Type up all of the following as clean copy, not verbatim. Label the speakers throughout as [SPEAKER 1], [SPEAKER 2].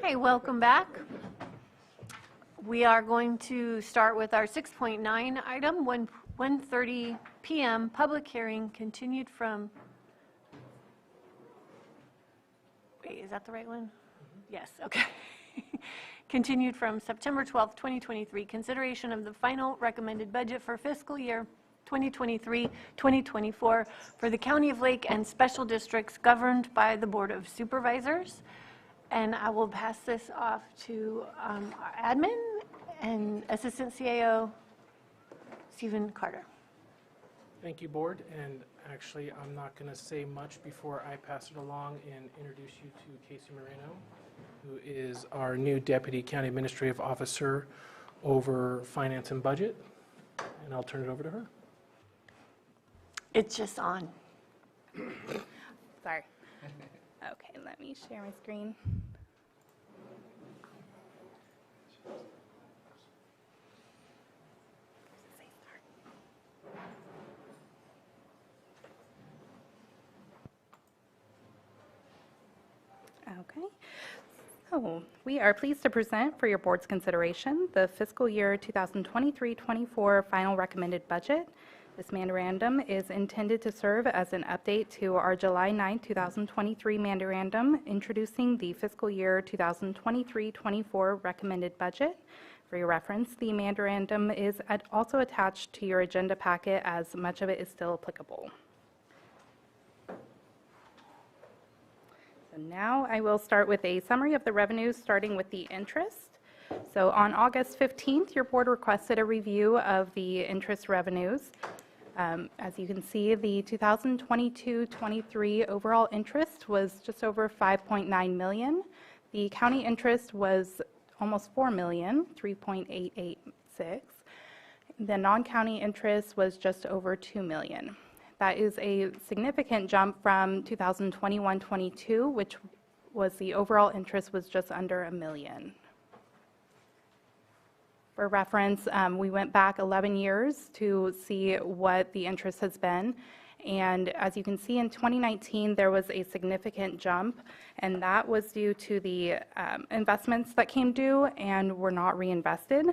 [SPEAKER 1] Okay, welcome back. We are going to start with our 6.9 item, 1:30 p.m. public hearing continued from, wait, is that the right one? Yes, okay. Continued from September 12th, 2023, consideration of the final recommended budget for fiscal year 2023-2024 for the County of Lake and special districts governed by the Board of Supervisors. And I will pass this off to our admin and Assistant CAO, Stephen Carter.
[SPEAKER 2] Thank you, Board. And actually, I'm not going to say much before I pass it along and introduce you to Casey Moreno, who is our new Deputy County Administrative Officer over Finance and Budget. And I'll turn it over to her.
[SPEAKER 1] It's just on.
[SPEAKER 3] Sorry. Okay, let me share my screen. Okay, so we are pleased to present for your board's consideration the fiscal year 2023-24 final recommended budget. This memorandum is intended to serve as an update to our July 9, 2023 memorandum introducing the fiscal year 2023-24 recommended budget. For your reference, the memorandum is also attached to your agenda packet as much of it is still applicable. So now I will start with a summary of the revenues, starting with the interest. So on August 15th, your board requested a review of the interest revenues. As you can see, the 2022-23 overall interest was just over $5.9 million. The county interest was almost $4 million, $3.886. The non-county interest was just over $2 million. That is a significant jump from 2021-22, which was the overall interest was just under $1 million. For reference, we went back 11 years to see what the interest has been. And as you can see, in 2019, there was a significant jump, and that was due to the investments that came due and were not reinvested,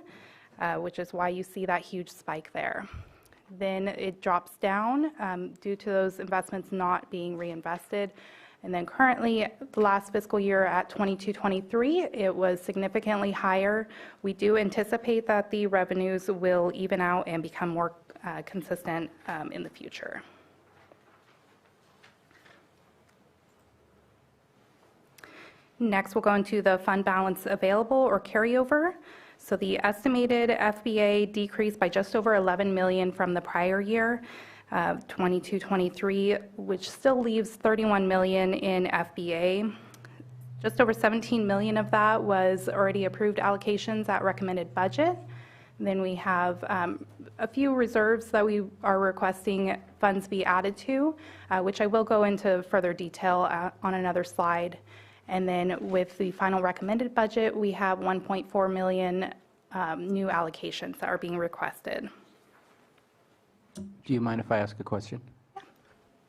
[SPEAKER 3] which is why you see that huge spike there. Then it drops down due to those investments not being reinvested. And then currently, the last fiscal year at 22-23, it was significantly higher. We do anticipate that the revenues will even out and become more consistent in the future. Next, we'll go into the fund balance available or carryover. So the estimated FBA decreased by just over $11 million from the prior year. 22-23, which still leaves $31 million in FBA. Just over $17 million of that was already approved allocations at recommended budget. Then we have a few reserves that we are requesting funds be added to, which I will go into further detail on another slide. And then with the final recommended budget, we have $1.4 million new allocations that are being requested.
[SPEAKER 4] Do you mind if I ask a question? Yeah.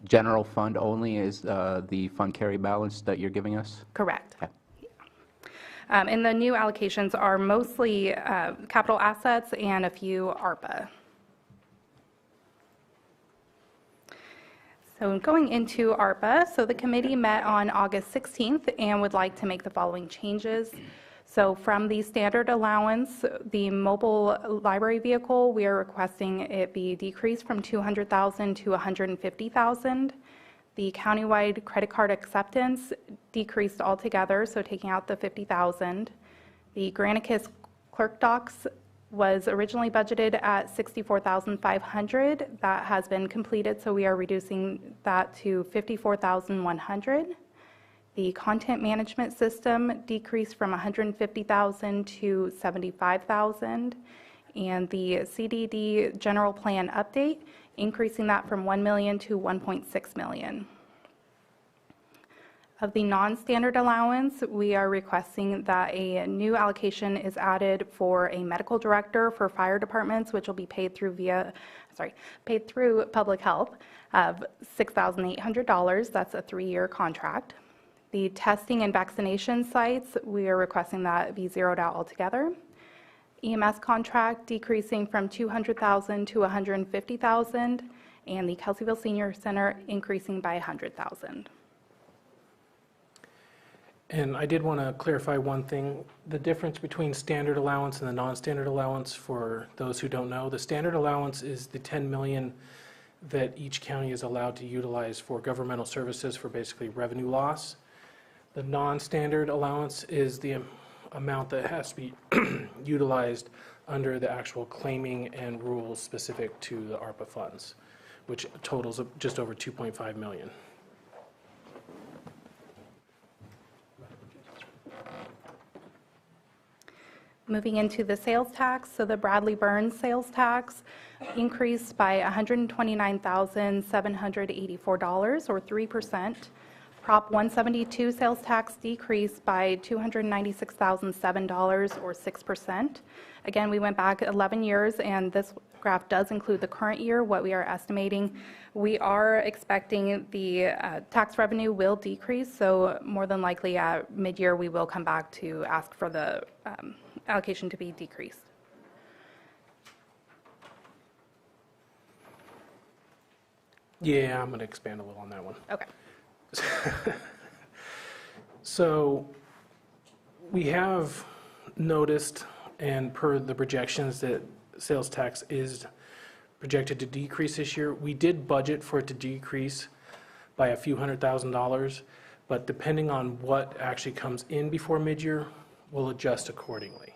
[SPEAKER 4] General fund only is the fund carry balance that you're giving us?
[SPEAKER 3] Correct.
[SPEAKER 4] Okay.
[SPEAKER 3] Yeah. And the new allocations are mostly capital assets and a few ARPA. So going into ARPA, so the committee met on August 16th and would like to make the following changes. So from the standard allowance, the mobile library vehicle, we are requesting it be decreased from $200,000 to $150,000. The countywide credit card acceptance decreased altogether, so taking out the $50,000. The Granicus clerk docs was originally budgeted at $64,500. That has been completed, so we are reducing that to $54,100. The content management system decreased from $150,000 to $75,000, and the CDD general plan update, increasing that from $1 million to $1.6 million. Of the non-standard allowance, we are requesting that a new allocation is added for a medical director for fire departments, which will be paid through public health of $6,800. That's a 3-year contract. The testing and vaccination sites, we are requesting that be zeroed out altogether. EMS contract decreasing from $200,000 to $150,000, and the Kelseyville Senior Center increasing by $100,000.
[SPEAKER 2] And I did want to clarify one thing. The difference between standard allowance and the non-standard allowance, for those who don't know, the standard allowance is the 10 million that each county is allowed to utilize for governmental services for basically revenue loss. The non-standard allowance is the amount that has to be utilized under the actual claiming and rules specific to the ARPA funds, which totals just over 2.5 million.
[SPEAKER 3] Moving into the sales tax, so the Bradley Burns sales tax increased by $129,784, or 3%. Prop 172 sales tax decreased by $296,007, or 6%. Again, we went back 11 years, and this graph does include the current year, what we are estimating. We are expecting the tax revenue will decrease, so more than likely at mid-year, we will come back to ask for the allocation to be decreased.
[SPEAKER 2] Yeah, I'm going to expand a little on that one.
[SPEAKER 3] Okay.
[SPEAKER 2] So we have noticed, and per the projections, that sales tax is projected to decrease this year. We did budget for it to decrease by a few $100,000, but depending on what actually comes in before mid-year, we'll adjust accordingly,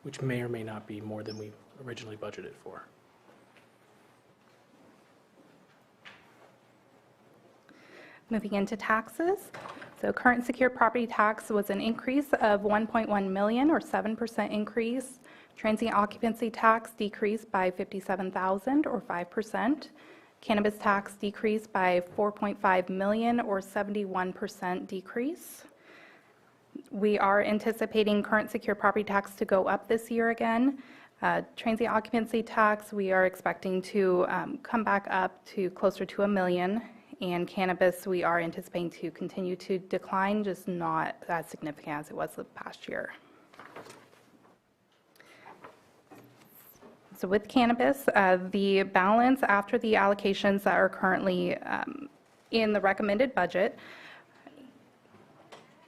[SPEAKER 2] which may or may not be more than we originally budgeted for.
[SPEAKER 3] Moving into taxes. So current secured property tax was an increase of 1.1 million, or 7% increase. Transient occupancy tax decreased by 57,000, or 5%. Cannabis tax decreased by 4.5 million, or 71% decrease. We are anticipating current secured property tax to go up this year again. Transient occupancy tax, we are expecting to come back up to closer to $1 million. And cannabis, we are anticipating to continue to decline, just not as significant as it was the past year. So with cannabis, the balance after the allocations that are currently in the recommended budget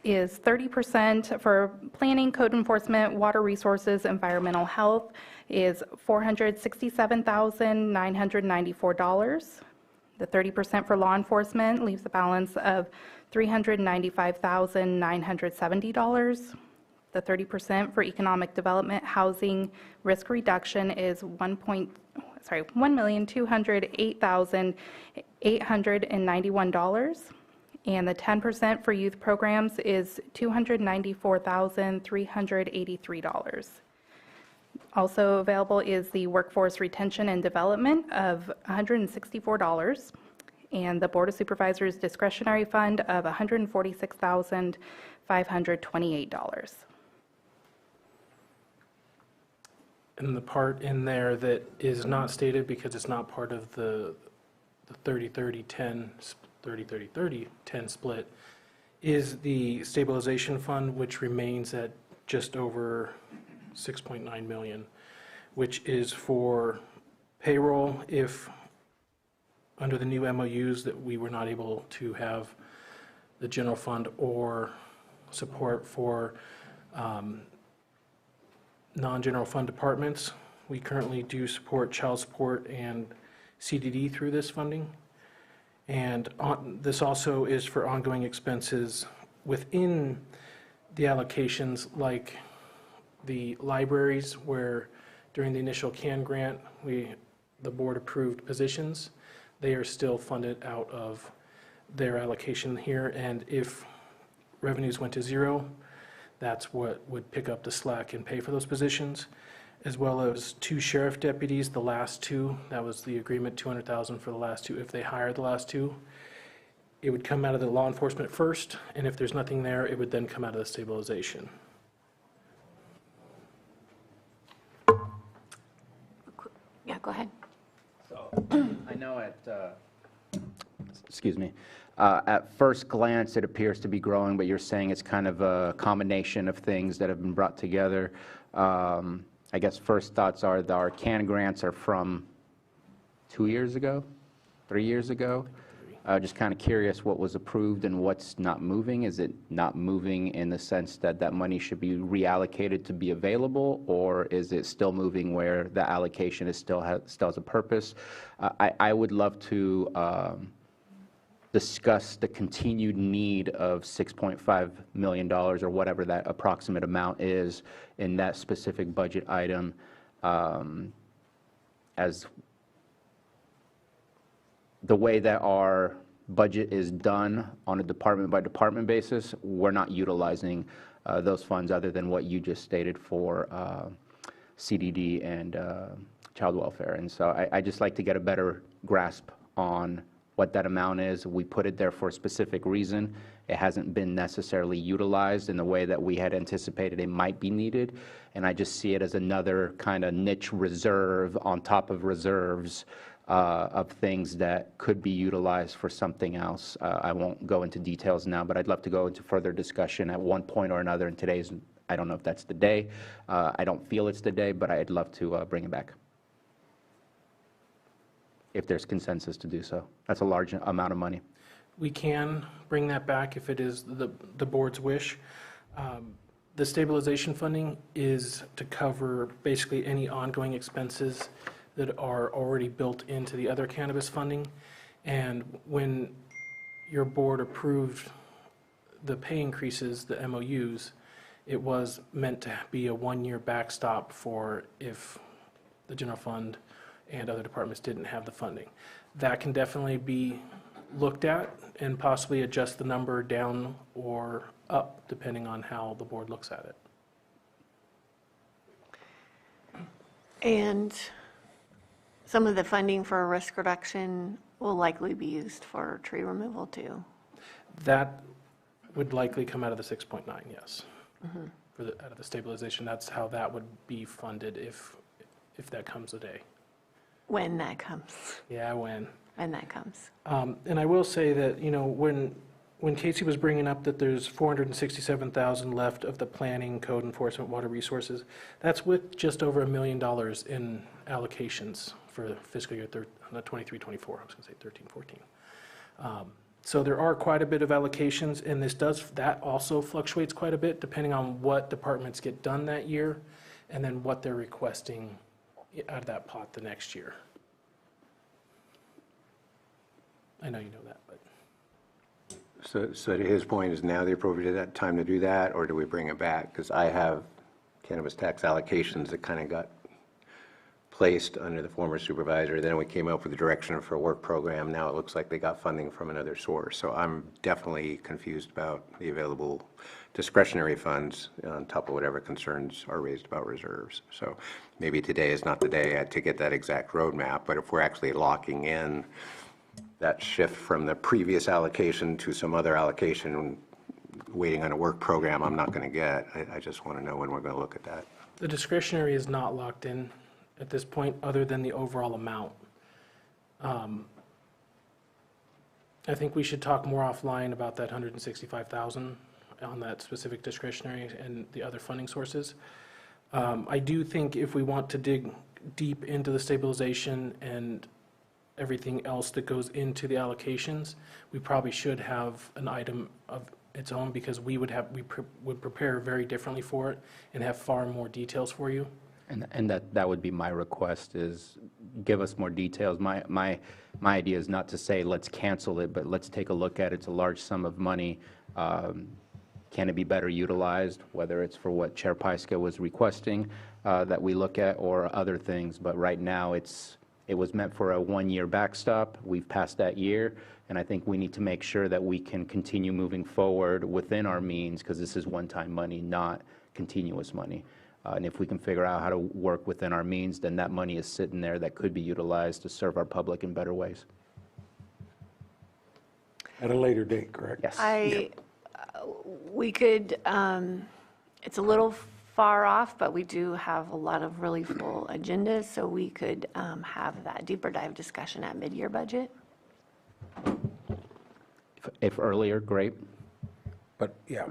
[SPEAKER 3] is 30% for planning, code enforcement, water resources, environmental health is $467,994. The 30% for law enforcement leaves a balance of $395,970. The 30% for economic development, housing, risk reduction is $1,208,891. And the 10% for youth programs is $294,383. Also available is the workforce retention and development of $164, and the Board of Supervisors discretionary fund of $146,528.
[SPEAKER 2] And the part in there that is not stated because it's not part of the 30-30-10, 30-30-30-10 split is the stabilization fund, which remains at just over 6.9 million, which is for payroll if under the new MOUs that we were not able to have the general fund or support for non-general fund departments. We currently do support child support and CDD through this funding. And this also is for ongoing expenses within the allocations, like the libraries, where during the initial CAN grant, the board approved positions. They are still funded out of their allocation here, and if revenues went to zero, that's what would pick up the slack and pay for those positions, as well as 2 sheriff deputies, the last 2, that was the agreement, $200,000 for the last 2. If they hire the last 2, it would come out of the law enforcement first, and if there's nothing there, it would then come out of the stabilization.
[SPEAKER 1] Yeah, go ahead.
[SPEAKER 5] So I know at
[SPEAKER 4] excuse me. At first glance, it appears to be growing, but you're saying it's kind of a combination of things that have been brought together. I guess first thoughts are our CAN grants are from 2 years ago, 3 years ago. Just kind of curious what was approved and what's not moving. Is it not moving in the sense that that money should be reallocated to be available, or is it still moving where the allocation is still has a purpose? I would love to discuss the continued need of $6.5 million or whatever that approximate amount is in that specific budget item, as the way that our budget is done on a department-by-department basis, we're not utilizing those funds other than what you just stated for CDD and child welfare. And so I just like to get a better grasp on what that amount is. We put it there for a specific reason. It hasn't been necessarily utilized in the way that we had anticipated it might be needed. And I just see it as another kind of niche reserve on top of reserves of things that could be utilized for something else. I won't go into details now, but I'd love to go into further discussion at one point or another. And today's, I don't know if that's the day. I don't feel it's the day, but I'd love to bring it back, if there's consensus to do so. That's a large amount of money.
[SPEAKER 2] We can bring that back if it is the board's wish. The stabilization funding is to cover basically any ongoing expenses that are already built into the other cannabis funding. And when your board approved the pay increases, the MOUs, it was meant to be a one-year backstop for if the general fund and other departments didn't have the funding. That can definitely be looked at and possibly adjust the number down or up depending on how the board looks at it.
[SPEAKER 1] And some of the funding for risk reduction will likely be used for tree removal too.
[SPEAKER 2] That would likely come out of the 6.9, yes. Out of the stabilization, that's how that would be funded if that comes a day.
[SPEAKER 1] When that comes,
[SPEAKER 2] Yeah, when.
[SPEAKER 1] when that comes.
[SPEAKER 2] And I will say that, you know, when Casey was bringing up that there's $467,000 left of the planning, code enforcement, water resources, that's with just over $1 million in allocations for fiscal year 23-24. I was going to say 13-14. So there are quite a bit of allocations, and that also fluctuates quite a bit depending on what departments get done that year and then what they're requesting out of that pot the next year. I know you know that, but.
[SPEAKER 5] So to his point, is now the appropriate time to do that, or do we bring it back? Because I have cannabis tax allocations that kind of got placed under the former supervisor. Then we came up with the direction for a work program. Now it looks like they got funding from another source. So I'm definitely confused about the available discretionary funds on top of whatever concerns are raised about reserves. So maybe today is not the day to get that exact roadmap, but if we're actually locking in that shift from the previous allocation to some other allocation, waiting on a work program I'm not going to get, I just want to know when we're going to look at that.
[SPEAKER 2] The discretionary is not locked in at this point, other than the overall amount. I think we should talk more offline about that $165,000 on that specific discretionary and the other funding sources. I do think if we want to dig deep into the stabilization and everything else that goes into the allocations, we probably should have an item of its own, because we would prepare very differently for it and have far more details for you.
[SPEAKER 4] And that would be my request, is give us more details. My idea is not to say let's cancel it, but let's take a look at it. It's a large sum of money. Can it be better utilized, whether it's for what Chair Pyska was requesting that we look at, or other things. But right now it was meant for a one-year backstop. We've passed that year, and I think we need to make sure that we can continue moving forward within our means, because this is one-time money, not continuous money. And if we can figure out how to work within our means, then that money is sitting there that could be utilized to serve our public in better ways.
[SPEAKER 6] At a later date, correct?
[SPEAKER 4] Yes.
[SPEAKER 1] We could, it's a little far off, but we do have a lot of really full agendas, so we could have that deeper dive discussion at mid-year budget.
[SPEAKER 4] If earlier, great.
[SPEAKER 6] But, yeah,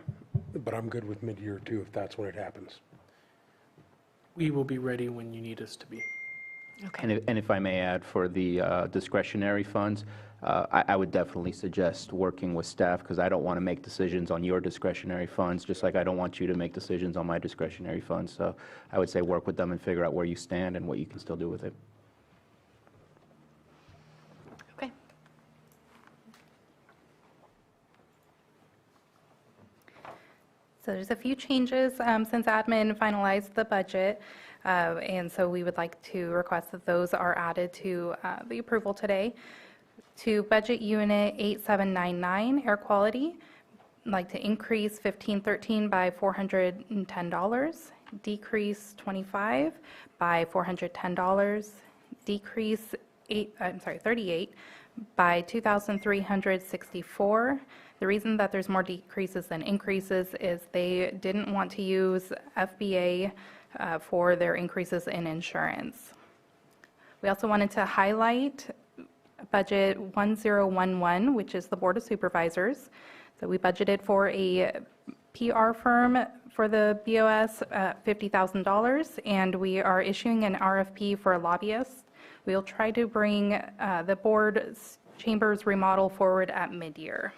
[SPEAKER 6] but I'm good with mid-year too, if that's when it happens.
[SPEAKER 2] We will be ready when you need us to be.
[SPEAKER 1] Okay.
[SPEAKER 4] And if I may add, for the discretionary funds, I would definitely suggest working with staff, because I don't want to make decisions on your discretionary funds, just like I don't want you to make decisions on my discretionary funds. So I would say work with them and figure out where you stand and what you can still do with it.
[SPEAKER 1] Okay.
[SPEAKER 3] So there's a few changes since admin finalized the budget, and so we would like to request that those are added to the approval today. To Budget Unit 8799, Air Quality, I'd like to increase 1513 by $410, decrease 25 by $410, decrease 38 by $2,364. The reason that there's more decreases than increases is they didn't want to use FBA for their increases in insurance. We also wanted to highlight Budget 1011, which is the Board of Supervisors. So we budgeted for a PR firm for the BOS $50,000, and we are issuing an RFP for a lobbyist. We'll try to bring the board's chambers remodel forward at mid-year.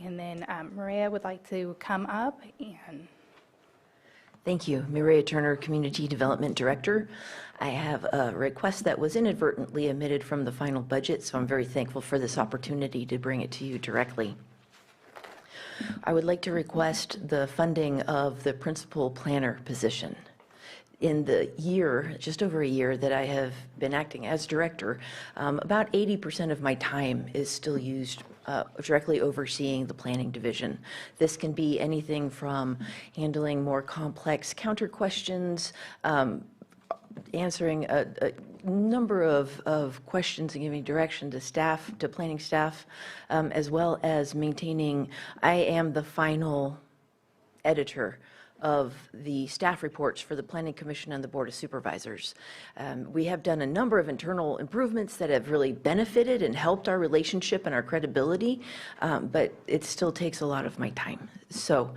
[SPEAKER 3] And then Maria would like to come up and...
[SPEAKER 7] Thank you. Mireya Turner, Community Development Director. I have a request that was inadvertently omitted from the final budget, so I'm very thankful for this opportunity to bring it to you directly. I would like to request the funding of the principal planner position. In the year, just over a year that I have been acting as director, about 80% of my time is still used directly overseeing the planning division. This can be anything from handling more complex counter questions, answering a number of questions and giving direction to staff, to planning staff, as well as maintaining. I am the final editor of the staff reports for the Planning Commission and the Board of Supervisors. We have done a number of internal improvements that have really benefited and helped our relationship and our credibility, but it still takes a lot of my time. So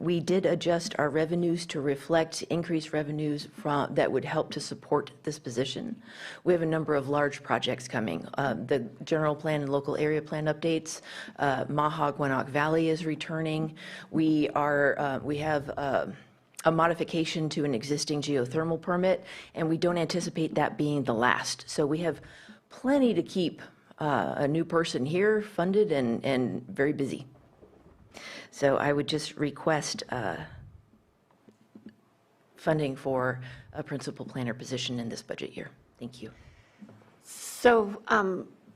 [SPEAKER 7] we did adjust our revenues to reflect increased revenues that would help to support this position. We have a number of large projects coming. The general plan and local area plan updates, Maha-Gwinnett Valley is returning. We have a modification to an existing geothermal permit, and we don't anticipate that being the last. So we have plenty to keep a new person here funded and very busy. So I would just request funding for a principal planner position in this budget year. Thank you.
[SPEAKER 1] So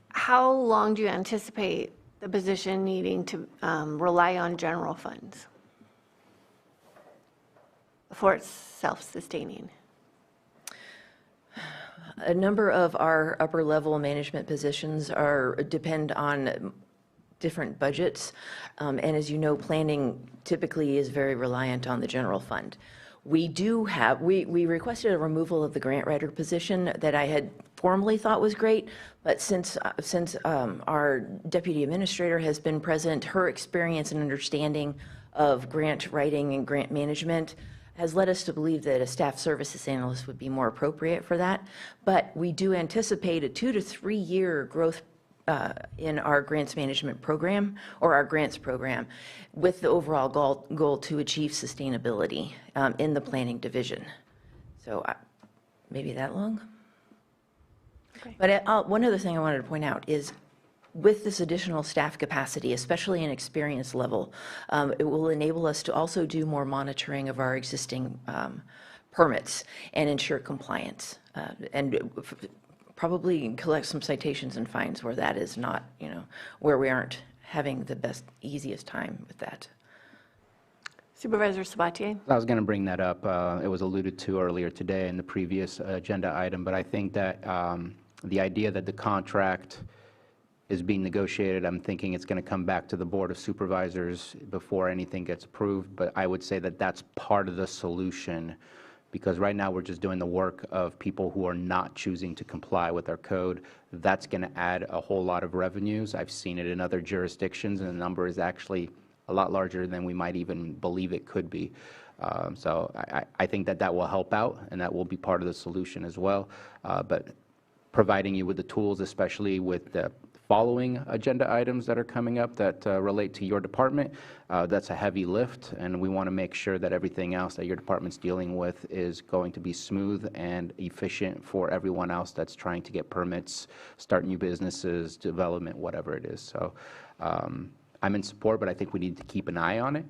[SPEAKER 1] how long do you anticipate the position needing to rely on general funds before it's self-sustaining?
[SPEAKER 7] A number of our upper-level management positions depend on different budgets, and as you know, planning typically is very reliant on the general fund. We requested a removal of the grant writer position that I had formerly thought was great, but since our deputy administrator has been present, her experience and understanding of grant writing and grant management has led us to believe that a staff services analyst would be more appropriate for that. But we do anticipate a 2 to 3 year growth in our grants management program, or our grants program, with the overall goal to achieve sustainability in the planning division. So maybe that long?
[SPEAKER 1] Okay.
[SPEAKER 7] But one other thing I wanted to point out is, with this additional staff capacity, especially in experience level, it will enable us to also do more monitoring of our existing permits and ensure compliance, and probably collect some citations and fines where that is not, where we aren't having the easiest time with that.
[SPEAKER 1] Supervisor Sabatier?
[SPEAKER 4] I was going to bring that up. It was alluded to earlier today in the previous agenda item, but I think that the idea that the contract is being negotiated, I'm thinking it's going to come back to the Board of Supervisors before anything gets approved, but I would say that that's part of the solution because right now we're just doing the work of people who are not choosing to comply with our code. That's going to add a whole lot of revenues. I've seen it in other jurisdictions, and the number is actually a lot larger than we might even believe it could be. So I think that that will help out, and that will be part of the solution as well. But providing you with the tools, especially with the following agenda items that are coming up that relate to your department, that's a heavy lift, and we want to make sure that everything else that your department's dealing with is going to be smooth and efficient for everyone else that's trying to get permits, start new businesses, development, whatever it is. So I'm in support, but I think we need to keep an eye on it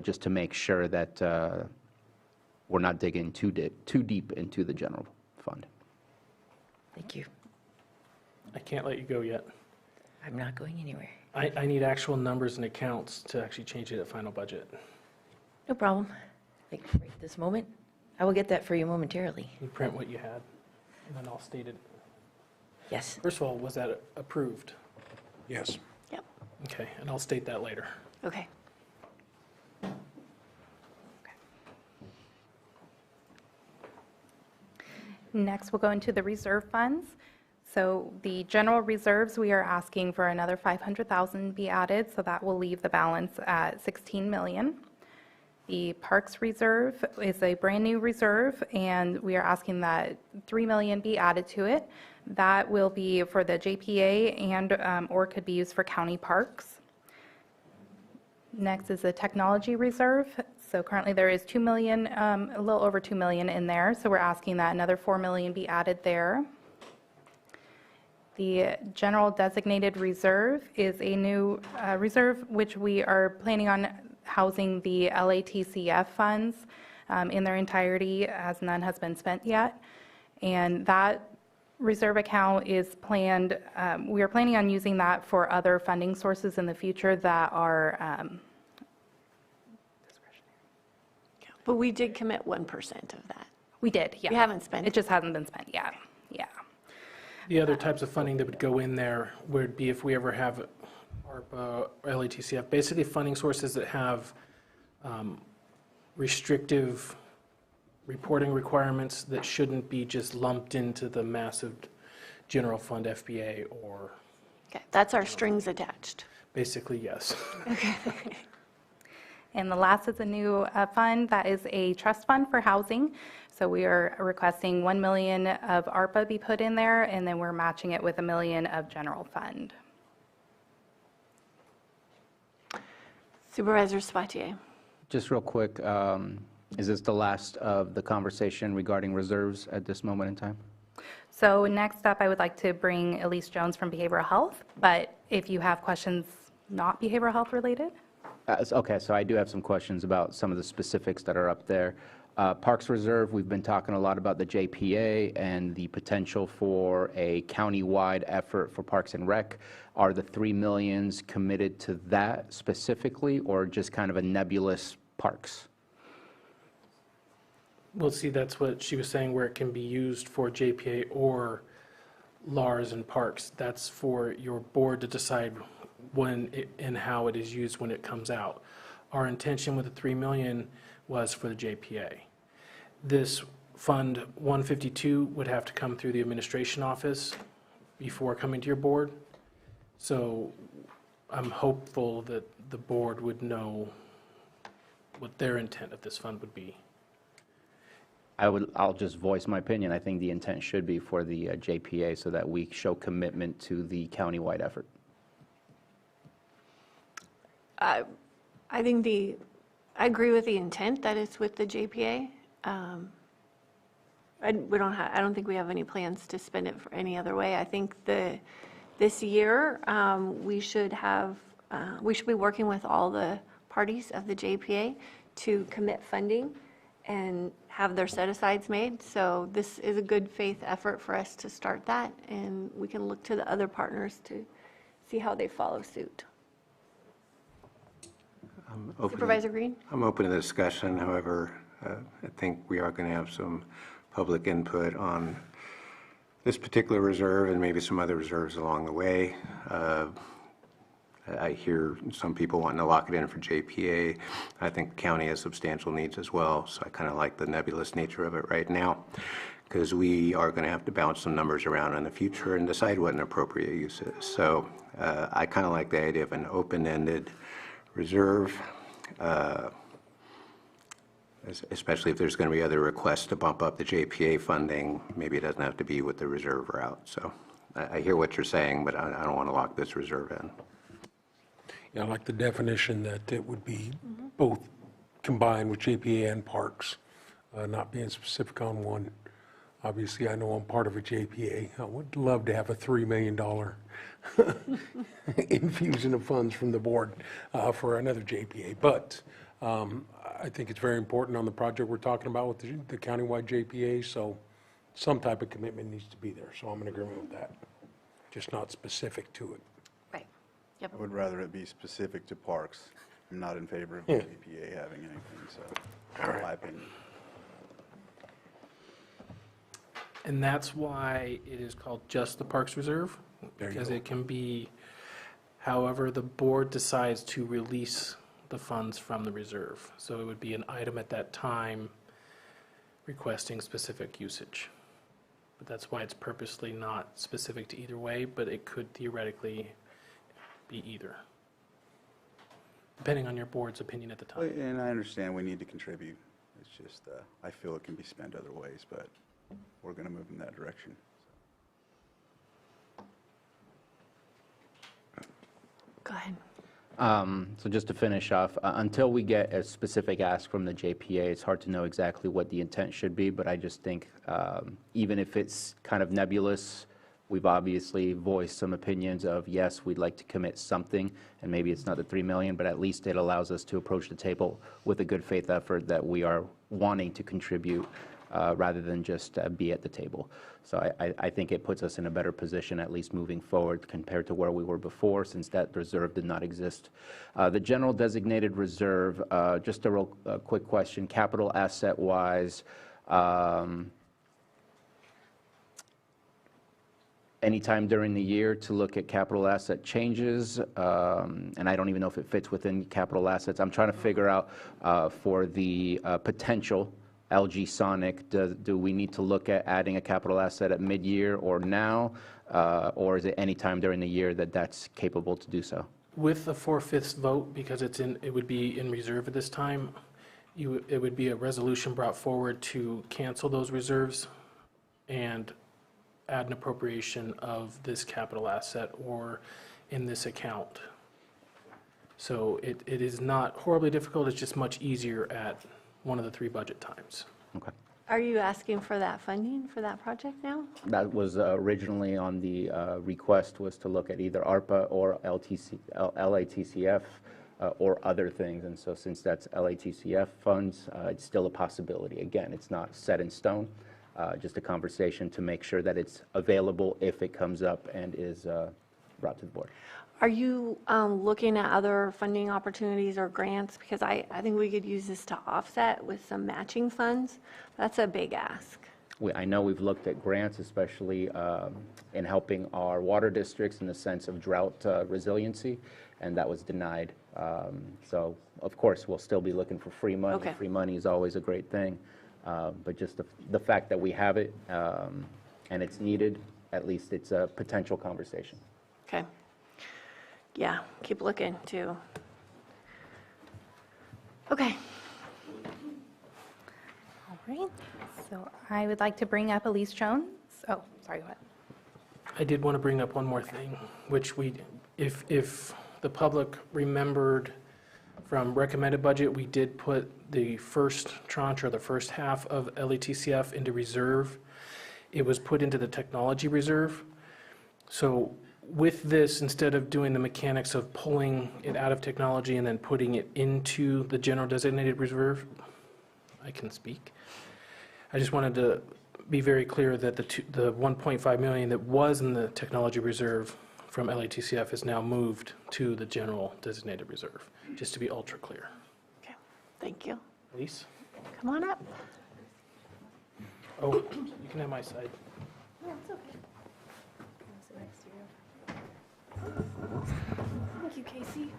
[SPEAKER 4] just to make sure that we're not digging too deep into the general fund.
[SPEAKER 7] Thank you.
[SPEAKER 2] I can't let you go yet.
[SPEAKER 7] I'm not going anywhere.
[SPEAKER 2] I need actual numbers and accounts to actually change it at final budget.
[SPEAKER 7] No problem. Like right this moment. I will get that for you momentarily.
[SPEAKER 2] You print what you had, and then I'll state it.
[SPEAKER 7] Yes.
[SPEAKER 2] First of all, was that approved?
[SPEAKER 6] Yes.
[SPEAKER 1] Yep,
[SPEAKER 2] Okay, and I'll state that later.
[SPEAKER 1] okay.
[SPEAKER 3] Next, we'll go into the reserve funds. So the general reserves, we are asking for another 500,000 be added, so that will leave the balance at 16 million. The Parks Reserve is a brand-new reserve, and we are asking that 3 million be added to it. That will be for the JPA and or could be used for county parks. Next is the Technology Reserve. So currently there is 2 million, a little over 2 million in there, so we're asking that another 4 million be added there. The General Designated Reserve is a new reserve which we are planning on housing the LATCF funds in their entirety, as none has been spent yet. And that reserve account is planned, we are planning on using that for other funding sources in the future that are
[SPEAKER 1] But we did commit 1% of that.
[SPEAKER 3] we did, yeah.
[SPEAKER 1] We haven't spent
[SPEAKER 3] It just hasn't been spent yet, yeah.
[SPEAKER 2] The other types of funding that would go in there would be if we ever have ARPA or LATCF, basically funding sources that have restrictive reporting requirements that shouldn't be just lumped into the massive general fund FBA or,
[SPEAKER 1] Okay, that's our strings attached.
[SPEAKER 2] basically, yes.
[SPEAKER 3] And the last is a new fund that is a trust fund for housing. So we are requesting 1 million of ARPA be put in there, and then we're matching it with 1 million of general fund.
[SPEAKER 1] Supervisor Sabatier.
[SPEAKER 4] Just real quick, is this the last of the conversation regarding reserves at this moment in time?
[SPEAKER 3] So next up, I would like to bring Elise Jones from Behavioral Health, but if you have questions not behavioral health related?
[SPEAKER 4] Okay, so I do have some questions about some of the specifics that are up there. Parks Reserve, we've been talking a lot about the JPA and the potential for a county-wide effort for Parks and Rec. Are the 3 millions committed to that specifically, or just kind of a nebulous parks?
[SPEAKER 2] Well, see, that's what she was saying, where it can be used for JPA or LARS and parks. That's for your board to decide when and how it is used when it comes out. Our intention with the 3 million was for the JPA. This Fund 152 would have to come through the administration office before coming to your board. So I'm hopeful that the board would know what their intent of this fund would be.
[SPEAKER 4] I'll just voice my opinion. I think the intent should be for the JPA so that we show commitment to the county-wide effort.
[SPEAKER 1] I think I agree with the intent that it's with the JPA. I don't think we have any plans to spend it for any other way. I think this year, we should be working with all the parties of the JPA to commit funding and have their set-asides made. So this is a good faith effort for us to start that, and we can look to the other partners to see how they follow suit. Supervisor Green?
[SPEAKER 5] I'm open to the discussion, however, I think we are going to have some public input on this particular reserve and maybe some other reserves along the way. I hear some people wanting to lock it in for JPA. I think the county has substantial needs as well, so I kind of like the nebulous nature of it right now, because we are going to have to bounce some numbers around in the future and decide what an appropriate use is. So I kind of like the idea of an open-ended reserve, especially if there's going to be other requests to bump up the JPA funding. Maybe it doesn't have to be with the reserve route. So I hear what you're saying, but I don't want to lock this reserve in.
[SPEAKER 6] Yeah, I like the definition that it would be both combined with JPA and parks, not being specific on one. Obviously, I know I'm part of a JPA. I would love to have a $3 million infusion of funds from the board for another JPA. But I think it's very important on the project we're talking about with the countywide JPA, so some type of commitment needs to be there. So I'm in agreement with that, just not specific to it.
[SPEAKER 1] Right. Yep.
[SPEAKER 8] I would rather it be specific to parks. I'm not in favor of the EPA having anything, so, in my opinion.
[SPEAKER 2] And that's why it is called just the Parks Reserve,
[SPEAKER 6] There you
[SPEAKER 2] because
[SPEAKER 6] go.
[SPEAKER 2] it can be however the board decides to release the funds from the reserve. So it would be an item at that time requesting specific usage. But that's why it's purposely not specific to either way, but it could theoretically be either, depending on your board's opinion at the
[SPEAKER 8] Well,
[SPEAKER 2] time.
[SPEAKER 8] and I understand we need to contribute. It's just, I feel it can be spent other ways, but we're going to move in that direction.
[SPEAKER 1] Go ahead.
[SPEAKER 4] So just to finish off, until we get a specific ask from the JPA, it's hard to know exactly what the intent should be, but I just think even if it's kind of nebulous, we've obviously voiced some opinions of, yes, we'd like to commit something, and maybe it's not the 3 million, but at least it allows us to approach the table with a good faith effort that we are wanting to contribute rather than just be at the table. So I think it puts us in a better position, at least moving forward, compared to where we were before, since that reserve did not exist. The general designated reserve, just a real quick question, capital asset-wise, anytime during the year to look at capital asset changes, and I don't even know if it fits within capital assets. I'm trying to figure out for the potential LG Sonic, do we need to look at adding a capital asset at mid-year or now, or is it any time during the year that that's capable to do so?
[SPEAKER 2] With the 4/5 vote, because it would be in reserve at this time, it would be a resolution brought forward to cancel those reserves and add an appropriation of this capital asset or in this account. So it is not horribly difficult, it's just much easier at one of the 3 budget times.
[SPEAKER 4] Okay.
[SPEAKER 1] Are you asking for that funding for that project now?
[SPEAKER 4] That was originally on the request, was to look at either ARPA or LATCF or other things. And so since that's LATCF funds, it's still a possibility. Again, it's not set in stone, just a conversation to make sure that it's available if it comes up and is brought to the board.
[SPEAKER 1] Are you looking at other funding opportunities or grants? Because I think we could use this to offset with some matching funds. That's a big ask.
[SPEAKER 4] I know we've looked at grants, especially in helping our water districts in the sense of drought resiliency, and that was denied. So, of course, we'll still be looking for free money.
[SPEAKER 1] Okay.
[SPEAKER 4] Free money is always a great thing, but just the fact that we have it and it's needed, at least it's a potential conversation.
[SPEAKER 1] Okay. Yeah, keep looking too. Okay.
[SPEAKER 3] All right, so I would like to bring up Elise Jones. Oh, sorry, go ahead.
[SPEAKER 2] I did want to bring up one more thing, which if the public remembered from recommended budget, we did put the first tranche or the first half of LATCF into reserve. It was put into the technology reserve. So with this, instead of doing the mechanics of pulling it out of technology and then putting it into the general designated reserve, I can speak. I just wanted to be very clear that the 1.5 million that was in the technology reserve from LATCF is now moved to the general designated reserve, just to be ultra clear.
[SPEAKER 1] Okay, thank you.
[SPEAKER 2] Elise?
[SPEAKER 1] Come on up.
[SPEAKER 2] Oh, you can have my side.
[SPEAKER 9] Thank you. you, Casey.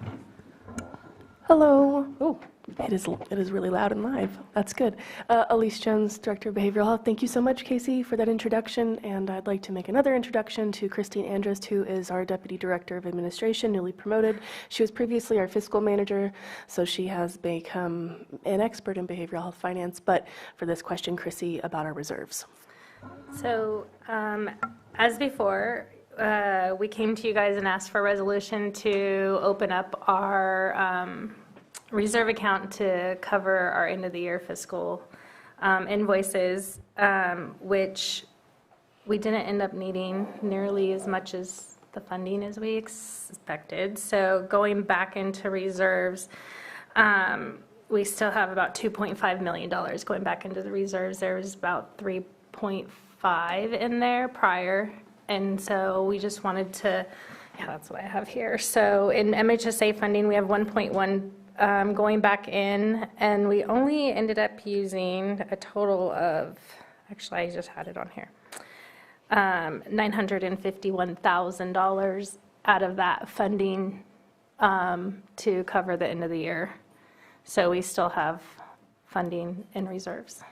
[SPEAKER 9] Hello. Oh, it is really loud and live. That's good. Elise Jones, Director of Behavioral Health. Thank you so much, Casey, for that introduction. And I'd like to make another introduction to Christine Andrist, who is our Deputy Director of Administration, newly promoted. She was previously our fiscal manager, so she has become an expert in behavioral health finance. But for this question, Chrissy, about our reserves.
[SPEAKER 10] So, as before, we came to you guys and asked for a resolution to open up our reserve account to cover our end-of-the-year fiscal invoices, which we didn't end up needing nearly as much as the funding as we expected. So going back into reserves, we still have about $2.5 million going back into the reserves. There was about 3.5 in there prior. And so we just wanted to, yeah, that's what I have here. So in MHSA funding, we have 1.1 going back in, and we only ended up using a total of, actually, I just had it on here, $951,000 out of that funding to cover the end of the year. So we still have funding in reserves.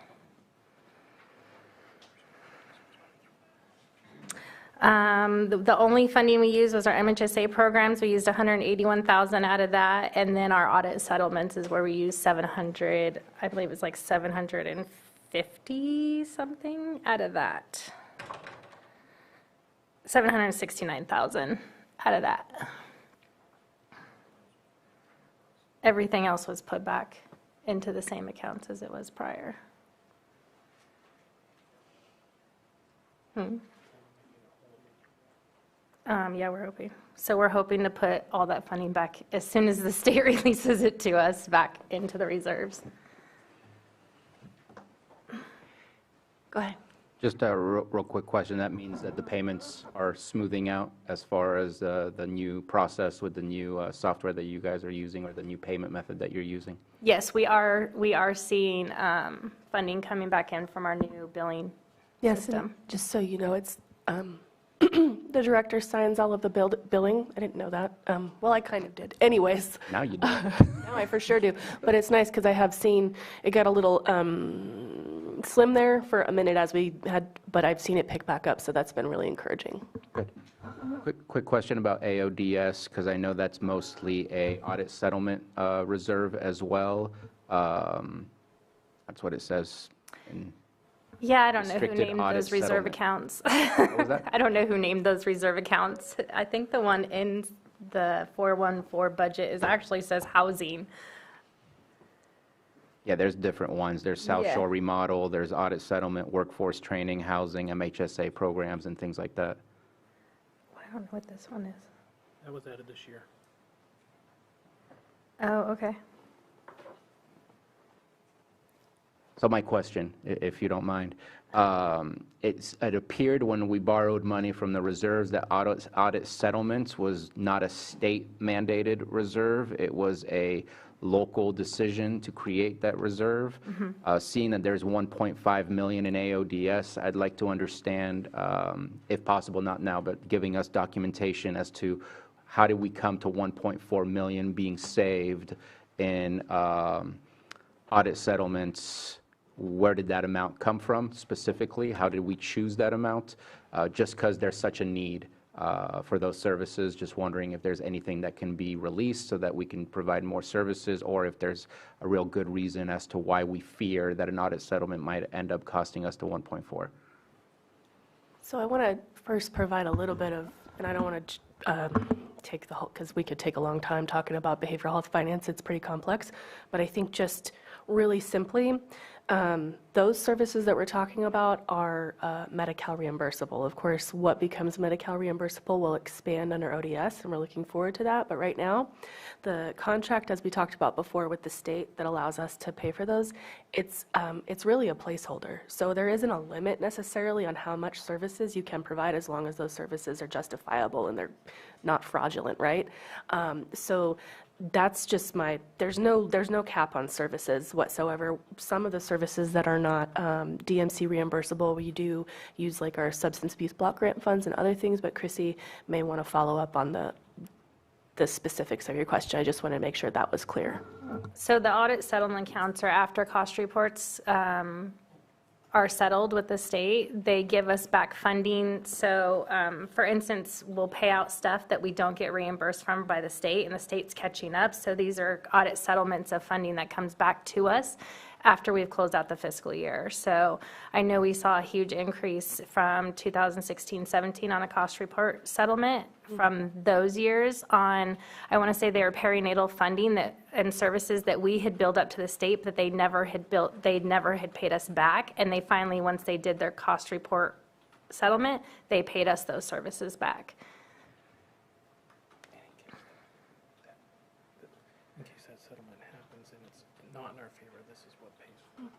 [SPEAKER 10] The only funding we used was our MHSA programs. We used $181,000 out of that, and then our audit settlements is where we used 700. I believe it's like 750 something out of that. 769,000 out of that. Everything else was put back into the same accounts as it was prior. Yeah, we're hoping. So we're hoping to put all that funding back as soon as the state releases it to us back into the reserves.
[SPEAKER 1] Go ahead.
[SPEAKER 4] Just a real quick question. That means that the payments are smoothing out as far as the new process with the new software that you guys are using, or the new payment method that you're using?
[SPEAKER 10] Yes, we are seeing funding coming back in from our new billing system.
[SPEAKER 9] And just so you know, it's the director signs all of the billing. I didn't know that. Well, I kind of did. Anyways.
[SPEAKER 4] Now you do.
[SPEAKER 9] Now I for sure do. But it's nice because I have seen it got a little slim there for a minute as we had, but I've seen it pick back up, so that's been really encouraging.
[SPEAKER 4] Good. Quick question about AODS, because I know that's mostly a audit settlement reserve as well. That's what it says in.
[SPEAKER 10] Yeah, I don't know who
[SPEAKER 4] Restricted
[SPEAKER 10] named
[SPEAKER 4] audit
[SPEAKER 10] those reserve
[SPEAKER 4] settlement.
[SPEAKER 10] accounts.
[SPEAKER 4] What was that?
[SPEAKER 10] I don't know who named those reserve accounts. I think the one in the 414 budget actually says housing.
[SPEAKER 4] Yeah, there's different ones. There's South
[SPEAKER 10] Yeah.
[SPEAKER 4] Shore Remodel, there's audit settlement, workforce training, housing, MHSA programs, and things like that.
[SPEAKER 10] I don't know what this one is.
[SPEAKER 2] That was added this year.
[SPEAKER 10] Oh, okay.
[SPEAKER 4] So my question, if you don't mind, it appeared when we borrowed money from the reserves that audit settlements was not a state-mandated reserve. It was a local decision to create that reserve. Seeing that there's 1.5 million in AODS, I'd like to understand, if possible, not now, but giving us documentation as to how did we come to 1.4 million being saved in audit settlements. Where did that amount come from specifically? How did we choose that amount? Just because there's such a need for those services, just wondering if there's anything that can be released so that we can provide more services, or if there's a real good reason as to why we fear that an audit settlement might end up costing us to 1.4.
[SPEAKER 9] So I want to first provide a little bit of, and I don't want to take the whole, because we could take a long time talking about behavioral health finance. It's pretty complex. But I think just really simply, those services that we're talking about are Medi-Cal reimbursable. Of course, what becomes Medi-Cal reimbursable will expand under ODS, and we're looking forward to that. But right now, the contract, as we talked about before with the state that allows us to pay for those, it's really a placeholder. So there isn't a limit necessarily on how much services you can provide, as long as those services are justifiable and they're not fraudulent, right? So that's just there's no cap on services whatsoever. Some of the services that are not DMC reimbursable, we do use like our substance abuse block grant funds and other things, but Chrissy may want to follow up on the specifics of your question. I just wanted to make sure that was clear.
[SPEAKER 10] So the audit settlement accounts are after cost reports are settled with the state. They give us back funding. So for instance, we'll pay out stuff that we don't get reimbursed from by the state, and the state's catching up. So these are audit settlements of funding that comes back to us after we've closed out the fiscal year. So I know we saw a huge increase from 2016-17 on a cost report settlement from those years on, I want to say they were perinatal funding that, and services that we had billed up to the state, but they never had paid us back. And they finally, once they did their cost report settlement, they paid us those services back.
[SPEAKER 2] In case that settlement happens and it's not in our favor, this is what pays for it.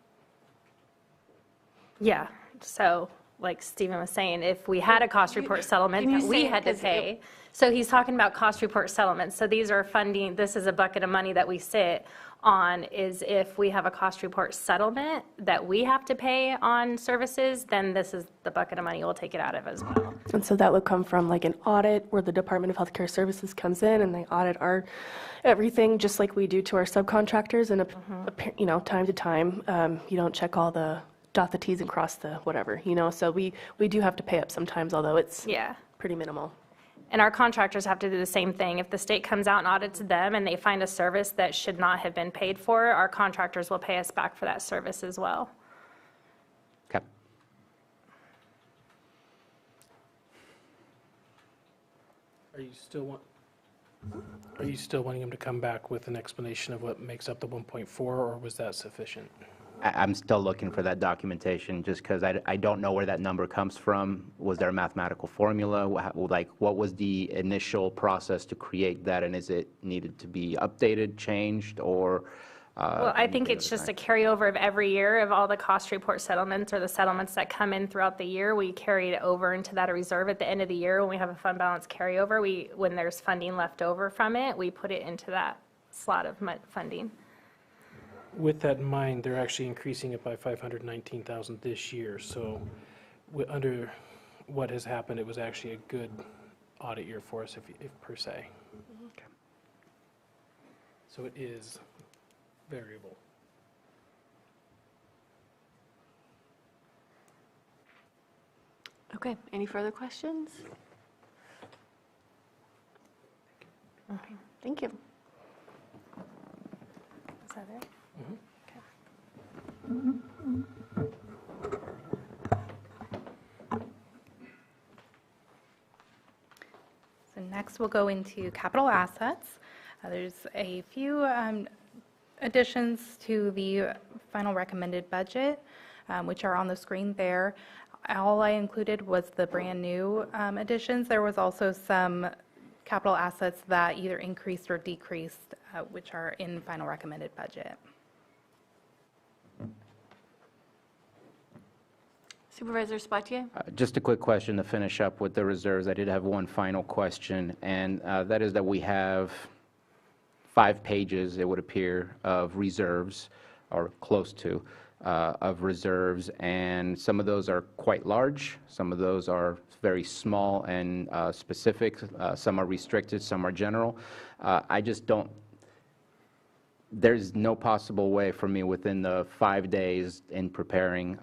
[SPEAKER 10] Yeah, so like Stephen was saying, if we had a cost report settlement
[SPEAKER 1] Can you
[SPEAKER 10] that we
[SPEAKER 1] say it?
[SPEAKER 10] had to
[SPEAKER 1] 'Cause
[SPEAKER 10] pay, so he's talking about cost report settlements. So these are funding, this is a bucket of money that we sit on, is if we have a cost report settlement that we have to pay on services, then this is the bucket of money we'll take it out of as well.
[SPEAKER 9] And so that would come from like an audit where the Department of Healthcare Services comes in and they audit our everything just like we do to our subcontractors. And, time to time, you don't check all the dot the T's and cross the whatever, so we do have to pay up sometimes, although it's
[SPEAKER 10] Yeah.
[SPEAKER 9] pretty minimal.
[SPEAKER 10] And our contractors have to do the same thing. If the state comes out and audits them and they find a service that should not have been paid for, our contractors will pay us back for that service as well.
[SPEAKER 4] Okay.
[SPEAKER 2] Are you still wanting him to come back with an explanation of what makes up the 1.4, or was that sufficient?
[SPEAKER 4] I'm still looking for that documentation, just because I don't know where that number comes from. Was there a mathematical formula? Like, what was the initial process to create that, and is it needed to be updated, changed, or?
[SPEAKER 10] Well, I think it's just a carryover of every year of all the cost report settlements or the settlements that come in throughout the year. We carry it over into that reserve at the end of the year when we have a fund balance carryover. When there's funding left over from it, we put it into that slot of funding.
[SPEAKER 2] With that in mind, they're actually increasing it by $519,000 this year. So under what has happened, it was actually a good audit year for us, if per se.
[SPEAKER 4] Okay.
[SPEAKER 2] So it is variable.
[SPEAKER 1] Okay, any further questions? Okay, thank you.
[SPEAKER 10] Is that it?
[SPEAKER 3] So next, we'll go into capital assets. There's a few additions to the final recommended budget, which are on the screen there. All I included was the brand-new additions. There was also some capital assets that either increased or decreased, which are in final recommended budget.
[SPEAKER 1] Supervisor Spatier?
[SPEAKER 4] Just a quick question to finish up with the reserves. I did have one final question, and that is that we have 5 pages, it would appear, of reserves, or close to, of reserves, and some of those are quite large, some of those are very small and specific, some are restricted, some are general. I just don't, there's no possible way for me within the 5 days in preparing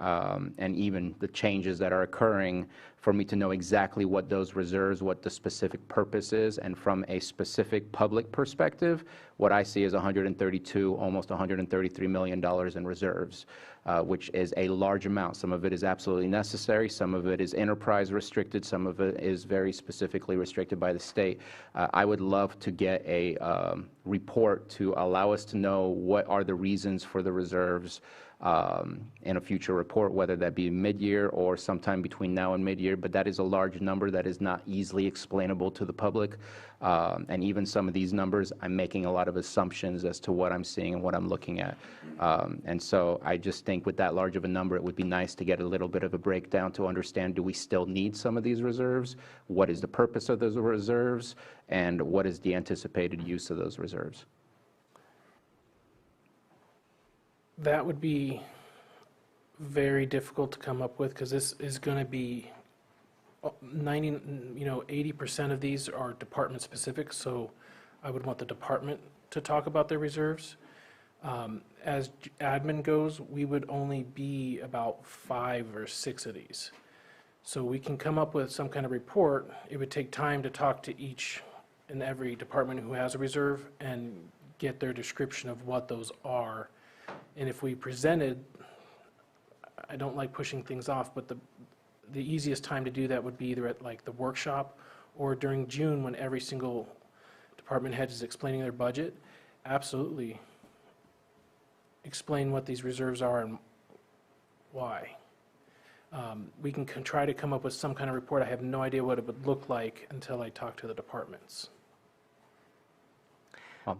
[SPEAKER 4] and even the changes that are occurring for me to know exactly what those reserves, what the specific purpose is, and from a specific public perspective, what I see is $132, almost $133 million in reserves, which is a large amount. Some of it is absolutely necessary, some of it is enterprise restricted, some of it is very specifically restricted by the state. I would love to get a report to allow us to know what are the reasons for the reserves in a future report, whether that be mid-year or sometime between now and mid-year, but that is a large number that is not easily explainable to the public. And even some of these numbers, I'm making a lot of assumptions as to what I'm seeing and what I'm looking at. And so I just think with that large of a number, it would be nice to get a little bit of a breakdown to understand, do we still need some of these reserves? What is the purpose of those reserves? And what is the anticipated use of those reserves?
[SPEAKER 2] That would be very difficult to come up with, because this is going to be 80% of these are department specific. So I would want the department to talk about their reserves. As admin goes, we would only be about 5 or 6 of these. So we can come up with some kind of report. It would take time to talk to each and every department who has a reserve and get their description of what those are. And if we presented, I don't like pushing things off, but the easiest time to do that would be either at like the workshop or during June when every single department head is explaining their budget. Absolutely explain what these reserves are and why. We can try to come up with some kind of report. I have no idea what it would look like until I talk to the departments.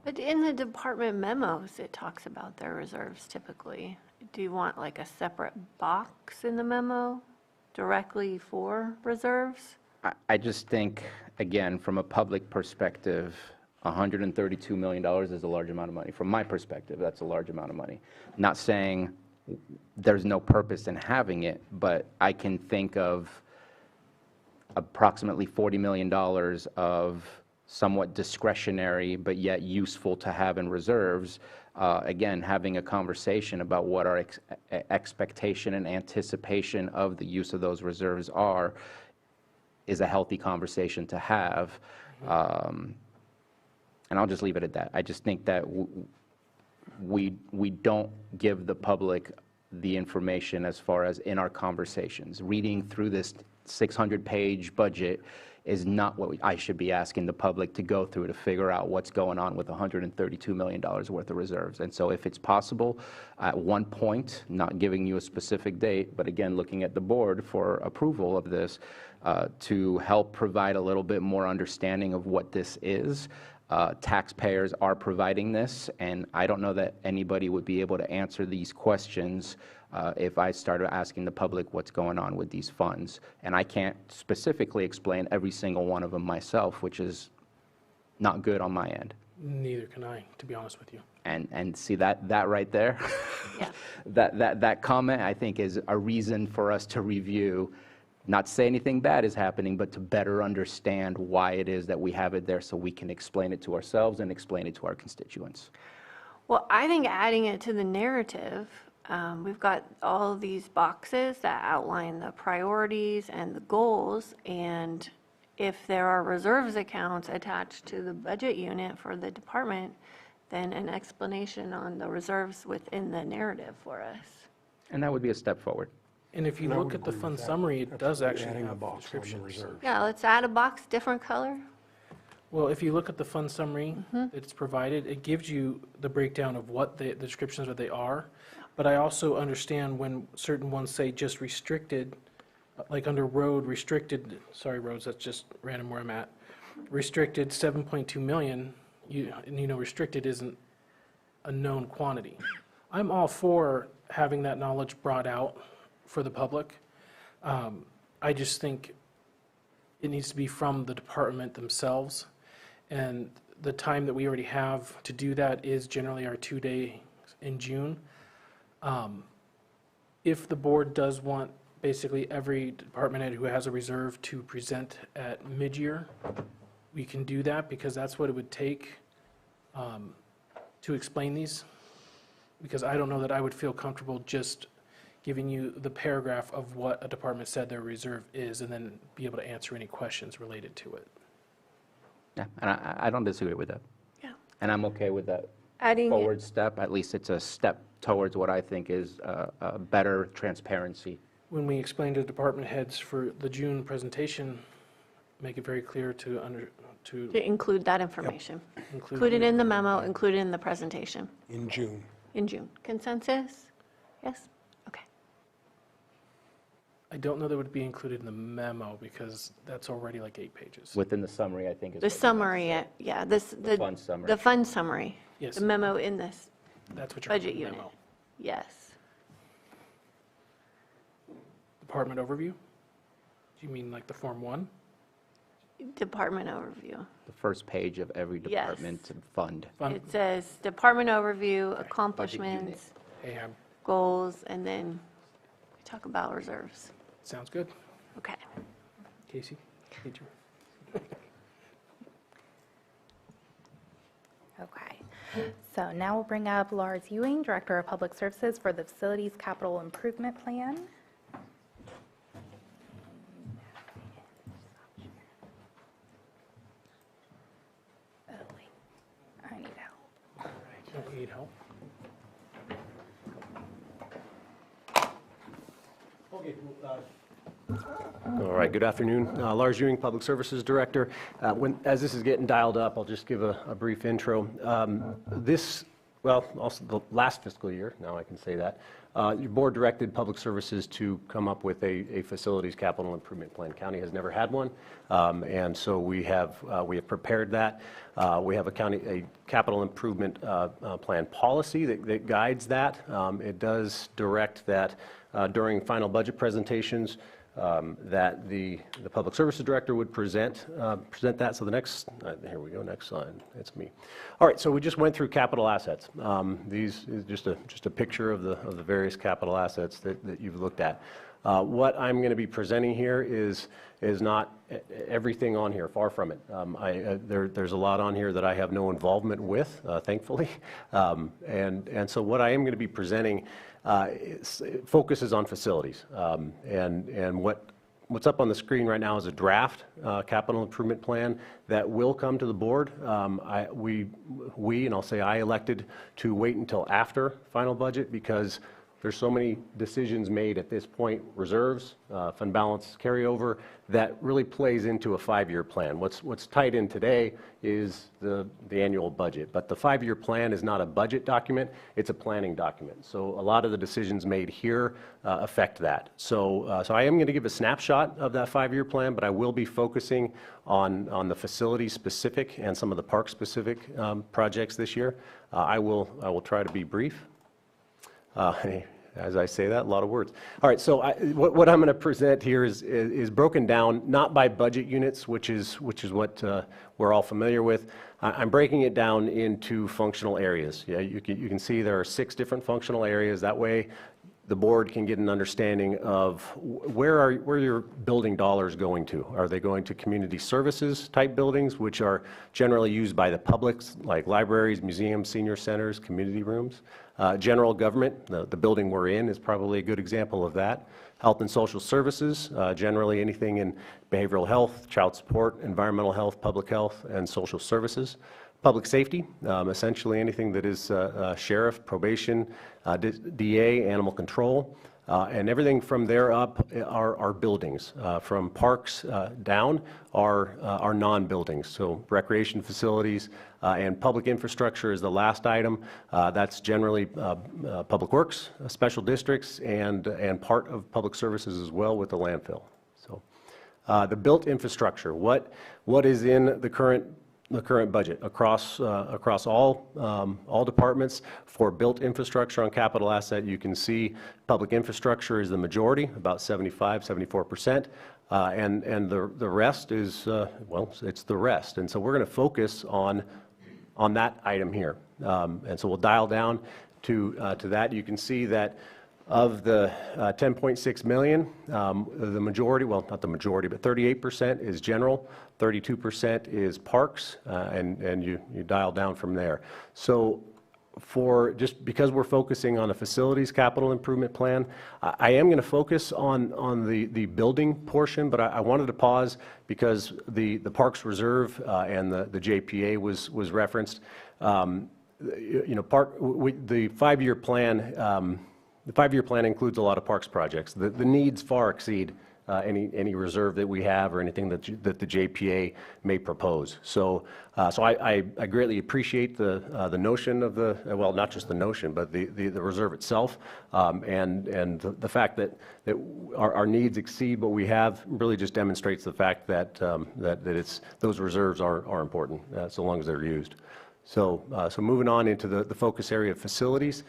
[SPEAKER 1] But in the department memos, it talks about their reserves typically. Do you want like a separate box in the memo directly for reserves?
[SPEAKER 4] I just think, again, from a public perspective, $132 million is a large amount of money. From my perspective, that's a large amount of money. Not saying there's no purpose in having it, but I can think of approximately $40 million of somewhat discretionary but yet useful to have in reserves. Again, having a conversation about what our expectation and anticipation of the use of those reserves are is a healthy conversation to have. And I'll just leave it at that. I just think that we don't give the public the information as far as in our conversations. Reading through this 600-page budget is not what I should be asking the public to go through to figure out what's going on with $132 million worth of reserves. And so if it's possible, at one point, not giving you a specific date, but again, looking at the board for approval of this, to help provide a little bit more understanding of what this is. Taxpayers are providing this, and I don't know that anybody would be able to answer these questions if I started asking the public what's going on with these funds. And I can't specifically explain every single one of them myself, which is not good on my end.
[SPEAKER 2] Neither can I, to be honest with you.
[SPEAKER 4] And see that right there?
[SPEAKER 1] Yeah.
[SPEAKER 4] that comment, I think, is a reason for us to review. Not to say anything bad is happening, but to better understand why it is that we have it there so we can explain it to ourselves and explain it to our constituents.
[SPEAKER 1] Well, I think adding it to the narrative, we've got all these boxes that outline the priorities and the goals, and if there are reserves accounts attached to the budget unit for the department, then an explanation on the reserves within the narrative for us.
[SPEAKER 4] And that would be a step forward.
[SPEAKER 2] And if you
[SPEAKER 6] And I
[SPEAKER 2] look
[SPEAKER 6] would
[SPEAKER 2] at the
[SPEAKER 6] agree
[SPEAKER 2] fund
[SPEAKER 6] with that.
[SPEAKER 2] summary, it does
[SPEAKER 6] Absolutely,
[SPEAKER 2] actually
[SPEAKER 6] adding a
[SPEAKER 2] have
[SPEAKER 6] box on the
[SPEAKER 2] descriptions.
[SPEAKER 6] reserve.
[SPEAKER 1] Yeah, let's add a box, different color.
[SPEAKER 2] Well, if you look at the fund summary that's provided, it gives you the breakdown of what the descriptions of they are. But I also understand when certain ones say just restricted, like under road restricted, sorry roads, that's just random where I'm at. Restricted 7.2 million, and you know restricted isn't a known quantity. I'm all for having that knowledge brought out for the public. I just think it needs to be from the department themselves. And the time that we already have to do that is generally our 2 days in June. If the board does want basically every department head who has a reserve to present at mid-year, we can do that because that's what it would take to explain these. Because I don't know that I would feel comfortable just giving you the paragraph of what a department said their reserve is and then be able to answer any questions related to it.
[SPEAKER 4] Yeah, and I don't disagree with that.
[SPEAKER 1] Yeah.
[SPEAKER 4] And I'm okay with that
[SPEAKER 1] Adding it,
[SPEAKER 4] forward step. At least it's a step towards what I think is a better transparency.
[SPEAKER 2] When we explain to department heads for the June presentation, make it very clear to
[SPEAKER 1] to include that information.
[SPEAKER 2] include.
[SPEAKER 1] Include it in the memo, include it in the presentation
[SPEAKER 6] In June.
[SPEAKER 1] in June. Consensus? Yes? Okay.
[SPEAKER 2] I don't know that would be included in the memo because that's already like 8 pages.
[SPEAKER 4] Within the summary, I think is
[SPEAKER 1] The
[SPEAKER 4] what you
[SPEAKER 1] summary, yeah, the
[SPEAKER 4] fund summary.
[SPEAKER 1] The fund summary.
[SPEAKER 2] Yes.
[SPEAKER 1] The memo in this
[SPEAKER 2] That's what you're
[SPEAKER 1] budget
[SPEAKER 2] calling
[SPEAKER 1] unit.
[SPEAKER 2] memo.
[SPEAKER 1] Yes.
[SPEAKER 2] Department overview? Do you mean like the Form 1?
[SPEAKER 1] Department overview.
[SPEAKER 4] The first page of every
[SPEAKER 1] Yes.
[SPEAKER 4] department and fund.
[SPEAKER 2] Fund-
[SPEAKER 1] It says department overview, accomplishments,
[SPEAKER 2] Hey,
[SPEAKER 1] goals, and then we talk about reserves.
[SPEAKER 2] sounds good.
[SPEAKER 1] Okay.
[SPEAKER 2] Casey? Did you?
[SPEAKER 3] Okay. So now we'll bring up Lars Ewing, Director of Public Services for the Facilities Capital Improvement Plan. Oh, wait. I need help.
[SPEAKER 2] Don't need help.
[SPEAKER 11] All right, good afternoon. Lars Ewing, Public Services Director. As this is getting dialed up, I'll just give a brief intro. Also the last fiscal year, now I can say that, your board directed Public Services to come up with a facilities capital improvement plan. County has never had one, and so we have prepared that. We have a capital improvement plan policy that guides that. It does direct that during final budget presentations, that the Public Services Director would present that. So the next, here we go, next slide, it's me. All right, so we just went through capital assets. These is just a picture of the various capital assets that you've looked at. What I'm going to be presenting here is not everything on here, far from it. There's a lot on here that I have no involvement with, thankfully. And so what I am going to be presenting focuses on facilities. And what's up on the screen right now is a draft capital improvement plan that will come to the board. We, and I'll say I, elected to wait until after final budget because there's so many decisions made at this point, reserves, fund balance carryover, that really plays into a 5-year plan. What's tied in today is the annual budget, but the 5-year plan is not a budget document, it's a planning document. So a lot of the decisions made here affect that. So I am going to give a snapshot of that 5-year plan, but I will be focusing on the facility specific and some of the park specific projects this year. I will try to be brief. As I say that, a lot of words. All right, so what I'm going to present here is broken down not by budget units, which is what we're all familiar with. I'm breaking it down into functional areas. Yeah, you can see there are 6 different functional areas. That way, the board can get an understanding of where your building dollars going to. Are they going to community services type buildings, which are generally used by the publics, like libraries, museums, senior centers, community rooms? General government, the building we're in is probably a good example of that. Health and social services, generally anything in behavioral health, child support, environmental health, public health, and social services. Public safety, essentially anything that is sheriff, probation, DA, animal control, and everything from there up are buildings. From parks down are non-buildings, so recreation facilities and public infrastructure is the last item. That's generally public works, special districts, and part of public services as well with the landfill. So the built infrastructure, what is in the current budget across all departments for built infrastructure on capital asset. You can see public infrastructure is the majority, about 74%, and the rest is it's the rest. And so we're going to focus on that item here, and so we'll dial down to that. You can see that of the 10.6 million, the majority, well, not the majority, but 38% is general, 32% is parks, and you dial down from there. So just because we're focusing on a facilities capital improvement plan, I am going to focus on the building portion, but I wanted to pause because the Parks Reserve and the JPA was referenced. The 5-year plan. The 5-year plan includes a lot of parks projects. The needs far exceed any reserve that we have or anything that the JPA may propose. So I greatly appreciate the notion of well, not just the notion, but the reserve itself, and the fact that our needs exceed what we have really just demonstrates the fact that those reserves are important so long as they're used. So moving on into the focus area of facilities.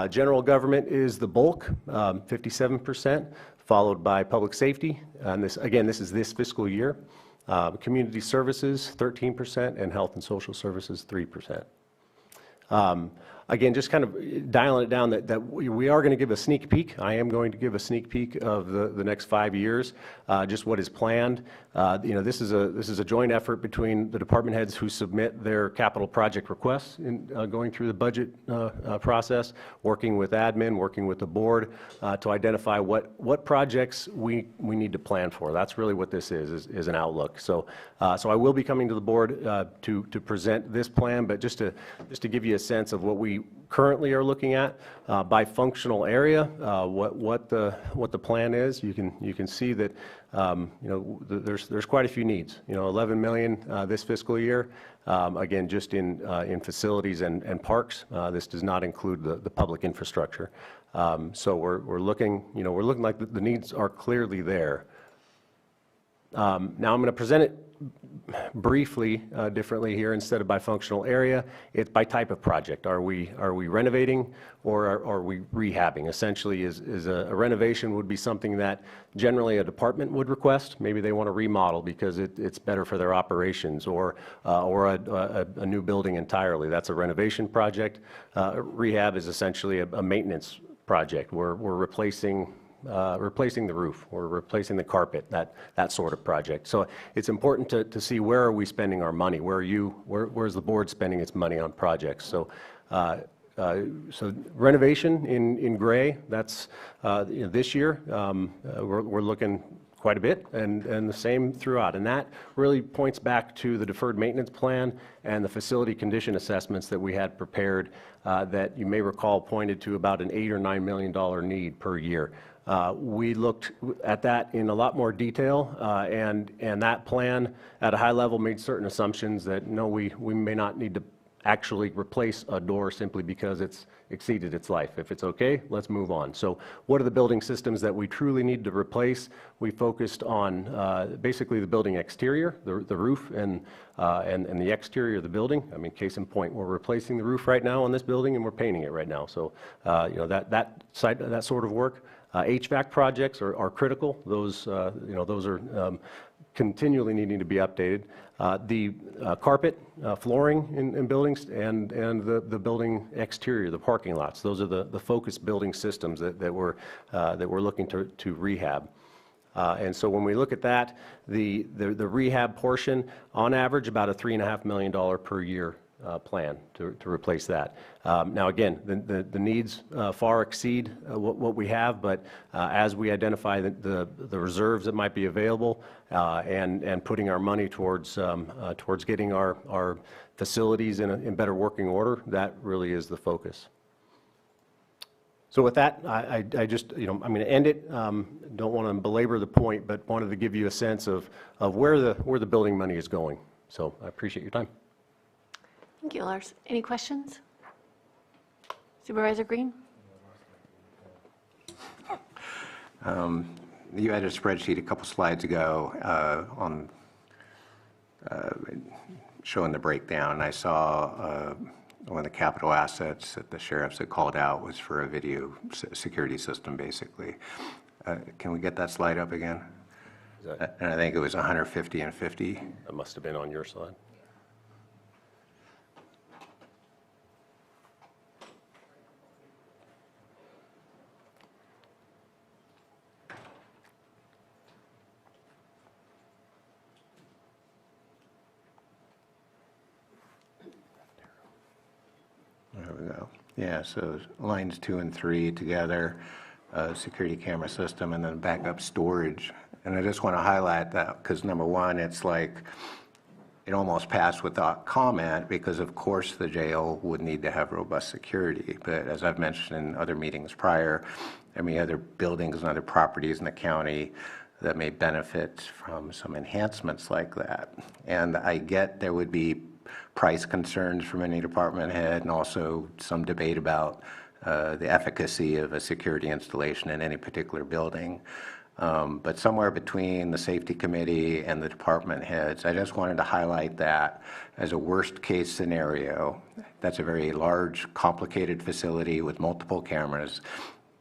[SPEAKER 11] General government is the bulk, 57%, followed by public safety, and this is this fiscal year. Community services, 13%, and health and social services, 3%. Again, just kind of dialing it down, that we are going to give a sneak peek. I am going to give a sneak peek of the next 5 years, just what is planned. This is a joint effort between the department heads who submit their capital project requests in going through the budget process, working with admin, working with the board to identify what projects we need to plan for. That's really what this is an outlook. So I will be coming to the board to present this plan, but just to give you a sense of what we currently are looking at by functional area, what the plan is. You can see that there's quite a few needs. 11 million this fiscal year. Again, just in facilities and parks. This does not include the public infrastructure. So we're looking like the needs are clearly there. Now I'm going to present it briefly differently here. Instead of by functional area, it's by type of project. Are we renovating or are we rehabbing? Essentially, is a renovation would be something that generally a department would request. Maybe they want to remodel because it's better for their operations, or a new building entirely. That's a renovation project. Rehab is essentially a maintenance project. We're replacing the roof, or replacing the carpet, that sort of project. So it's important to see where are we spending our money, where's the board spending its money on projects. So renovation in gray, that's this year we're looking quite a bit, and the same throughout. And that really points back to the deferred maintenance plan and the facility condition assessments that we had prepared that you may recall pointed to about an $8 or $9 million need per year. We looked at that in a lot more detail, and that plan at a high level made certain assumptions that no, we may not need to actually replace a door simply because it's exceeded its life. If it's okay, let's move on. So what are the building systems that we truly need to replace? We focused on basically the building exterior, the roof and the exterior of the building. I mean, case in point, we're replacing the roof right now on this building and we're painting it right now. So that sort of work. HVAC projects are critical. Those are continually needing to be updated. The carpet, flooring in buildings, and the building exterior, the parking lots. Those are the focused building systems that we're looking to rehab. And so when we look at that, the rehab portion, on average, about a $3.5 million per year plan to replace that. Now again, the needs far exceed what we have, but as we identify the reserves that might be available and putting our money towards getting our facilities in better working order, that really is the focus. So with that, I just, I'm going to end it. Don't want to belabor the point, but wanted to give you a sense of where the building money is going. So I appreciate your time.
[SPEAKER 1] Thank you, Lars. Any questions? Supervisor Green?
[SPEAKER 5] You had a spreadsheet a couple slides ago on showing the breakdown. And I saw one of the capital assets that the sheriffs had called out was for a video security system, basically. Can we get that slide up again? And I think it was 150 and 50.
[SPEAKER 11] That must have been on your slide.
[SPEAKER 5] There we go. Yeah, so lines 2 and 3 together, security camera system, and then backup storage. And I just want to highlight that because number one, it's like it almost passed without comment because of course the jail would need to have robust security. But as I've mentioned in other meetings prior, there may be other buildings and other properties in the county that may benefit from some enhancements like that. And I get there would be price concerns from any department head and also some debate about the efficacy of a security installation in any particular building. But somewhere between the safety committee and the department heads, I just wanted to highlight that as a worst case scenario. That's a very large, complicated facility with multiple cameras.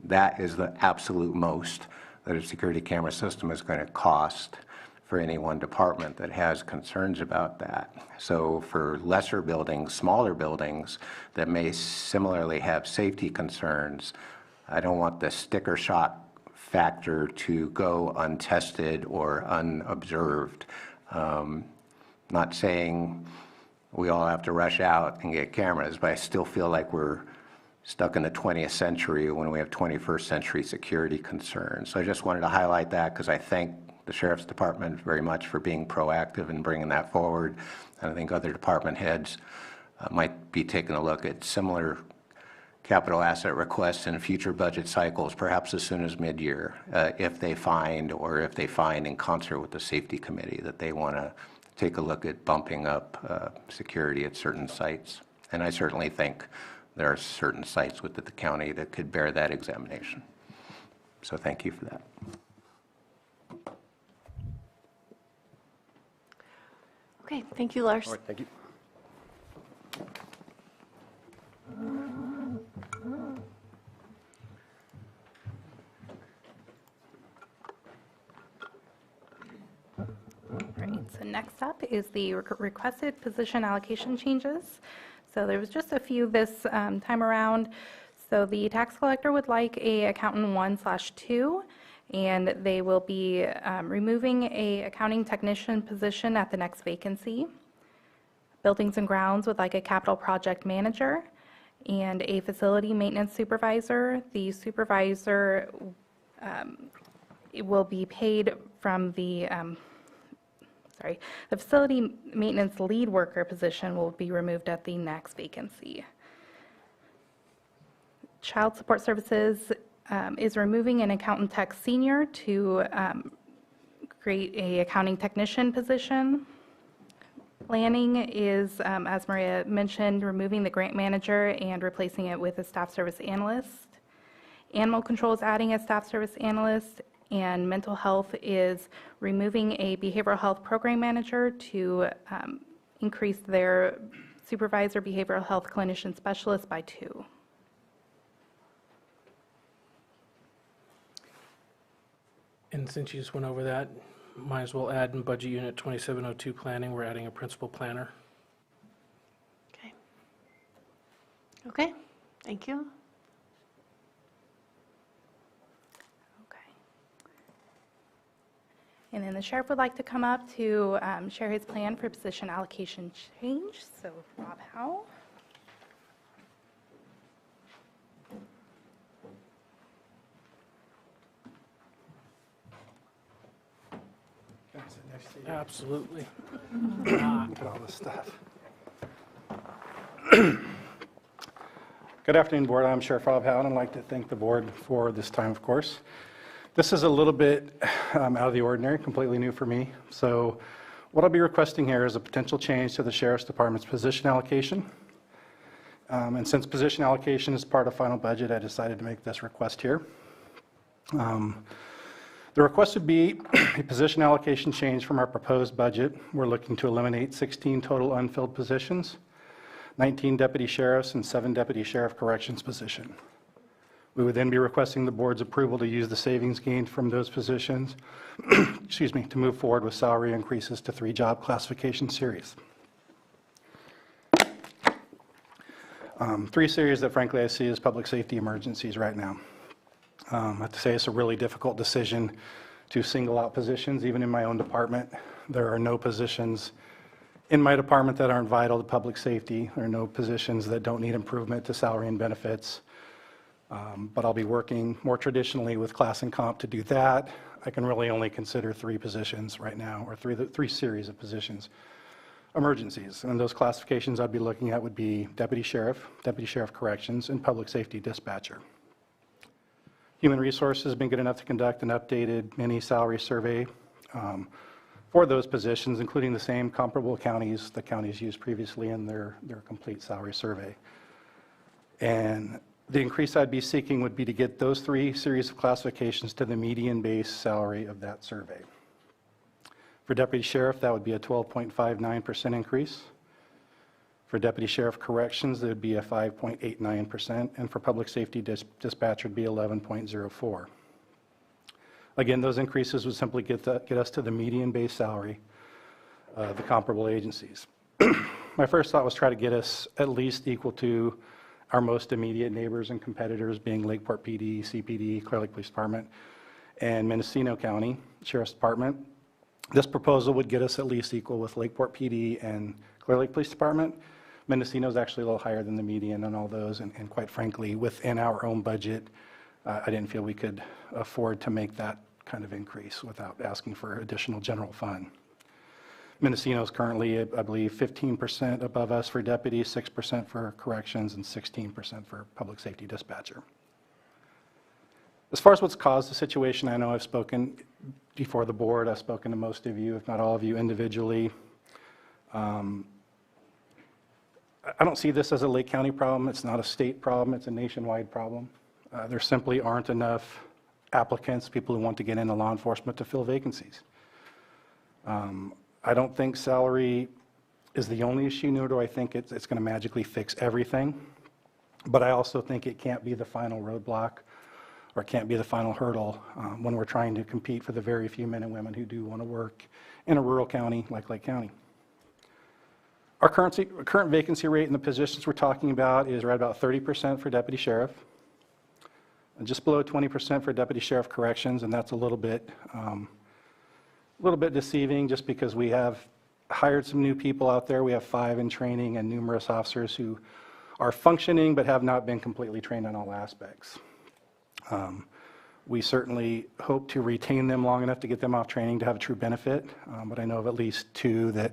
[SPEAKER 5] That is the absolute most that a security camera system is going to cost for any one department that has concerns about that. So for lesser buildings, smaller buildings that may similarly have safety concerns, I don't want the sticker shock factor to go untested or unobserved. Not saying we all have to rush out and get cameras, but I still feel like we're stuck in the 20th century when we have 21st century security concerns. So I just wanted to highlight that because I thank the Sheriff's Department very much for being proactive and bringing that forward. And I think other department heads might be taking a look at similar capital asset requests in future budget cycles, perhaps as soon as mid-year, if they find in concert with the safety committee that they want to take a look at bumping up security at certain sites. And I certainly think there are certain sites within the county that could bear that examination. So thank you for that.
[SPEAKER 1] Okay, thank you, Lars.
[SPEAKER 11] All right, thank you.
[SPEAKER 3] Right, so next up is the requested position allocation changes. So there was just a few this time around. So the tax collector would like a accountant 1/2, and they will be removing a accounting technician position at the next vacancy. Buildings and grounds would like a capital project manager and a facility maintenance supervisor. The supervisor it will be paid from the the facility maintenance lead worker position will be removed at the next vacancy. Child Support Services is removing an accountant tech senior to create a accounting technician position. Planning is, as Maria mentioned, removing the grant manager and replacing it with a staff service analyst. Animal Control is adding a staff service analyst, and mental health is removing a behavioral health program manager to increase their supervisor behavioral health clinician specialist by 2.
[SPEAKER 2] And since you just went over that, might as well add in Budget Unit 2702 Planning, we're adding a principal planner.
[SPEAKER 1] Okay. Okay, thank you.
[SPEAKER 3] Okay. And then the sheriff would like to come up to share his plan for position allocation change. So Rob Howe.
[SPEAKER 2] Absolutely.
[SPEAKER 12] Look at all this stuff. Good afternoon, Board. I'm Sheriff Rob Howe, and I'd like to thank the Board for this time, of course. This is a little bit out of the ordinary, completely new for me. So what I'll be requesting here is a potential change to the Sheriff's Department's position allocation. And since position allocation is part of final budget, I decided to make this request here. The request would be a position allocation change from our proposed budget. We're looking to eliminate 16 total unfilled positions, 19 deputy sheriffs, and 7 deputy sheriff corrections position. We would then be requesting the board's approval to use the savings gained from those positions, excuse me, to move forward with salary increases to 3 job classification series. 3 series that frankly I see as public safety emergencies right now. I have to say it's a really difficult decision to single out positions. Even in my own department, there are no positions in my department that aren't vital to public safety. There are no positions that don't need improvement to salary and benefits. But I'll be working more traditionally with class and comp to do that. I can really only consider 3 positions right now, or 3 series of positions, emergencies. And those classifications I'd be looking at would be deputy sheriff corrections, and public safety dispatcher. Human Resources has been good enough to conduct an updated mini salary survey for those positions, including the same comparable counties the counties used previously in their complete salary survey. And the increase I'd be seeking would be to get those 3 series of classifications to the median base salary of that survey. For deputy sheriff, that would be a 12.59% increase. For deputy sheriff corrections, that would be a 5.89%, and for public safety dispatcher, would be 11.04. Again, those increases would simply get us to the median base salary of the comparable agencies. My first thought was try to get us at least equal to our most immediate neighbors and competitors, being Lakeport PD, CPD, Clear Lake Police Department, and Mendocino County Sheriff's Department. This proposal would get us at least equal with Lakeport PD and Clear Lake Police Department. Mendocino is actually a little higher than the median on all those, and quite frankly, within our own budget, I didn't feel we could afford to make that kind of increase without asking for additional general fund. Mendocino is currently, I believe, 15% above us for deputies, 6% for corrections, and 16% for public safety dispatcher. As far as what's caused the situation, I know I've spoken before the board. I've spoken to most of you, if not all of you, individually. I don't see this as a Lake County problem. It's not a state problem. It's a nationwide problem. There simply aren't enough applicants, people who want to get into law enforcement, to fill vacancies. I don't think salary is the only issue, nor do I think it's going to magically fix everything. But I also think it can't be the final roadblock or can't be the final hurdle when we're trying to compete for the very few men and women who do want to work in a rural county like Lake County. Our current vacancy rate in the positions we're talking about is right about 30% for deputy sheriff, and just below 20% for deputy sheriff corrections, and that's a little bit deceiving just because we have hired some new people out there. We have 5 in training and numerous officers who are functioning but have not been completely trained on all aspects. We certainly hope to retain them long enough to get them off training to have a true benefit, but I know of at least 2 that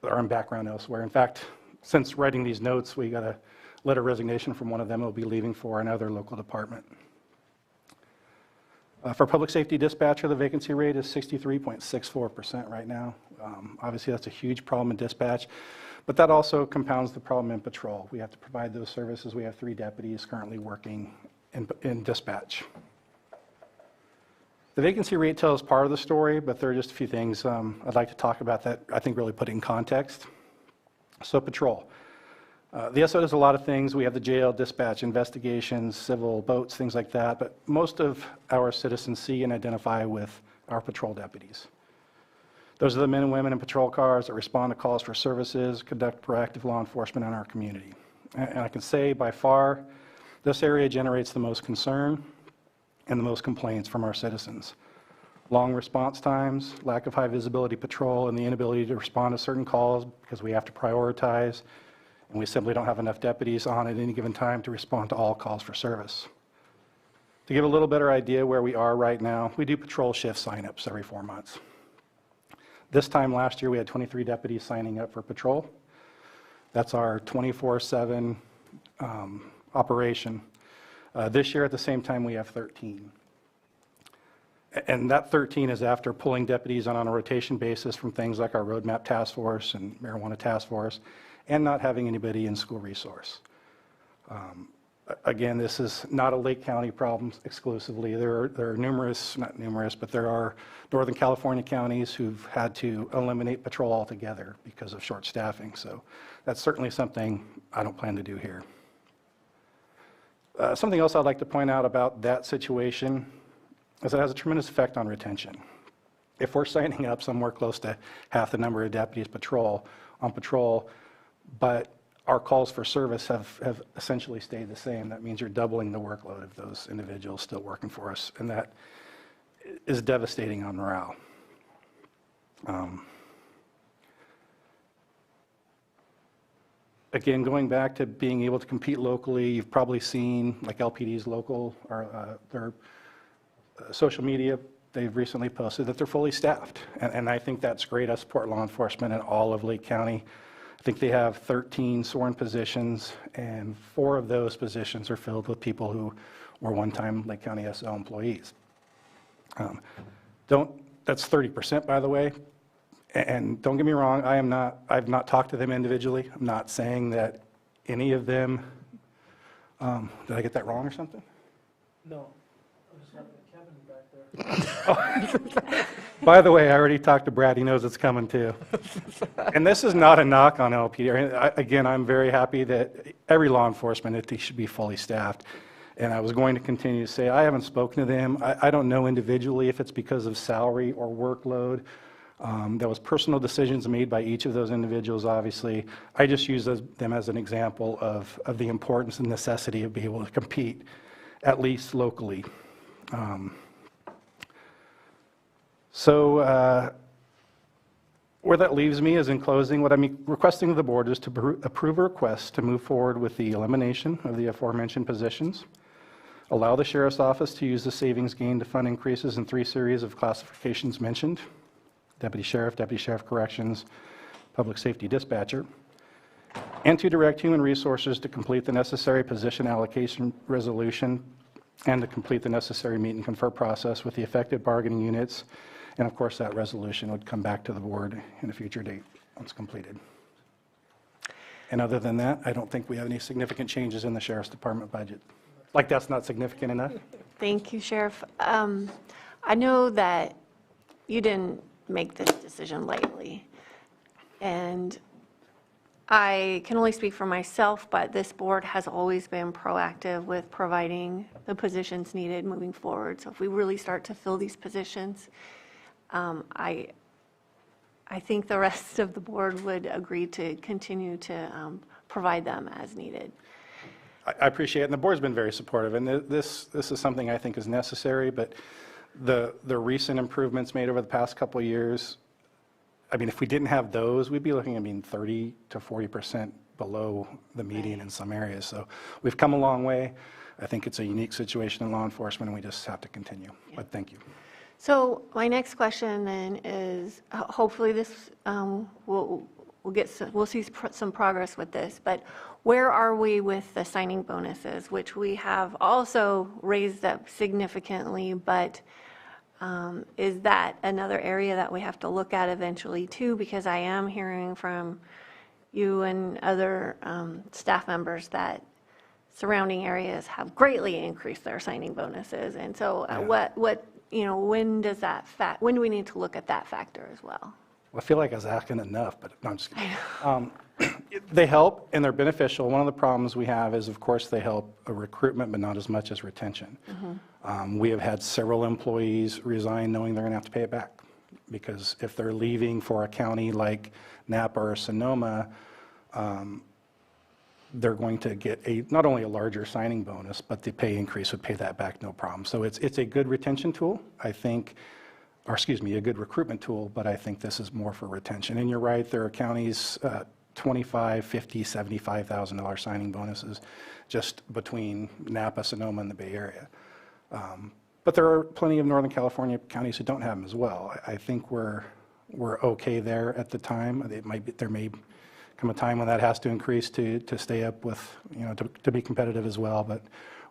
[SPEAKER 12] are in background elsewhere. In fact, since writing these notes, we got a letter of resignation from one of them who will be leaving for another local department. For public safety dispatcher, the vacancy rate is 63.64% right now. Obviously, that's a huge problem in dispatch, but that also compounds the problem in patrol. We have to provide those services. We have 3 deputies currently working in dispatch. The vacancy rate tells part of the story, but there are just a few things I'd like to talk about that I think really put it in context. So patrol. The SO does a lot of things. We have the jail, dispatch, investigations, civil, boats, things like that, but most of our citizens see and identify with our patrol deputies. Those are the men and women in patrol cars that respond to calls for services, conduct proactive law enforcement in our community. And I can say by far, this area generates the most concern and the most complaints from our citizens. Long response times, lack of high visibility patrol, and the inability to respond to certain calls because we have to prioritize, and we simply don't have enough deputies on at any given time to respond to all calls for service. To give a little better idea where we are right now, we do patrol shift signups every 4 months. This time last year, we had 23 deputies signing up for patrol. That's our 24/7 operation. This year, at the same time, we have 13. And that 13 is after pulling deputies on a rotation basis from things like our roadmap task force and marijuana task force, and not having anybody in school resource. Again, this is not a Lake County problem exclusively. There are numerous, not numerous, but there are Northern California counties who've had to eliminate patrol altogether because of short staffing. So that's certainly something I don't plan to do here. Something else I'd like to point out about that situation is it has a tremendous effect on retention. If we're signing up somewhere close to half the number of deputies on patrol, but our calls for service have essentially stayed the same, that means you're doubling the workload of those individuals still working for us, and that is devastating on morale. Again, going back to being able to compete locally, you've probably seen, like LPD's local, or their social media, they've recently posted that they're fully staffed. And I think that's great. I support law enforcement in all of Lake County. I think they have 13 sworn positions, and 4 of those positions are filled with people who were one-time Lake County SO employees. That's 30%, by the way. And don't get me wrong, I've not talked to them individually. I'm not saying that any of them, did I get that wrong or something?
[SPEAKER 2] No. I just have Kevin back there.
[SPEAKER 12] By the way, I already talked to Brad. He knows it's coming too. And this is not a knock on LPD. Again, I'm very happy that every law enforcement entity should be fully staffed. And I was going to continue to say, I haven't spoken to them. I don't know individually if it's because of salary or workload. There was personal decisions made by each of those individuals, obviously. I just use them as an example of the importance and necessity of being able to compete, at least locally. Where that leaves me is, in closing, what I'm requesting of the board is to approve a request to move forward with the elimination of the aforementioned positions, allow the sheriff's office to use the savings gain to fund increases in 3 series of classifications mentioned: deputy sheriff corrections, public safety dispatcher, and to direct human resources to complete the necessary position allocation resolution and to complete the necessary meet and confer process with the affected bargaining units. And of course, that resolution would come back to the board in a future date once completed. And other than that, I don't think we have any significant changes in the sheriff's department budget. Like, that's not significant enough?
[SPEAKER 1] Thank you, Sheriff. I know that you didn't make this decision lightly, and I can only speak for myself, but this board has always been proactive with providing the positions needed moving forward. So if we really start to fill these positions, I think the rest of the board would agree to continue to provide them as needed.
[SPEAKER 12] I appreciate it, and the board's been very supportive, and this is something I think is necessary, but the recent improvements made over the past couple of years, I mean, if we didn't have those, we'd be looking at 30 to 40% below the median in some areas. So we've come a long way. I think it's a unique situation in law enforcement, and we just have to continue. But thank you.
[SPEAKER 1] So my next question then is, hopefully this we'll see some progress with this, but where are we with the signing bonuses, which we have also raised up significantly, but is that another area that we have to look at eventually too? Because I am hearing from you and other staff members that surrounding areas have greatly increased their signing bonuses. And so when do we need to look at that factor as well?
[SPEAKER 12] Well, I feel like I was asking enough, but no, I'm just kidding. They help and they're beneficial. One of the problems we have is, of course, they help recruitment, but not as much as retention. We have had several employees resign knowing they're going to have to pay it back, because if they're leaving for a county like Napa or Sonoma, they're going to get not only a larger signing bonus, but the pay increase would pay that back no problem. So it's a good retention tool, I think, or excuse me, a good recruitment tool, but I think this is more for retention. And you're right, there are counties, $25,000, $50,000, $75,000 signing bonuses just between Napa, Sonoma, and the Bay Area. But there are plenty of Northern California counties who don't have them as well. I think we're okay there at the time. There may come a time when that has to increase to stay up with, to be competitive as well. But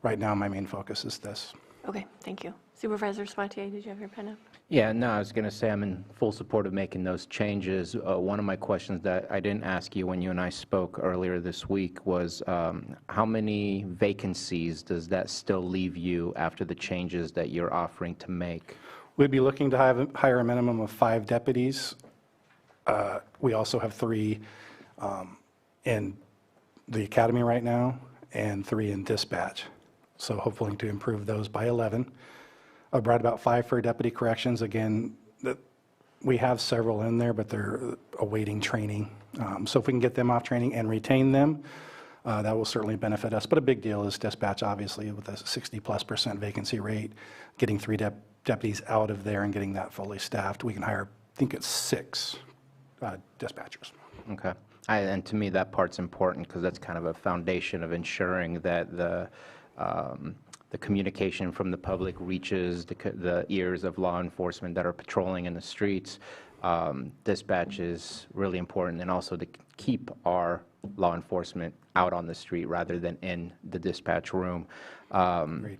[SPEAKER 12] right now, my main focus is this.
[SPEAKER 1] Okay, thank you. Supervisor Spatier, did you have your pen up?
[SPEAKER 4] Yeah, no, I was going to say I'm in full support of making those changes. One of my questions that I didn't ask you when you and I spoke earlier this week was how many vacancies does that still leave you after the changes that you're offering to make?
[SPEAKER 12] We'd be looking to hire a minimum of 5 deputies. We also have 3 in the academy right now and 3 in dispatch. So hopefully to improve those by 11. I brought about 5 for deputy corrections. Again, we have several in there, but they're awaiting training. So if we can get them off training and retain them, that will certainly benefit us. But a big deal is dispatch, obviously, with a 60+% vacancy rate, getting 3 deputies out of there and getting that fully staffed. We can hire, I think it's 6 dispatchers.
[SPEAKER 4] Okay. And to me, that part's important because that's kind of a foundation of ensuring that the communication from the public reaches the ears of law enforcement that are patrolling in the streets. Dispatch is really important, and also to keep our law enforcement out on the street rather than in the dispatch room.
[SPEAKER 12] Great.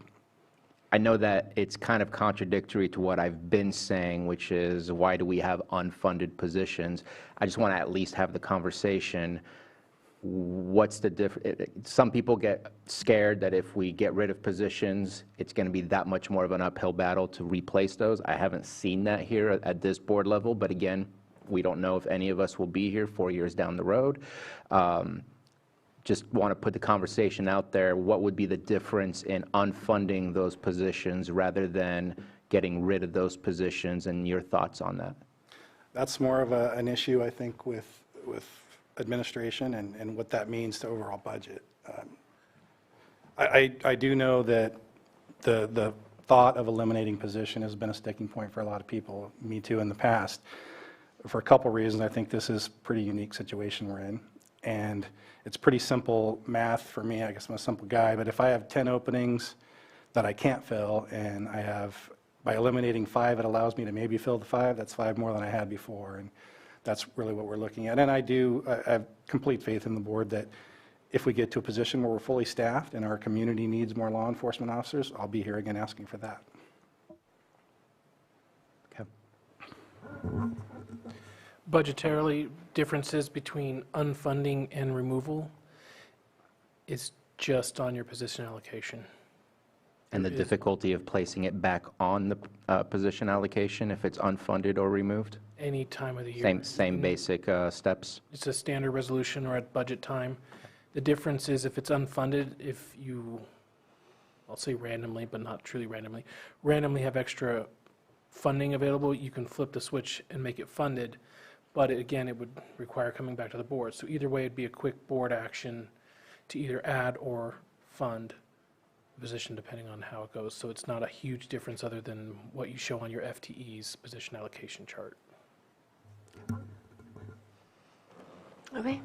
[SPEAKER 4] I know that it's kind of contradictory to what I've been saying, which is why do we have unfunded positions? I just want to at least have the conversation. What's the difference? Some people get scared that if we get rid of positions, it's going to be that much more of an uphill battle to replace those. I haven't seen that here at this board level, but again, we don't know if any of us will be here 4 years down the road. just want to put the conversation out there, what would be the difference in unfunding those positions rather than getting rid of those positions, and your thoughts on that?
[SPEAKER 12] That's more of an issue, I think, with administration and what that means to overall budget. I do know that the thought of eliminating position has been a sticking point for a lot of people, me too, in the past. For a couple reasons, I think this is a pretty unique situation we're in. And it's pretty simple math for me. I guess I'm a simple guy, but if I have 10 openings that I can't fill, and I have, by eliminating 5, it allows me to maybe fill the 5, that's 5 more than I had before. And that's really what we're looking at. And I have complete faith in the board that if we get to a position where we're fully staffed and our community needs more law enforcement officers, I'll be here again asking for that.
[SPEAKER 4] Okay.
[SPEAKER 2] Budgetarily, differences between unfunding and removal is just on your position allocation.
[SPEAKER 4] And the difficulty of placing it back on the position allocation if it's unfunded or removed?
[SPEAKER 2] Any time of the year.
[SPEAKER 4] Same basic steps?
[SPEAKER 2] It's a standard resolution or at budget time. The difference is if it's unfunded, if you, I'll say randomly, but not truly randomly have extra funding available, you can flip the switch and make it funded. But again, it would require coming back to the board. So either way, it'd be a quick board action to either add or fund the position depending on how it goes. So it's not a huge difference other than what you show on your FTE's position allocation chart.
[SPEAKER 1] Okay,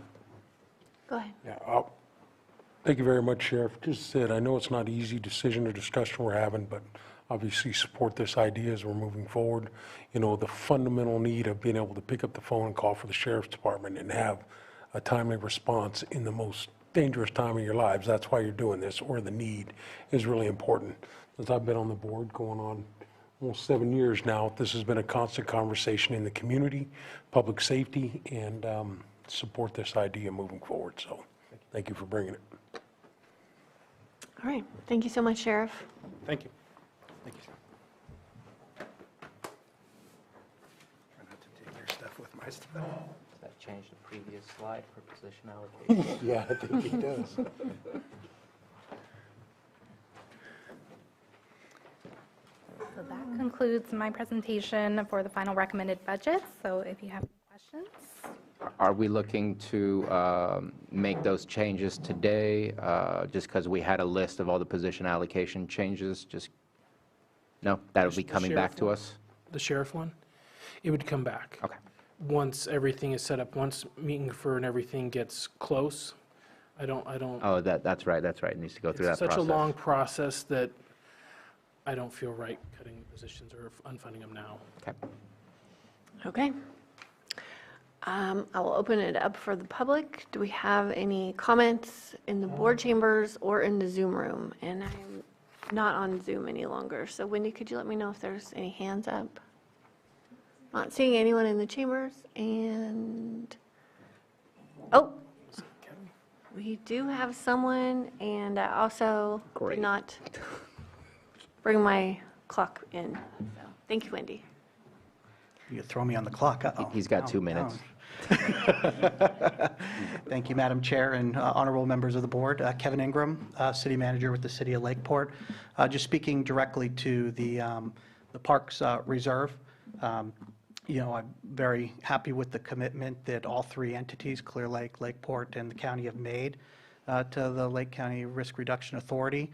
[SPEAKER 1] go ahead.
[SPEAKER 6] Yeah, thank you very much, Sheriff. Just said, I know it's not an easy decision or discussion we're having, but obviously support this idea as we're moving forward. You know, the fundamental need of being able to pick up the phone and call for the sheriff's department and have a timely response in the most dangerous time of your lives. That's why you're doing this, or the need is really important. Since I've been on the board going on almost 7 years now, this has been a constant conversation in the community, public safety, and support this idea moving forward. So thank you for bringing it.
[SPEAKER 1] All right, thank you so much, Sheriff.
[SPEAKER 12] Thank you. Thank you, sir. Try not to take your stuff with my stuff.
[SPEAKER 4] Does that change the previous slide for position allocation?
[SPEAKER 6] Yeah, I think it does.
[SPEAKER 3] So that concludes my presentation for the final recommended budget. So if you have questions.
[SPEAKER 4] Are we looking to make those changes today, just because we had a list of all the position allocation changes? Just, no, that'll be coming back to us?
[SPEAKER 2] The sheriff one, it would come back.
[SPEAKER 4] Okay.
[SPEAKER 2] Once everything is set up, once meeting for and everything gets close, I don't.
[SPEAKER 4] Oh, that's right, it needs to go through that
[SPEAKER 2] It's
[SPEAKER 4] process.
[SPEAKER 2] such a long process that I don't feel right cutting positions or unfunding them now.
[SPEAKER 4] Okay.
[SPEAKER 1] Okay. I will open it up for the public. Do we have any comments in the board chambers or in the Zoom room? And I'm not on Zoom any longer. So Wendy, could you let me know if there's any hands up? Not seeing anyone in the chambers. And, oh, we do have someone, and I also
[SPEAKER 4] Great.
[SPEAKER 1] did not bring my clock in. So, thank you, Wendy.
[SPEAKER 13] You could throw me on the clock. Uh-oh.
[SPEAKER 4] He's got 2 minutes.
[SPEAKER 13] Thank you, Madam Chair and honorable members of the board. Kevin Ingram, City Manager with the City of Lakeport. Just speaking directly to the Parks Reserve, you know, I'm very happy with the commitment that all 3 entities, Clear Lake, Lakeport, and the county have made to the Lake County Risk Reduction Authority.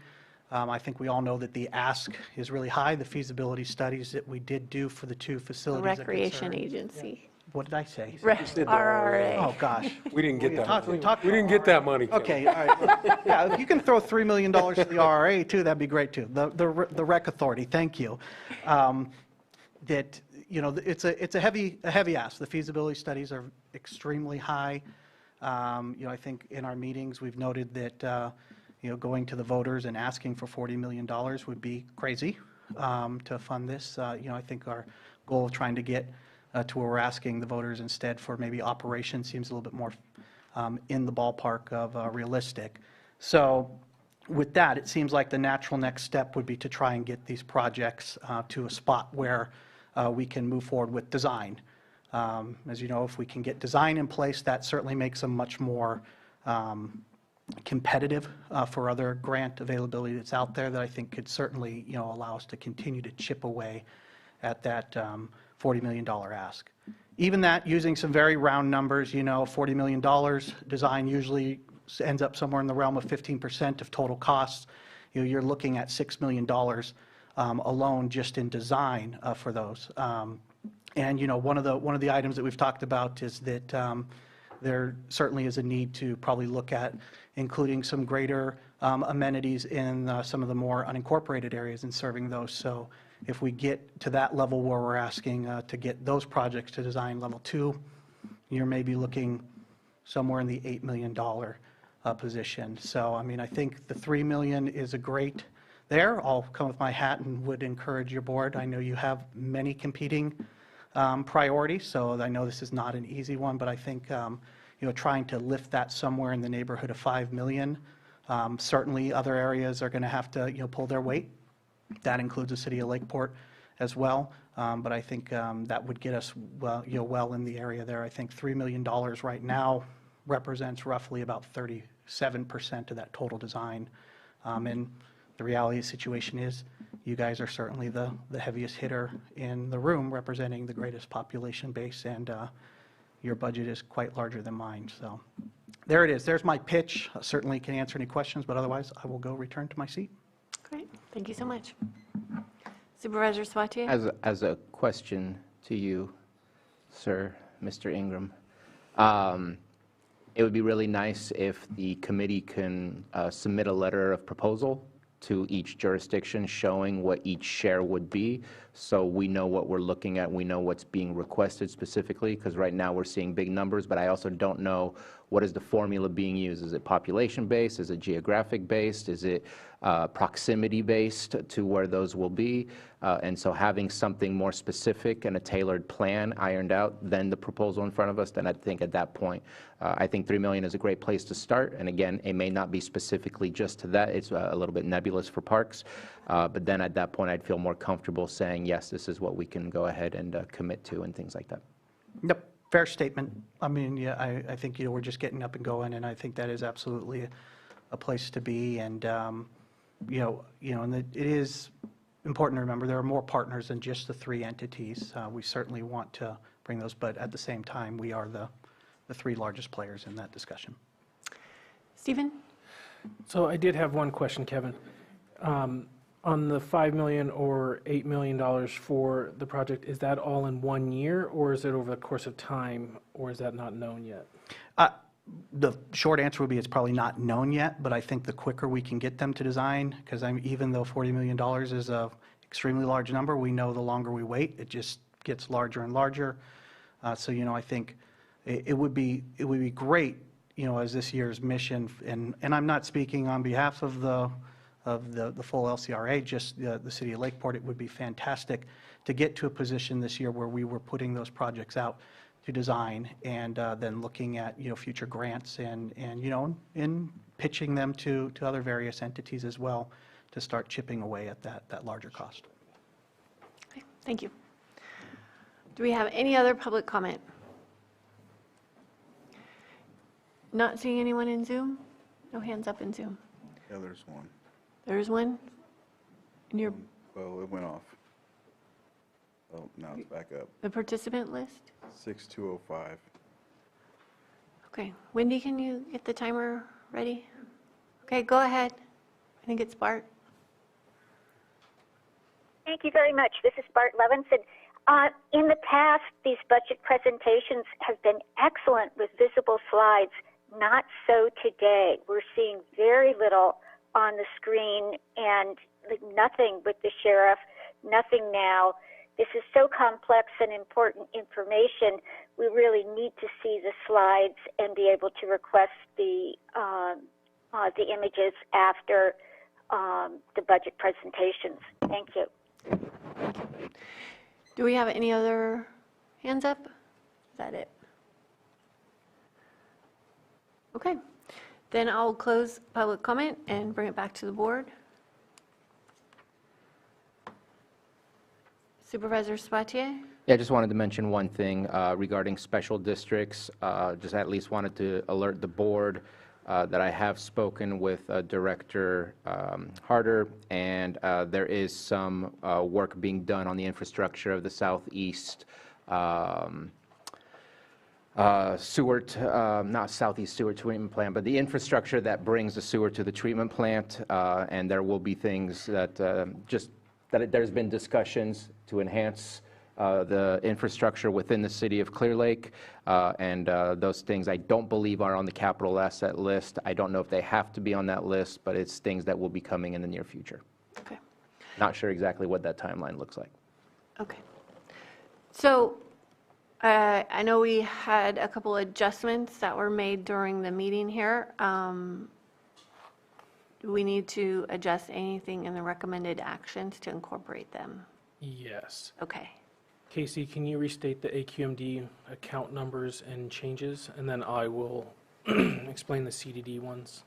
[SPEAKER 13] I think we all know that the ask is really high. The feasibility studies that we did do for the 2 facilities.
[SPEAKER 1] Recreation Agency.
[SPEAKER 13] What did I say?
[SPEAKER 1] RRA.
[SPEAKER 13] Oh, gosh.
[SPEAKER 6] We didn't get
[SPEAKER 13] We
[SPEAKER 6] that
[SPEAKER 13] talked-
[SPEAKER 6] money.
[SPEAKER 13] we talked
[SPEAKER 6] We didn't get that money. Kevin.
[SPEAKER 13] Okay, all right. Yeah, if you can throw $3 million to the RRA too, that'd be great too. The Rec Authority, thank you. That, you know, it's a heavy ask. The feasibility studies are extremely high. You know, I think in our meetings, we've noted that, you know, going to the voters and asking for $40 million would be crazy to fund this. You know, I think our goal of trying to get to where we're asking the voters instead for maybe operations seems a little bit more in the ballpark of realistic. So with that, it seems like the natural next step would be to try and get these projects to a spot where we can move forward with design. As you know, if we can get design in place, that certainly makes them much more competitive for other grant availability that's out there that I think could certainly, allow us to continue to chip away at that $40 million ask. Even that, using some very round numbers, $40 million, design usually ends up somewhere in the realm of 15% of total costs. You're looking at $6 million alone just in design for those. And one of the items that we've talked about is that there certainly is a need to probably look at including some greater amenities in some of the more unincorporated areas and serving those. So if we get to that level where we're asking to get those projects to design level 2, you're maybe looking somewhere in the $8 million position. So, I mean, I think the $3 million is a great there. I'll come with my hat and would encourage your board. I know you have many competing priorities, so I know this is not an easy one, but I think, trying to lift that somewhere in the neighborhood of $5 million. Certainly, other areas are going to have to, pull their weight. That includes the city of Lakeport as well. But I think that would get us well in the area there. I think $3 million right now represents roughly about 37% of that total design. And the reality of the situation is you guys are certainly the heaviest hitter in the room, representing the greatest population base, and your budget is quite larger than mine. So there it is. There's my pitch. I certainly can answer any questions, but otherwise I will go return to my seat.
[SPEAKER 1] Great, thank you so much. Supervisor Sabatier?
[SPEAKER 4] As a question to you, sir, Mr. Ingram, it would be really nice if the committee can submit a letter of proposal to each jurisdiction showing what each share would be, so we know what we're looking at, we know what's being requested specifically, because right now we're seeing big numbers, but I also don't know what is the formula being used. Is it population-based? Is it geographic-based? Is it proximity-based to where those will be? And so having something more specific and a tailored plan ironed out than the proposal in front of us, then I think at that point, I think $3 million is a great place to start. And again, it may not be specifically just to that. It's a little bit nebulous for parks. But then at that point, I'd feel more comfortable saying, yes, this is what we can go ahead and commit to and things like that.
[SPEAKER 13] Yep, fair statement. I mean, yeah, I think, we're just getting up and going, and I think that is absolutely a place to be. And, and it is important to remember there are more partners than just the 3 entities. We certainly want to bring those, but at the same time, we are the 3 largest players in that discussion.
[SPEAKER 1] Stephen?
[SPEAKER 2] So I did have one question, Kevin. On the $5 million or $8 million for the project, is that all in 1 year, or is it over the course of time, or is that not known yet?
[SPEAKER 13] The short answer would be it's probably not known yet, but I think the quicker we can get them to design, because even though $40 million is an extremely large number, we know the longer we wait, it just gets larger and larger. So, I think it would be great, as this year's mission, and I'm not speaking on behalf of the full LCRA, just the city of Lakeport. It would be fantastic to get to a position this year where we were putting those projects out to design and then looking at, future grants and pitching them to other various entities as well to start chipping away at that larger cost.
[SPEAKER 1] Okay, thank you. Do we have any other public comment? Not seeing anyone in Zoom? No hands up in Zoom.
[SPEAKER 8] Yeah, there's one.
[SPEAKER 1] There's one? And you're
[SPEAKER 8] Well, it went off. Oh, now it's back up.
[SPEAKER 1] the participant list?
[SPEAKER 8] 6205.
[SPEAKER 1] Okay, Wendy, can you get the timer ready? Okay, go ahead. I think it's Bart.
[SPEAKER 14] Thank you very much. This is Bart Levinson. In the past, these budget presentations have been excellent with visible slides. Not so today. We're seeing very little on the screen and nothing with the sheriff, nothing now. This is so complex and important information. We really need to see the slides and be able to request the images after the budget presentations. Thank you.
[SPEAKER 1] Do we have any other hands up? Is that it? Okay, then I'll close public comment and bring it back to the board. Supervisor Sabatier?
[SPEAKER 4] Yeah, I just wanted to mention one thing regarding special districts. Just at least wanted to alert the board that I have spoken with Director Harder, and there is some work being done on the infrastructure of the southeast sewer, not southeast sewer treatment plant, but the infrastructure that brings the sewer to the treatment plant, and there will be things that there's been discussions to enhance the infrastructure within the city of Clear Lake, and those things I don't believe are on the capital asset list. I don't know if they have to be on that list, but it's things that will be coming in the near future.
[SPEAKER 1] Okay.
[SPEAKER 4] Not sure exactly what that timeline looks like.
[SPEAKER 1] Okay. So I know we had a couple adjustments that were made during the meeting here. Do we need to adjust anything in the recommended actions to incorporate them?
[SPEAKER 2] Yes.
[SPEAKER 1] Okay.
[SPEAKER 2] Casey, can you restate the AQMD account numbers and changes? And then I will explain the CDD ones.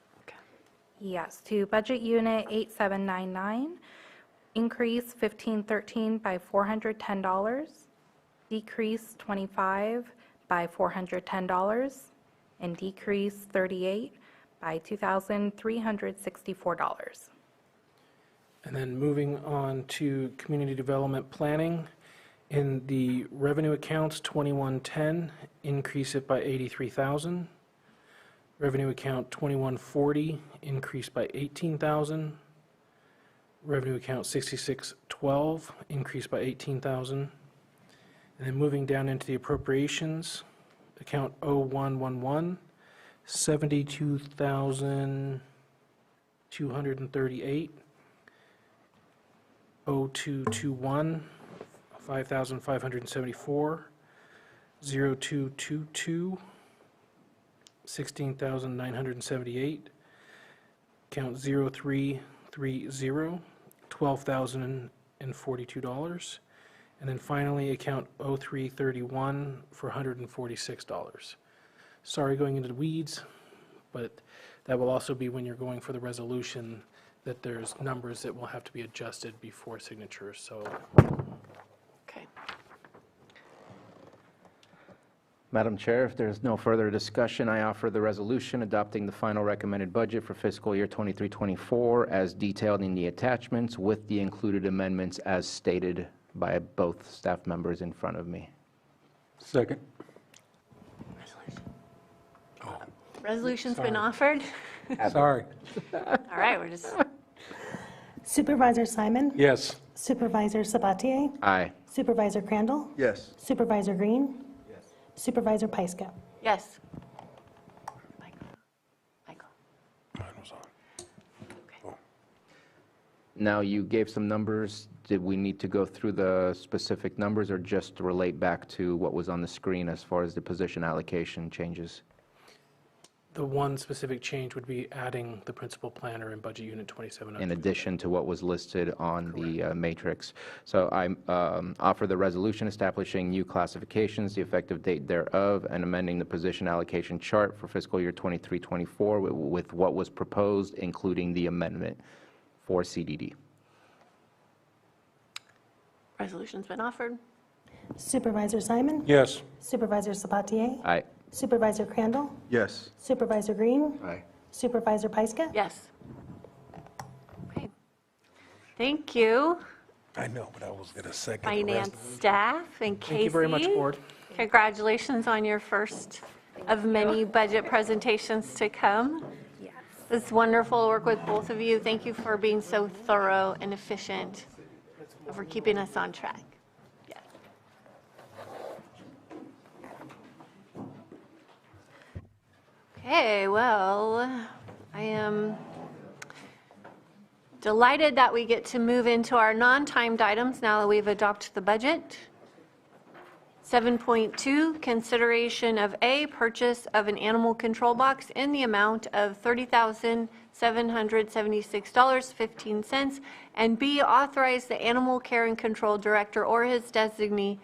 [SPEAKER 3] Yes, to Budget Unit 8799, increase 1513 by $410, decrease 25 by $410, and decrease 38 by $2,364.
[SPEAKER 2] And then moving on to community development planning. In the revenue accounts, 2110, increase it by 83,000. Revenue account 2140, increase by 18,000. Revenue account 6612, increase by 18,000. And then moving down into the appropriations, account 0111, 72,238. 0221, 5,574. 0222, 16,978. Account 0330, $12,042. And then finally, account 0331 for $146. Sorry going into the weeds, but that will also be when you're going for the resolution that there's numbers that will have to be adjusted before signature, so.
[SPEAKER 1] Okay.
[SPEAKER 4] Madam Chair, if there's no further discussion, I offer the resolution adopting the final recommended budget for fiscal year 23-24 as detailed in the attachments with the included amendments as stated by both staff members in front of me.
[SPEAKER 6] Second.
[SPEAKER 1] Resolution's been offered.
[SPEAKER 6] Sorry.
[SPEAKER 1] All right, we're just,
[SPEAKER 15] Supervisor Simon?
[SPEAKER 6] Yes.
[SPEAKER 15] Supervisor Sabatier?
[SPEAKER 4] Aye.
[SPEAKER 15] Supervisor Crandall?
[SPEAKER 8] Yes.
[SPEAKER 15] Supervisor Green? Yes. Supervisor Pyska?
[SPEAKER 1] yes. Michael.
[SPEAKER 6] Mine was on.
[SPEAKER 4] Now, you gave some numbers. Did we need to go through the specific numbers or just relate back to what was on the screen as far as the position allocation changes?
[SPEAKER 2] The one specific change would be adding the principal planner in budget unit 27.
[SPEAKER 4] In addition to what was listed on the matrix. So I offer the resolution establishing new classifications, the effective date thereof, and amending the position allocation chart for fiscal year 23-24 with what was proposed, including the amendment for CDD.
[SPEAKER 1] Resolution's been offered.
[SPEAKER 15] Supervisor Simon?
[SPEAKER 6] Yes.
[SPEAKER 15] Supervisor Sabatier?
[SPEAKER 4] Aye.
[SPEAKER 15] Supervisor Crandall?
[SPEAKER 8] Yes.
[SPEAKER 15] Supervisor Green?
[SPEAKER 5] Aye.
[SPEAKER 15] Supervisor Pyska?
[SPEAKER 1] Yes. Okay. Thank you,
[SPEAKER 6] I know, but I was going to second the
[SPEAKER 1] finance
[SPEAKER 6] resolution.
[SPEAKER 1] staff and Casey.
[SPEAKER 2] Thank you very much, board.
[SPEAKER 1] Congratulations on your first of many budget presentations to come.
[SPEAKER 3] Yes.
[SPEAKER 1] It's wonderful to work with both of you. Thank you for being so thorough and efficient, and for keeping us on track. Yes. Okay, well, I am delighted that we get to move into our non-timed items now that we've adopted the budget. 7.2, consideration of A, purchase of an animal control box in the amount of $30,776.15, and B, authorize the animal care and control director or his designee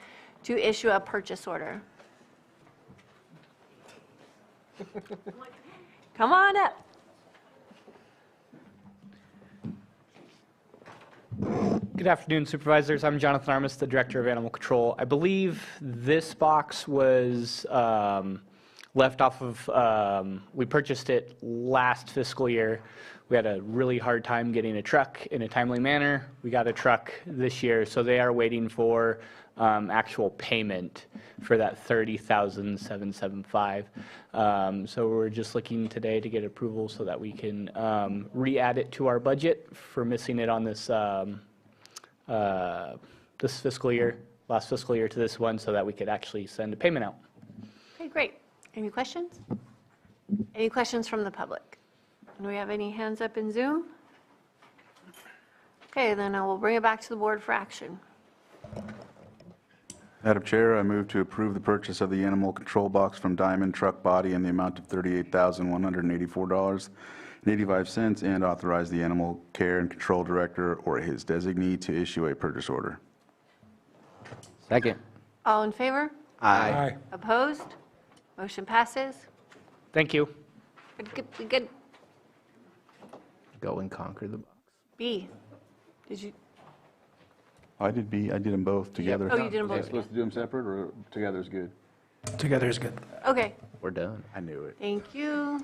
[SPEAKER 1] to issue a purchase order. Come on up.
[SPEAKER 16] Good afternoon, Supervisors. I'm Jonathan Armis, the Director of Animal Control. I believe this box was left off of, we purchased it last fiscal year. We had a really hard time getting a truck in a timely manner. We got a truck this year, so they are waiting for actual payment for that $30,775. So we're just looking today to get approval so that we can re-add it to our budget for missing it on this this fiscal year, last fiscal year to this one, so that we could actually send a payment out.
[SPEAKER 1] Okay, great. Any questions? Any questions from the public? Do we have any hands up in Zoom? Okay, then I will bring it back to the board for action.
[SPEAKER 8] Madam Chair, I move to approve the purchase of the animal control box from Diamond Truck Body in the amount of $38,184.85 and authorize the Animal Care and Control Director or his designee to issue a purchase order.
[SPEAKER 4] Second.
[SPEAKER 1] All in favor?
[SPEAKER 6] Aye.
[SPEAKER 1] Opposed? Motion passes.
[SPEAKER 16] Thank you.
[SPEAKER 1] Good.
[SPEAKER 4] Go and conquer the box.
[SPEAKER 1] B, did you,
[SPEAKER 8] I did B, I did them both together.
[SPEAKER 1] Oh, you did them both
[SPEAKER 8] Am I supposed to do them separate or together is good?
[SPEAKER 6] Together is good.
[SPEAKER 1] okay,
[SPEAKER 4] We're done.
[SPEAKER 8] I knew it.
[SPEAKER 1] thank you.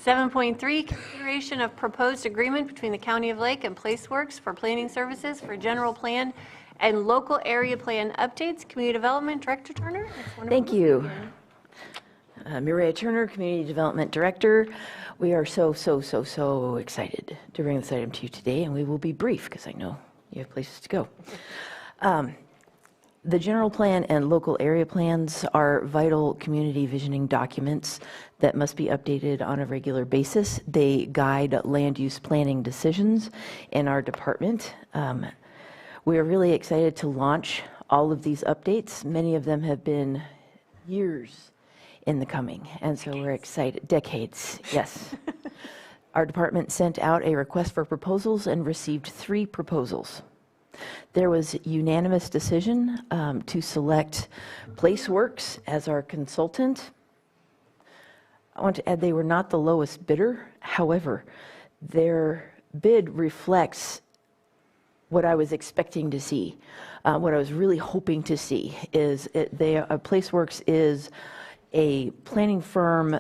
[SPEAKER 1] 7.3, consideration of proposed agreement between the County of Lake and Placeworks for planning services for general plan and local area plan updates. Community Development Director Turner? It's wonderful
[SPEAKER 7] Thank
[SPEAKER 1] to see
[SPEAKER 7] you.
[SPEAKER 1] again.
[SPEAKER 7] Mireya Turner, Community Development Director. We are so excited to bring this item to you today, and we will be brief because I know you have places to go. The general plan and local area plans are vital community visioning documents that must be updated on a regular basis. They guide land use planning decisions in our department. We are really excited to launch all of these updates. Many of them have been years in the coming, and so we're excited. Decades, yes. Our department sent out a request for proposals and received 3 proposals. There was unanimous decision to select Placeworks as our consultant. I want to add they were not the lowest bidder. However, their bid reflects what I was expecting to see. What I was really hoping to see is Placeworks is a planning firm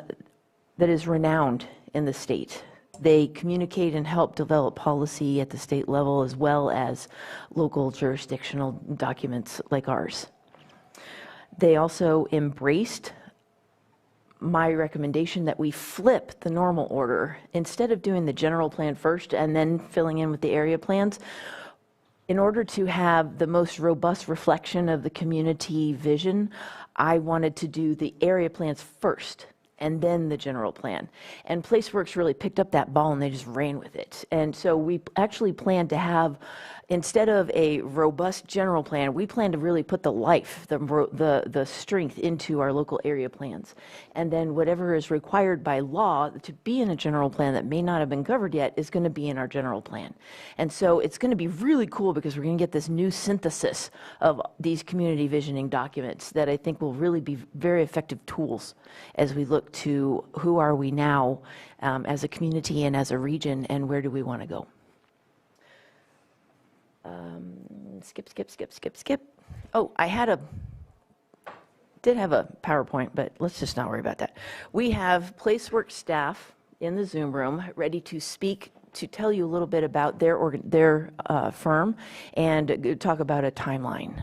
[SPEAKER 7] that is renowned in the state. They communicate and help develop policy at the state level as well as local jurisdictional documents like ours. They also embraced my recommendation that we flip the normal order. Instead of doing the general plan first and then filling in with the area plans, in order to have the most robust reflection of the community vision, I wanted to do the area plans first and then the general plan. And Placeworks really picked up that ball and they just ran with it. And so we actually plan to have, instead of a robust general plan, we plan to really put the life, the strength into our local area plans. And then whatever is required by law to be in a general plan that may not have been covered yet is going to be in our general plan. And so it's going to be really cool because we're going to get this new synthesis of these community visioning documents that I think will really be very effective tools as we look to who are we now as a community and as a region and where do we want to go. Skip. Oh, did have a PowerPoint, but let's just not worry about that. We have Placeworks staff in the Zoom room ready to speak, to tell you a little bit about their firm and talk about a timeline.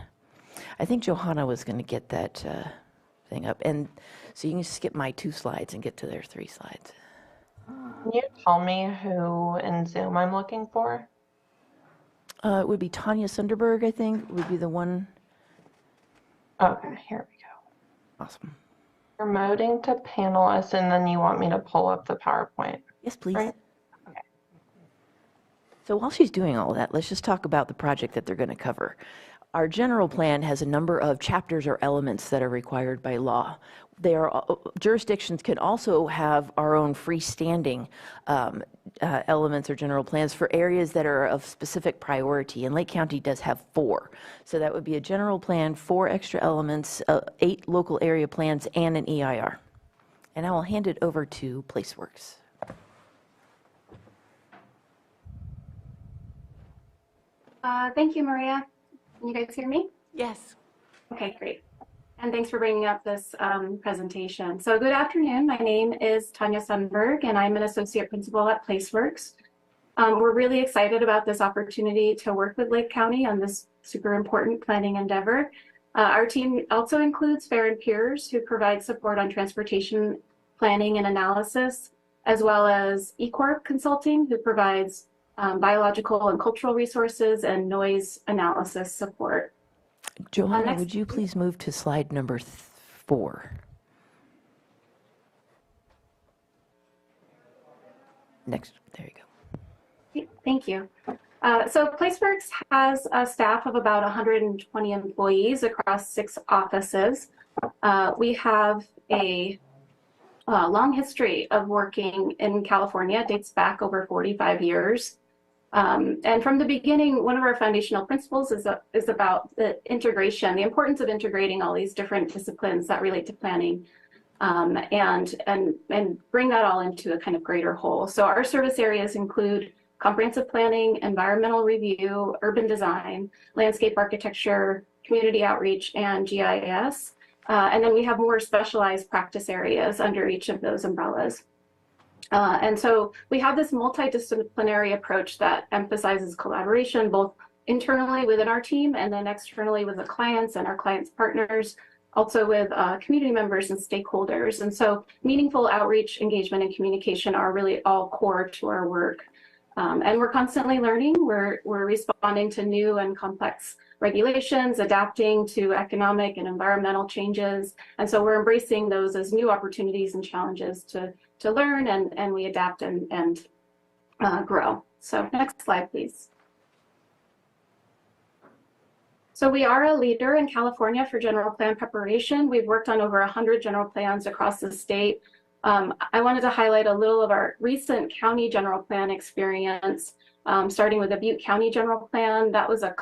[SPEAKER 7] I think Johanna was going to get that thing up. And so you can skip my 2 slides and get to their 3 slides.
[SPEAKER 17] Can you tell me who in Zoom I'm looking for?
[SPEAKER 7] It would be Tanya Sunderberg, I think, would be the one.
[SPEAKER 17] Okay, here we go.
[SPEAKER 7] Awesome.
[SPEAKER 17] Promoting to panelists, and then you want me to pull up the PowerPoint.
[SPEAKER 7] Yes, please.
[SPEAKER 17] Right? Okay.
[SPEAKER 7] So while she's doing all that, let's just talk about the project that they're going to cover. Our general plan has a number of chapters or elements that are required by law. Jurisdictions can also have our own freestanding elements or general plans for areas that are of specific priority, and Lake County does have 4. So that would be a general plan, 4 extra elements, 8 local area plans, and an EIR. And I will hand it over to Placeworks.
[SPEAKER 18] Thank you, Maria. Can you guys hear me?
[SPEAKER 1] Yes.
[SPEAKER 18] Okay, great. and thanks for bringing up this presentation. So good afternoon. My name is Tanya Sundberg, and I'm an associate principal at PlaceWorks. We're really excited about this opportunity to work with Lake County on this super important planning endeavor. Our team also includes Fair & Peers, who provide support on transportation planning and analysis, as well as eCorp Consulting, who provides biological and cultural resources and noise analysis support.
[SPEAKER 7] Johanna, would you please move to slide number 4? Next, there you go.
[SPEAKER 18] Thank you. So PlaceWorks has a staff of about 120 employees across 6 offices. We have a long history of working in California. It dates back over 45 years. And from the beginning, one of our foundational principles is about the integration, the importance of integrating all these different disciplines that relate to planning, and bring that all into a kind of greater whole. So our service areas include comprehensive planning, environmental review, urban design, landscape architecture, community outreach, and GIS. And then we have more specialized practice areas under each of those umbrellas. And so we have this multidisciplinary approach that emphasizes collaboration, both internally within our team and then externally with the clients and our clients' partners, also with community members and stakeholders. And so meaningful outreach, engagement, and communication are really all core to our work. And we're constantly learning. We're responding to new and complex regulations, adapting to economic and environmental changes. And so we're embracing those as new opportunities and challenges to learn, and we adapt and grow. So next slide, please. So we are a leader in California for general plan preparation. We've worked on over 100 general plans across the state. I wanted to highlight a little of our recent county general plan experience, starting with the Butte County General Plan. That was a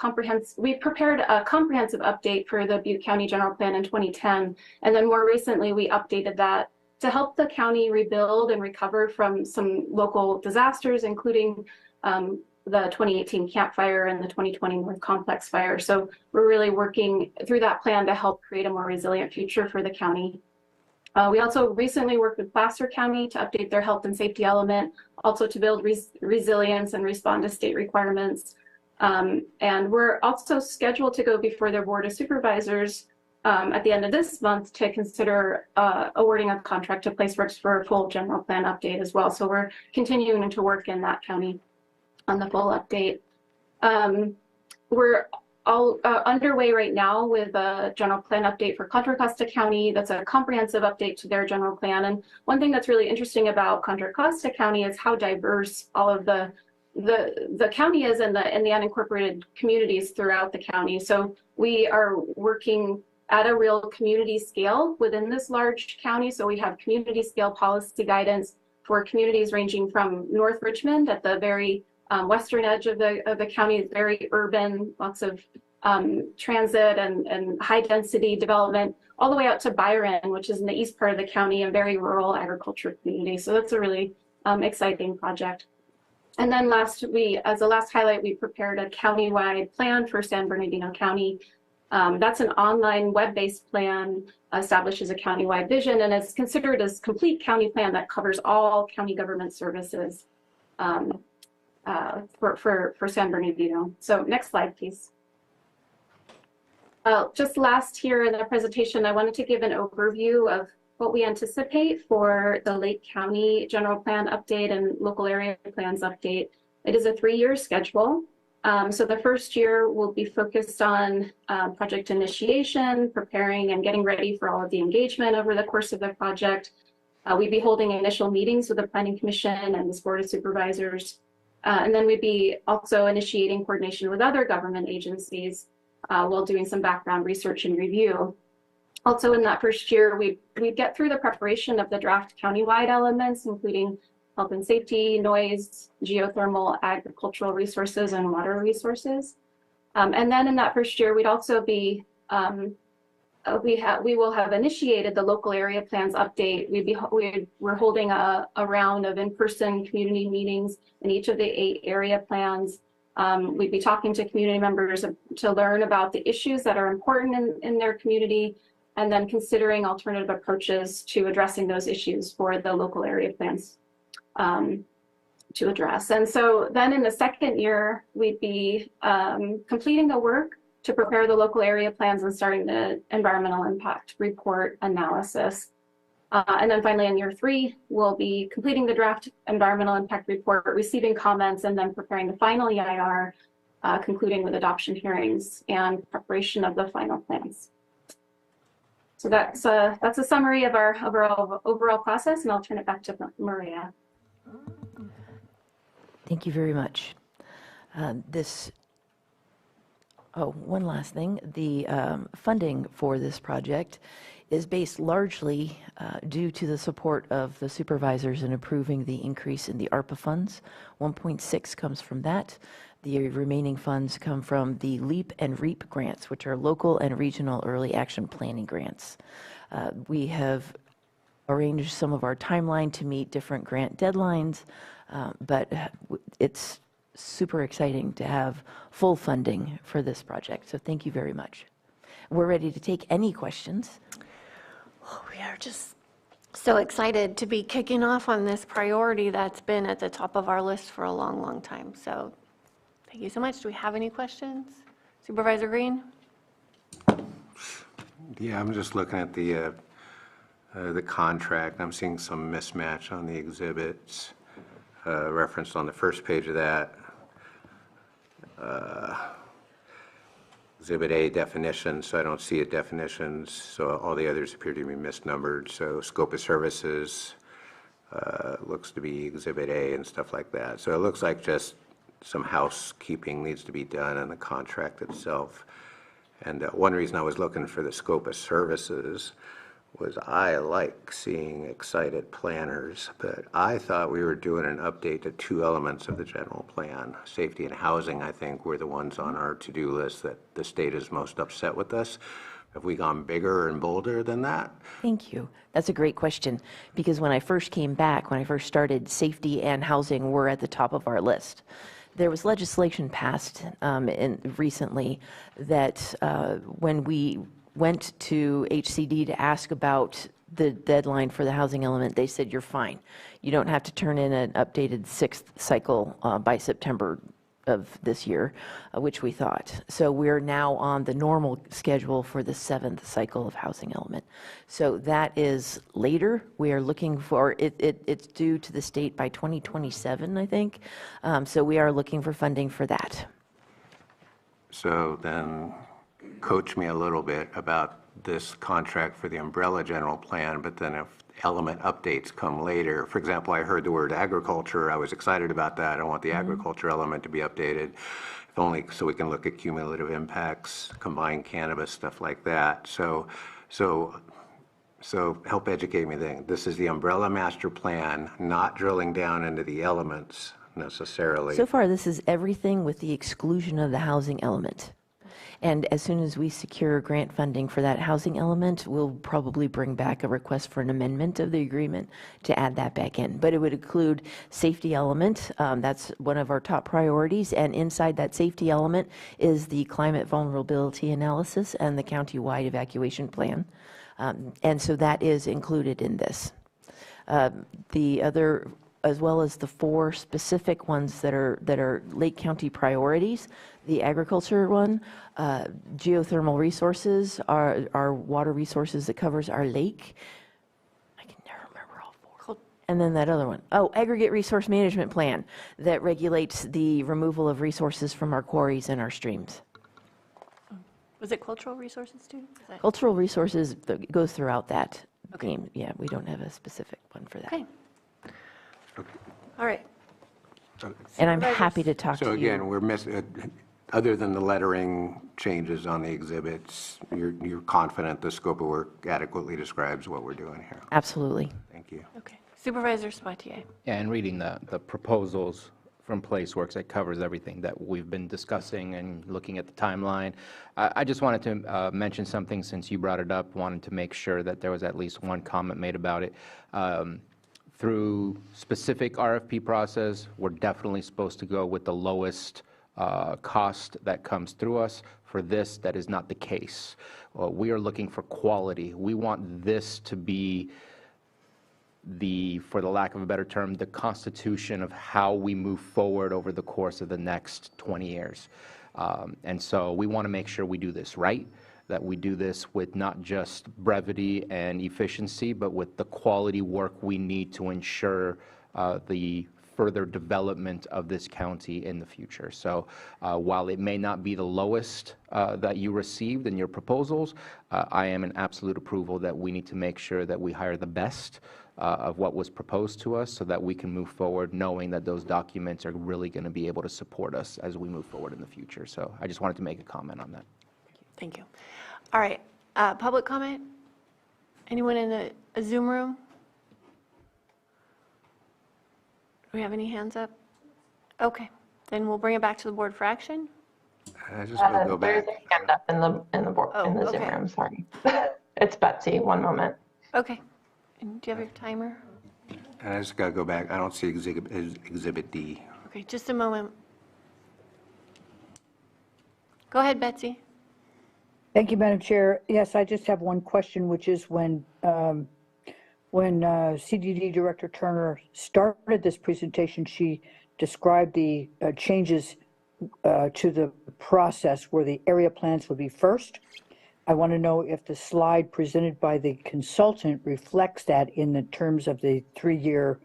[SPEAKER 18] we prepared a comprehensive update for the Butte County General Plan in 2010. And then more recently, we updated that to help the county rebuild and recover from some local disasters, including the 2018 Camp Fire and the 2020 North Complex Fire. So we're really working through that plan to help create a more resilient future for the county. We also recently worked with Placer County to update their health and safety element, also to build resilience and respond to state requirements. And we're also scheduled to go before their Board of Supervisors at the end of this month to consider awarding a contract to PlaceWorks for a full general plan update as well. So we're continuing to work in that county on the full update. We're all underway right now with a general plan update for Contra Costa County. That's a comprehensive update to their general plan. And one thing that's really interesting about Contra Costa County is how diverse all of the county is and the unincorporated communities throughout the county. So we are working at a real community scale within this large county. So we have community scale policy guidance for communities ranging from North Richmond at the very western edge of the county, is very urban, lots of transit and high density development, all the way out to Byron, which is in the east part of the county, a very rural agriculture community. So that's a really exciting project. And then as a last highlight, we prepared a countywide plan for San Bernardino County. That's an online web-based plan, establishes a countywide vision, and it's considered a complete county plan that covers all county government services for San Bernardino. So next slide, please. Just last here in the presentation, I wanted to give an overview of what we anticipate for the Lake County General Plan update and local area plans update. It is a 3-year schedule. So the first year will be focused on project initiation, preparing and getting ready for all of the engagement over the course of the project. We'd be holding initial meetings with the Planning Commission and this Board of Supervisors. And then we'd be also initiating coordination with other government agencies while doing some background research and review. Also in that first year, we'd get through the preparation of the draft countywide elements, including health and safety, noise, geothermal, agricultural resources, and water resources. And then in that first year, we'd also be, we will have initiated the local area plans update. We're holding a round of in-person community meetings in each of the 8 area plans. We'd be talking to community members to learn about the issues that are important in their community, and then considering alternative approaches to addressing those issues for the local area plans to address. And so then in the second year, we'd be completing the work to prepare the local area plans and starting the environmental impact report analysis. And then finally in year 3, we'll be completing the draft environmental impact report, receiving comments, and then preparing the final EIR, concluding with adoption hearings and preparation of the final plans. So that's a summary of our overall process, and I'll turn it back to Maria.
[SPEAKER 7] Thank you very much. One last thing. The funding for this project is based largely due to the support of the supervisors in approving the increase in the ARPA funds. 1.6 comes from that. The remaining funds come from the LEAP and REAP grants, which are local and regional early action planning grants. We have arranged some of our timeline to meet different grant deadlines, but it's super exciting to have full funding for this project. So thank you very much. We're ready to take any questions.
[SPEAKER 1] We are just so excited to be kicking off on this priority that's been at the top of our list for a long, long time. So thank you so much. Do we have any questions? Supervisor Green?
[SPEAKER 5] Yeah, I'm just looking at the contract. I'm seeing some mismatch on the exhibits referenced on the first page of that. Exhibit A definitions, so I don't see it definitions, so all the others appear to be misnumbered. So scope of services looks to be Exhibit A and stuff like that. So it looks like just some housekeeping needs to be done in the contract itself. And one reason I was looking for the scope of services was I like seeing excited planners, but I thought we were doing an update to 2 elements of the general plan. Safety and housing, I think, were the ones on our to-do list that the state is most upset with us. Have we gone bigger and bolder than that?
[SPEAKER 7] Thank you. That's a great question, because when I first came back, when I first started, safety and housing were at the top of our list. There was legislation passed recently that when we went to HCD to ask about the deadline for the housing element, they said, you're fine. You don't have to turn in an updated 6th cycle by September of this year, which we thought. So we're now on the normal schedule for the 7th cycle of housing element. So that is later. We are looking for, it's due to the state by 2027, I think. So we are looking for funding for that.
[SPEAKER 5] So then coach me a little bit about this contract for the umbrella general plan, but then if element updates come later, for example, I heard the word agriculture, I was excited about that, I want the agriculture element to be updated, if only so we can look at cumulative impacts, combined cannabis, stuff like that. So help educate me then. This is the umbrella master plan, not drilling down into the elements necessarily.
[SPEAKER 7] So far, this is everything with the exclusion of the housing element. And as soon as we secure grant funding for that housing element, we'll probably bring back a request for an amendment of the agreement to add that back in. But it would include safety element. That's one of our top priorities. And inside that safety element is the climate vulnerability analysis and the county-wide evacuation plan. And so that is included in this. The other, as well as the 4 specific ones that are Lake County priorities. The agriculture one, geothermal resources, our water resources that covers our lake. I can never remember all 4. And then that other one, aggregate resource management plan that regulates the removal of resources from our quarries and our streams.
[SPEAKER 1] Was it cultural resources too?
[SPEAKER 7] Cultural resources goes throughout that theme. Yeah, we don't have a specific one for that.
[SPEAKER 1] Okay. All right.
[SPEAKER 7] And I'm happy to talk to you.
[SPEAKER 5] So again, we're missing, other than the lettering changes on the exhibits, you're confident the scope of work adequately describes what we're doing here?
[SPEAKER 7] Absolutely.
[SPEAKER 5] Thank you.
[SPEAKER 1] Okay. Supervisor Sabatier.
[SPEAKER 4] Yeah, and reading the proposals from PlaceWorks, that covers everything that we've been discussing and looking at the timeline. I just wanted to mention something since you brought it up, wanted to make sure that there was at least one comment made about it. Through specific RFP process, we're definitely supposed to go with the lowest cost that comes through us For this, that is not the case. We are looking for quality. We want this to be for the lack of a better term, the constitution of how we move forward over the course of the next 20 years. And so we want to make sure we do this right, that we do this with not just brevity and efficiency, but with the quality work we need to ensure the further development of this county in the future. So while it may not be the lowest that you received in your proposals, I am in absolute approval that we need to make sure that we hire the best of what was proposed to us so that we can move forward knowing that those documents are really going to be able to support us as we move forward in the future. So I just wanted to make a comment on that.
[SPEAKER 1] Thank you. All right, public comment? Anyone in the Zoom room? Do we have any hands up? Okay, then we'll bring it back to the board for action.
[SPEAKER 5] I just want to go
[SPEAKER 17] There's
[SPEAKER 5] back.
[SPEAKER 17] a hand up in the board, in the Zoom
[SPEAKER 1] okay.
[SPEAKER 17] room, sorry. It's Betsy, one moment.
[SPEAKER 1] Okay, and do you have your timer?
[SPEAKER 5] I just got to go back. I don't see Exhibit D.
[SPEAKER 1] Okay, just a moment. Go ahead, Betsy.
[SPEAKER 19] Thank you, Madam Chair. Yes, I just have one question, which is when CDD Director Turner started this presentation, she described the changes to the process where the area plans would be first. I want to know if the slide presented by the consultant reflects that in the terms of the 3-year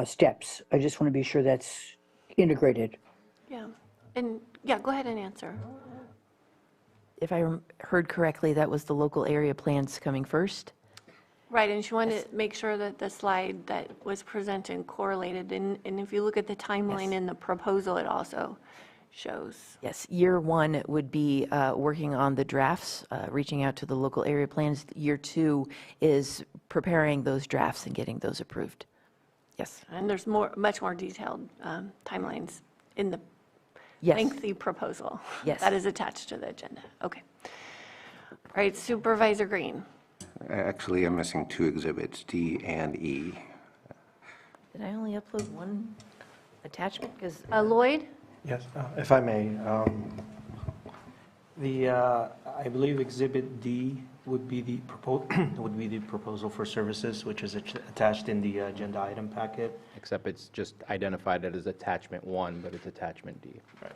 [SPEAKER 19] steps. I just want to be sure that's integrated.
[SPEAKER 1] Yeah, and yeah, go ahead and answer.
[SPEAKER 7] If I heard correctly, that was the local area plans coming first?
[SPEAKER 1] Right, and she wanted to make sure that the slide that was presented correlated, and if you look at the timeline in the proposal, it also shows.
[SPEAKER 7] Yes, year 1 would be working on the drafts, reaching out to the local area plans. Year 2 is preparing those drafts and getting those approved. Yes.
[SPEAKER 1] And there's much more detailed timelines in the
[SPEAKER 7] Yes.
[SPEAKER 1] lengthy proposal.
[SPEAKER 7] Yes.
[SPEAKER 1] That is attached to the agenda. Okay. All right, Supervisor Green.
[SPEAKER 5] Actually, I'm missing 2 exhibits, D and E.
[SPEAKER 7] Did I only upload one attachment? Because
[SPEAKER 1] Lloyd?
[SPEAKER 20] Yes, if I may. I believe Exhibit D would be the proposal for services, which is attached in the agenda item packet.
[SPEAKER 4] Except it's just identified as attachment 1, but it's attachment D.
[SPEAKER 20] Right.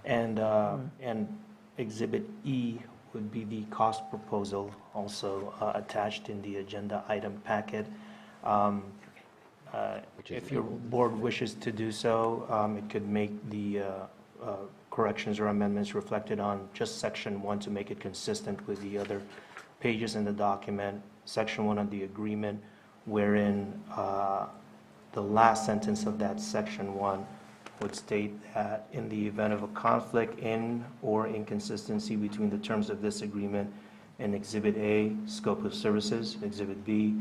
[SPEAKER 20] And Exhibit E would be the cost proposal, also attached in the agenda item packet. If your board wishes to do so, it could make the corrections or amendments reflected on just Section 1 to make it consistent with the other pages in the document. Section 1 of the agreement, wherein the last sentence of that Section 1 would state that in the event of a conflict in or inconsistency between the terms of this agreement and Exhibit A, scope of services, Exhibit B,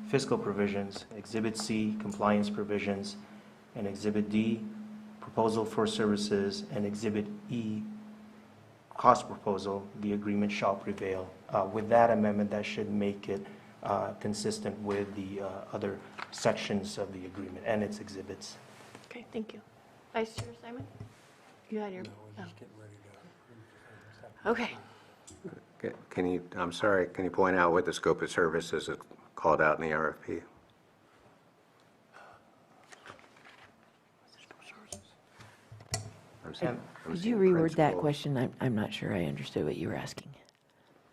[SPEAKER 20] fiscal provisions, Exhibit C, compliance provisions, and Exhibit D, proposal for services, and Exhibit E, cost proposal, the agreement shall prevail. With that amendment, that should make it consistent with the other sections of the agreement and its exhibits.
[SPEAKER 1] Okay, thank you. Vice Chair Simon? You had your, okay.
[SPEAKER 5] Can you, I'm sorry, can you point out what the scope of services is called out in the RFP?
[SPEAKER 7] Could you reword that question? I'm not sure I understood what you were asking.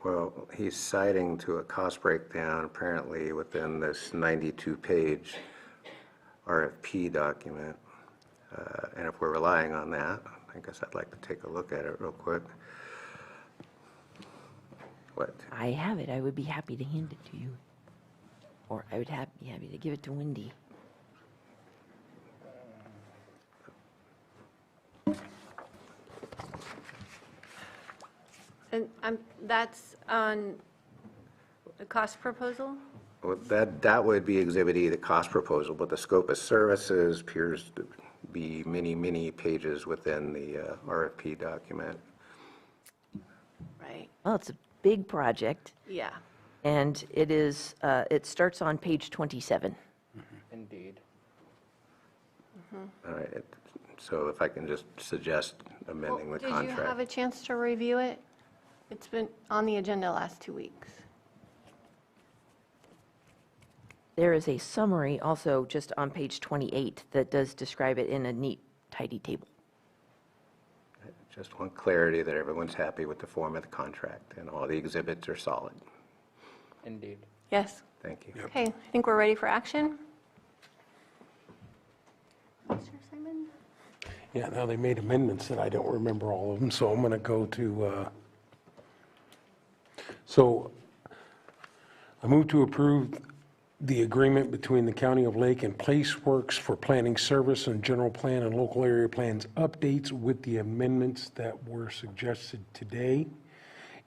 [SPEAKER 5] Well, he's citing to a cost breakdown apparently within this 92-page RFP document. And if we're relying on that, I guess I'd like to take a look at it real quick. What?
[SPEAKER 7] I have it. I would be happy to hand it to you. Or I would be happy to give it to Wendy.
[SPEAKER 1] And that's on the cost proposal?
[SPEAKER 5] Well, that would be Exhibit E, the cost proposal, but the scope of services appears to be many, many pages within the RFP document.
[SPEAKER 1] Right.
[SPEAKER 7] Well, it's a big project.
[SPEAKER 1] Yeah.
[SPEAKER 7] And it is, it starts on page 27.
[SPEAKER 4] Indeed.
[SPEAKER 5] All right, so if I can just suggest amending the
[SPEAKER 1] Did
[SPEAKER 5] contract.
[SPEAKER 1] you have a chance to review it? It's been on the agenda last 2 weeks.
[SPEAKER 7] There is a summary also just on page 28 that does describe it in a neat, tidy table.
[SPEAKER 5] Just want clarity that everyone's happy with the form of the contract and all the exhibits are solid.
[SPEAKER 16] Indeed.
[SPEAKER 1] Yes.
[SPEAKER 5] Thank you.
[SPEAKER 1] Okay, I think we're ready for action. Mr. Simon?
[SPEAKER 6] Yeah, now they made amendments that I don't remember all of them, so I'm going to go to, so I move to approve the agreement between the County of Lake and Placeworks for planning service and general plan and local area plans updates with the amendments that were suggested today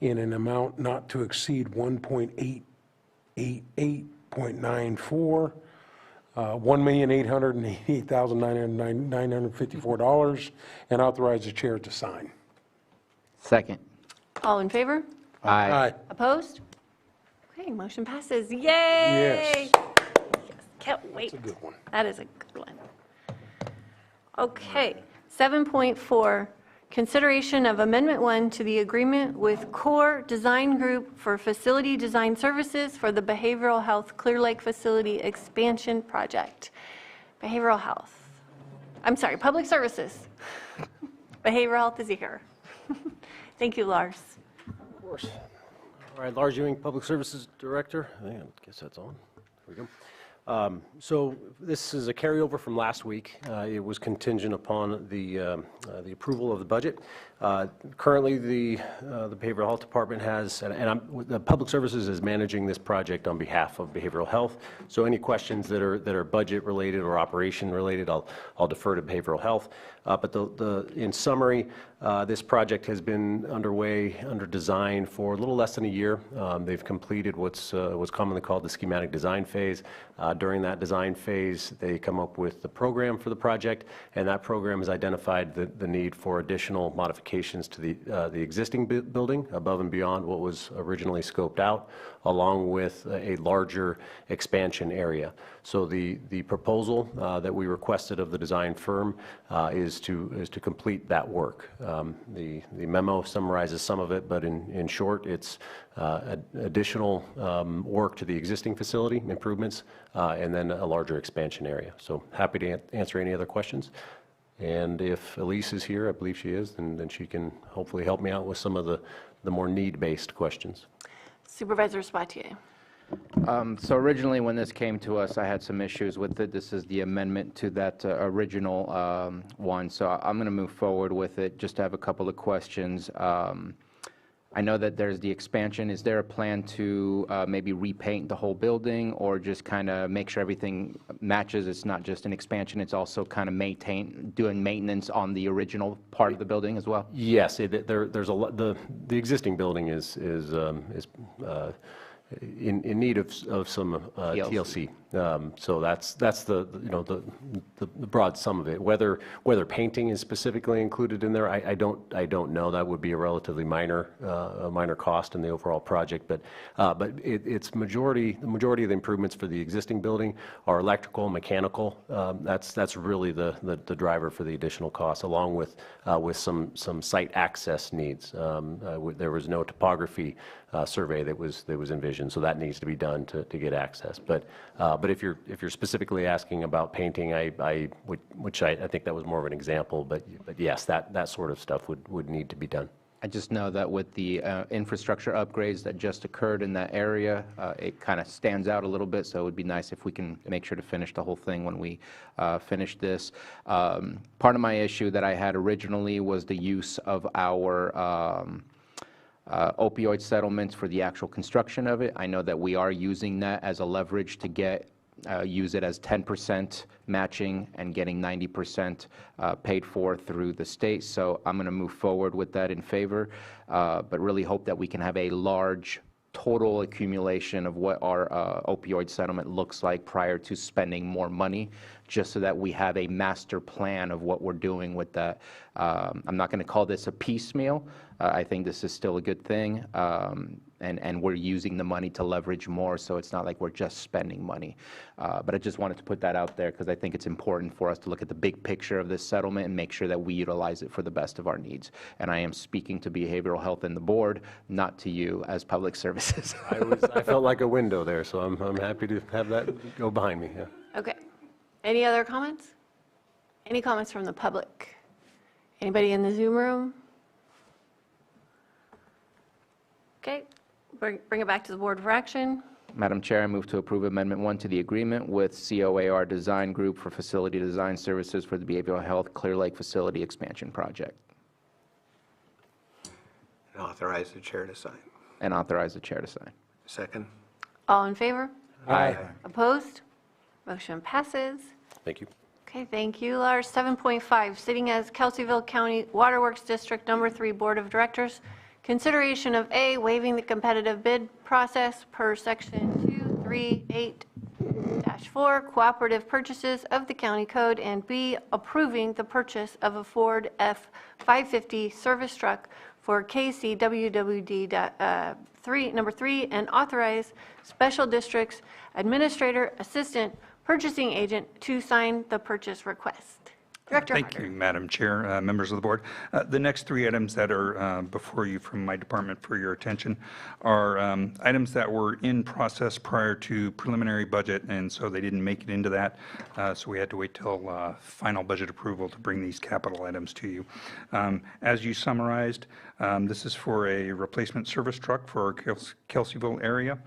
[SPEAKER 6] in an amount not to exceed 1.888.94, $1,888,954, and authorize the chair to sign.
[SPEAKER 4] Second.
[SPEAKER 1] All in favor?
[SPEAKER 4] Aye.
[SPEAKER 1] Opposed? Okay, motion passes. Yay!
[SPEAKER 6] Yes.
[SPEAKER 1] Can't wait.
[SPEAKER 6] That's a good one.
[SPEAKER 1] That is a good one. Okay, 7.4, consideration of Amendment 1 to the agreement with Core Design Group for facility design services for the Behavioral Health Clear Lake Facility Expansion Project. Behavioral Health. I'm sorry, Public Services. Behavioral Health is here. Thank you, Lars.
[SPEAKER 11] Of course. All right, Lars Ewing, Public Services Director. I guess that's on. There we go. So this is a carryover from last week. It was contingent upon the approval of the budget. Currently, the Behavioral Health Department has, the Public Services is managing this project on behalf of Behavioral Health. So any questions that are budget related or operation related, I'll defer to Behavioral Health. But in summary, this project has been underway, under design for a little less than a year. They've completed what's commonly called the schematic design phase. During that design phase, they come up with the program for the project, and that program has identified the need for additional modifications to the existing building above and beyond what was originally scoped out, along with a larger expansion area. So the proposal that we requested of the design firm is to complete that work. The memo summarizes some of it, but in short, it's additional work to the existing facility, improvements, and then a larger expansion area. So happy to answer any other questions. And if Elise is here, I believe she is, then she can hopefully help me out with some of the more need-based questions.
[SPEAKER 1] Supervisor Sabatier.
[SPEAKER 4] So originally, when this came to us, I had some issues with it. This is the amendment to that original one, so I'm going to move forward with it. Just to have a couple of questions. I know that there's the expansion. Is there a plan to maybe repaint the whole building, or just kind of make sure everything matches? It's not just an expansion, it's also kind of doing maintenance on the original part of the building as well?
[SPEAKER 11] Yes, there's a lot. The existing building is in need of some TLC. So that's the broad sum of it. Whether painting is specifically included in there, I don't know. That would be a relatively minor cost in the overall project. But it's the majority of the improvements for the existing building are electrical, mechanical. That's really the driver for the additional costs, along with some site access needs. There was no topography survey that was envisioned, so that needs to be done to get access. But if you're specifically asking about painting, which I think that was more of an example, but yes, that sort of stuff would need to be done.
[SPEAKER 4] I just know that with the infrastructure upgrades that just occurred in that area, it kind of stands out a little bit, so it would be nice if we can make sure to finish the whole thing when we finish this. Part of my issue that I had originally was the use of our opioid settlements for the actual construction of it. I know that we are using that as a leverage to use it as 10% matching and getting 90% paid for through the state. So I'm going to move forward with that in favor, but really hope that we can have a large total accumulation of what our opioid settlement looks like prior to spending more money, just so that we have a master plan of what we're doing with that. I'm not going to call this a piecemeal. I think this is still a good thing. and we're using the money to leverage more, so it's not like we're just spending money. But I just wanted to put that out there because I think it's important for us to look at the big picture of this settlement and make sure that we utilize it for the best of our needs. And I am speaking to behavioral health and the board, not to you as public services.
[SPEAKER 11] I felt like a window there, so I'm happy to have that go behind me, yeah.
[SPEAKER 1] Okay. Any other comments? Any comments from the public? Anybody in the Zoom room? Okay, bring it back to the board for action.
[SPEAKER 4] Madam Chair, I move to approve Amendment 1 to the agreement with COAR Design Group for facility design services for the Behavioral Health Clear Lake Facility Expansion Project.
[SPEAKER 5] And authorize the chair to sign.
[SPEAKER 4] And authorize the chair to sign.
[SPEAKER 5] Second?
[SPEAKER 1] All in favor?
[SPEAKER 4] Aye.
[SPEAKER 1] Opposed? Motion passes.
[SPEAKER 11] Thank you.
[SPEAKER 1] Okay, thank you, Lars. 7.5, sitting as Kelseyville County Waterworks District Number 3 Board of Directors, consideration of A, waiving the competitive bid process per Section 238-4, cooperative purchases of the county code, and B, approving the purchase of a Ford F-550 service truck for KCWWD number 3, and authorize special districts administrator, assistant, purchasing agent to sign the purchase request. Director
[SPEAKER 21] Thank
[SPEAKER 1] Harder.
[SPEAKER 21] you, Madam Chair, members of the board. The next three items that are before you from my department for your attention are items that were in process prior to preliminary budget, and so they didn't make it into that. So we had to wait till final budget approval to bring these capital items to you. As you summarized, this is for a replacement service truck for our Kelseyville area.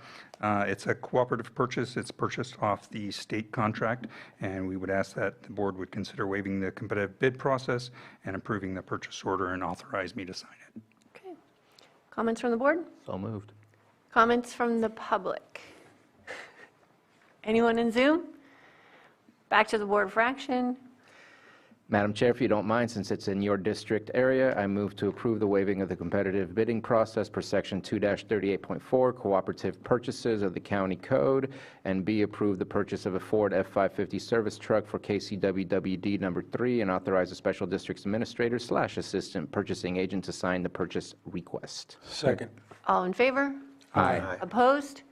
[SPEAKER 21] It's a cooperative purchase. It's purchased off the state contract, and we would ask that the board would consider waiving the competitive bid process and approving the purchase order and authorize me to sign it.
[SPEAKER 1] Okay. Comments from the board?
[SPEAKER 4] So moved.
[SPEAKER 1] Comments from the public? Anyone in Zoom? Back to the board for action.
[SPEAKER 4] Madam Chair, if you don't mind, since it's in your district area, I move to approve the waiving of the competitive bidding process per Section 2-38.4, cooperative purchases of the county code, and B, approve the purchase of a Ford F-550 service truck for KCWWD number 3, and authorize the special district's administrator / assistant purchasing agent to sign the purchase request.
[SPEAKER 6] Second.
[SPEAKER 1] All in favor?
[SPEAKER 4] Aye.
[SPEAKER 1] Opposed?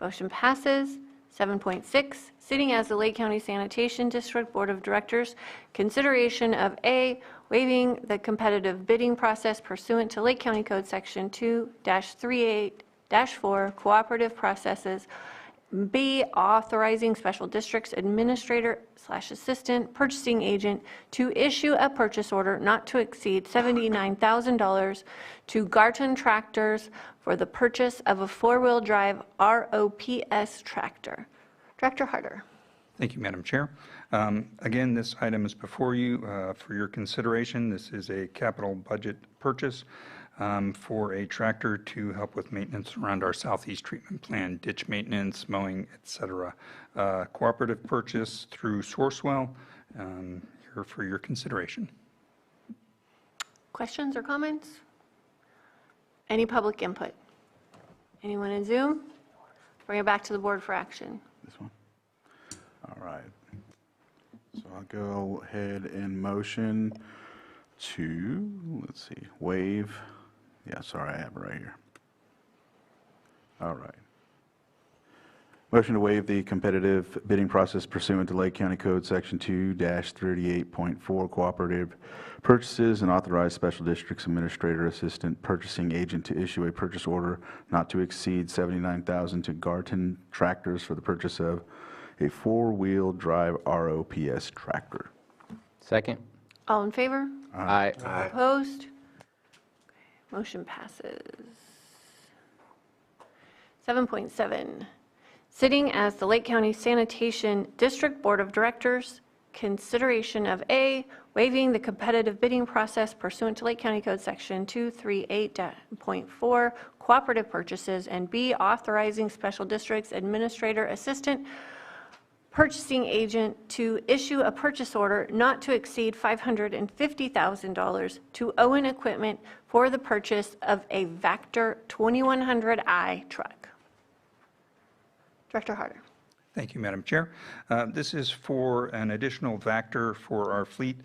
[SPEAKER 1] Motion passes. 7.6, sitting as the Lake County Sanitation District Board of Directors, consideration of A, waiving the competitive bidding process pursuant to Lake County Code Section 2-38-4, cooperative processes, B, authorizing special districts administrator / assistant purchasing agent to issue a purchase order not to exceed $79,000 to Garton Tractors for the purchase of a four-wheel drive ROPS tractor. Director Harder.
[SPEAKER 21] Thank you, Madam Chair. Again, this item is before you for your consideration. This is a capital budget purchase for a tractor to help with maintenance around our southeast treatment plan, ditch maintenance, mowing, etc. Cooperative purchase through Sourcewell, here for your consideration.
[SPEAKER 1] Questions or comments? Any public input? Anyone in Zoom? Bring it back to the board for action.
[SPEAKER 8] This one? All right. So I'll go ahead and motion to, let's see, waive. Yeah, sorry, I have it right here. All right. Motion to waive the competitive bidding process pursuant to Lake County Code Section 2-38.4, cooperative purchases, and authorize special districts administrator assistant purchasing agent to issue a purchase order not to exceed $79,000 to Garton Tractors for the purchase of a four-wheel drive ROPS tractor.
[SPEAKER 4] Second.
[SPEAKER 1] All in favor?
[SPEAKER 4] Aye.
[SPEAKER 1] Opposed? Motion passes. 7.7, sitting as the Lake County Sanitation District Board of Directors, consideration of A, waiving the competitive bidding process pursuant to Lake County Code Section 238.4, cooperative purchases, and B, authorizing special districts administrator assistant purchasing agent to issue a purchase order not to exceed $550,000 to Owen Equipment for the purchase of a Vector 2100i truck. Director Harder.
[SPEAKER 21] Thank you, Madam Chair. This is for an additional Vector for our fleet.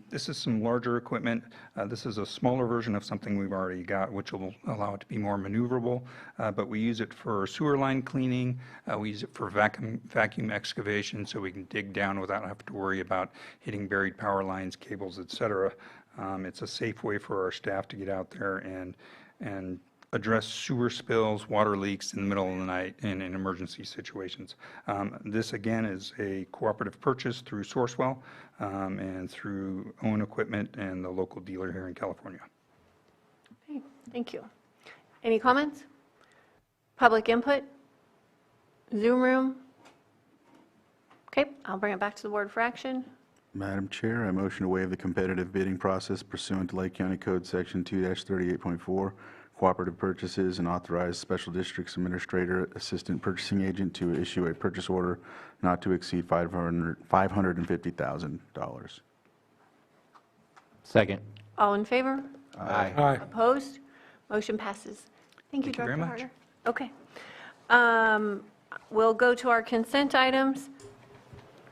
[SPEAKER 21] This is some larger equipment. This is a smaller version of something we've already got, which will allow it to be more maneuverable. But we use it for sewer line cleaning. We use it for vacuum excavation, so we can dig down without having to worry about hitting buried power lines, cables, et cetera. It's a safe way for our staff to get out there and address sewer spills, water leaks in the middle of the night in emergency situations. This, again, is a cooperative purchase through Sourcewell and through Own Equipment and the local dealer here in California.
[SPEAKER 1] Okay, thank you. Any comments? Public input? Zoom room? Okay, I'll bring it back to the board for action.
[SPEAKER 8] Madam Chair, I motion to waive the competitive bidding process pursuant to Lake County Code Section 2-38.4, cooperative purchases, and authorize Special Districts Administrator, Assistant Purchasing Agent to issue a purchase order not to exceed $550,000.
[SPEAKER 4] Second.
[SPEAKER 1] All in favor?
[SPEAKER 4] Aye.
[SPEAKER 6] Aye.
[SPEAKER 1] Opposed? Motion passes. Thank you,
[SPEAKER 21] Thank you very
[SPEAKER 1] Director
[SPEAKER 21] much.
[SPEAKER 1] Harder. Okay. We'll go to our consent items.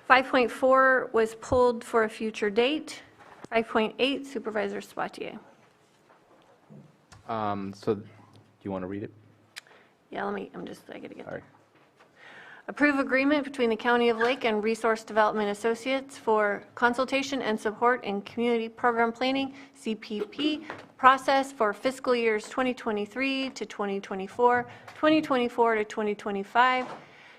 [SPEAKER 1] 5.4 was pulled for a future date. 5.8, Supervisor Sabatier.
[SPEAKER 4] So do you want to read it?
[SPEAKER 1] Yeah, I gotta get
[SPEAKER 4] All
[SPEAKER 1] there.
[SPEAKER 4] right.
[SPEAKER 1] Approve agreement between the County of Lake and Resource Development Associates for consultation and support in community program planning, CPP, process for fiscal years 2023 to 2024, 2024 to 2025,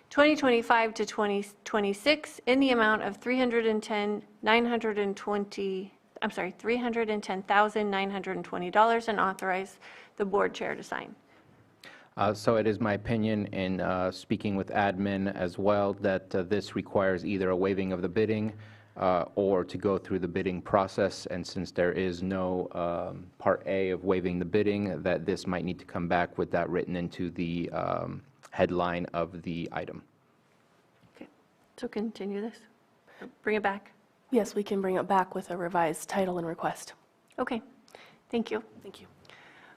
[SPEAKER 1] 2025 to 2026 in the amount of $310,920 and authorize the board chair to sign.
[SPEAKER 4] So it is my opinion, in speaking with admin as well, that this requires either a waiving of the bidding or to go through the bidding process. And since there is no Part A of waiving the bidding, that this might need to come back with that written into the headline of the item.
[SPEAKER 1] Okay, so continue this. Bring it back.
[SPEAKER 9] Yes, we can bring it back with a revised title and request.
[SPEAKER 1] Okay, thank you.
[SPEAKER 9] Thank you.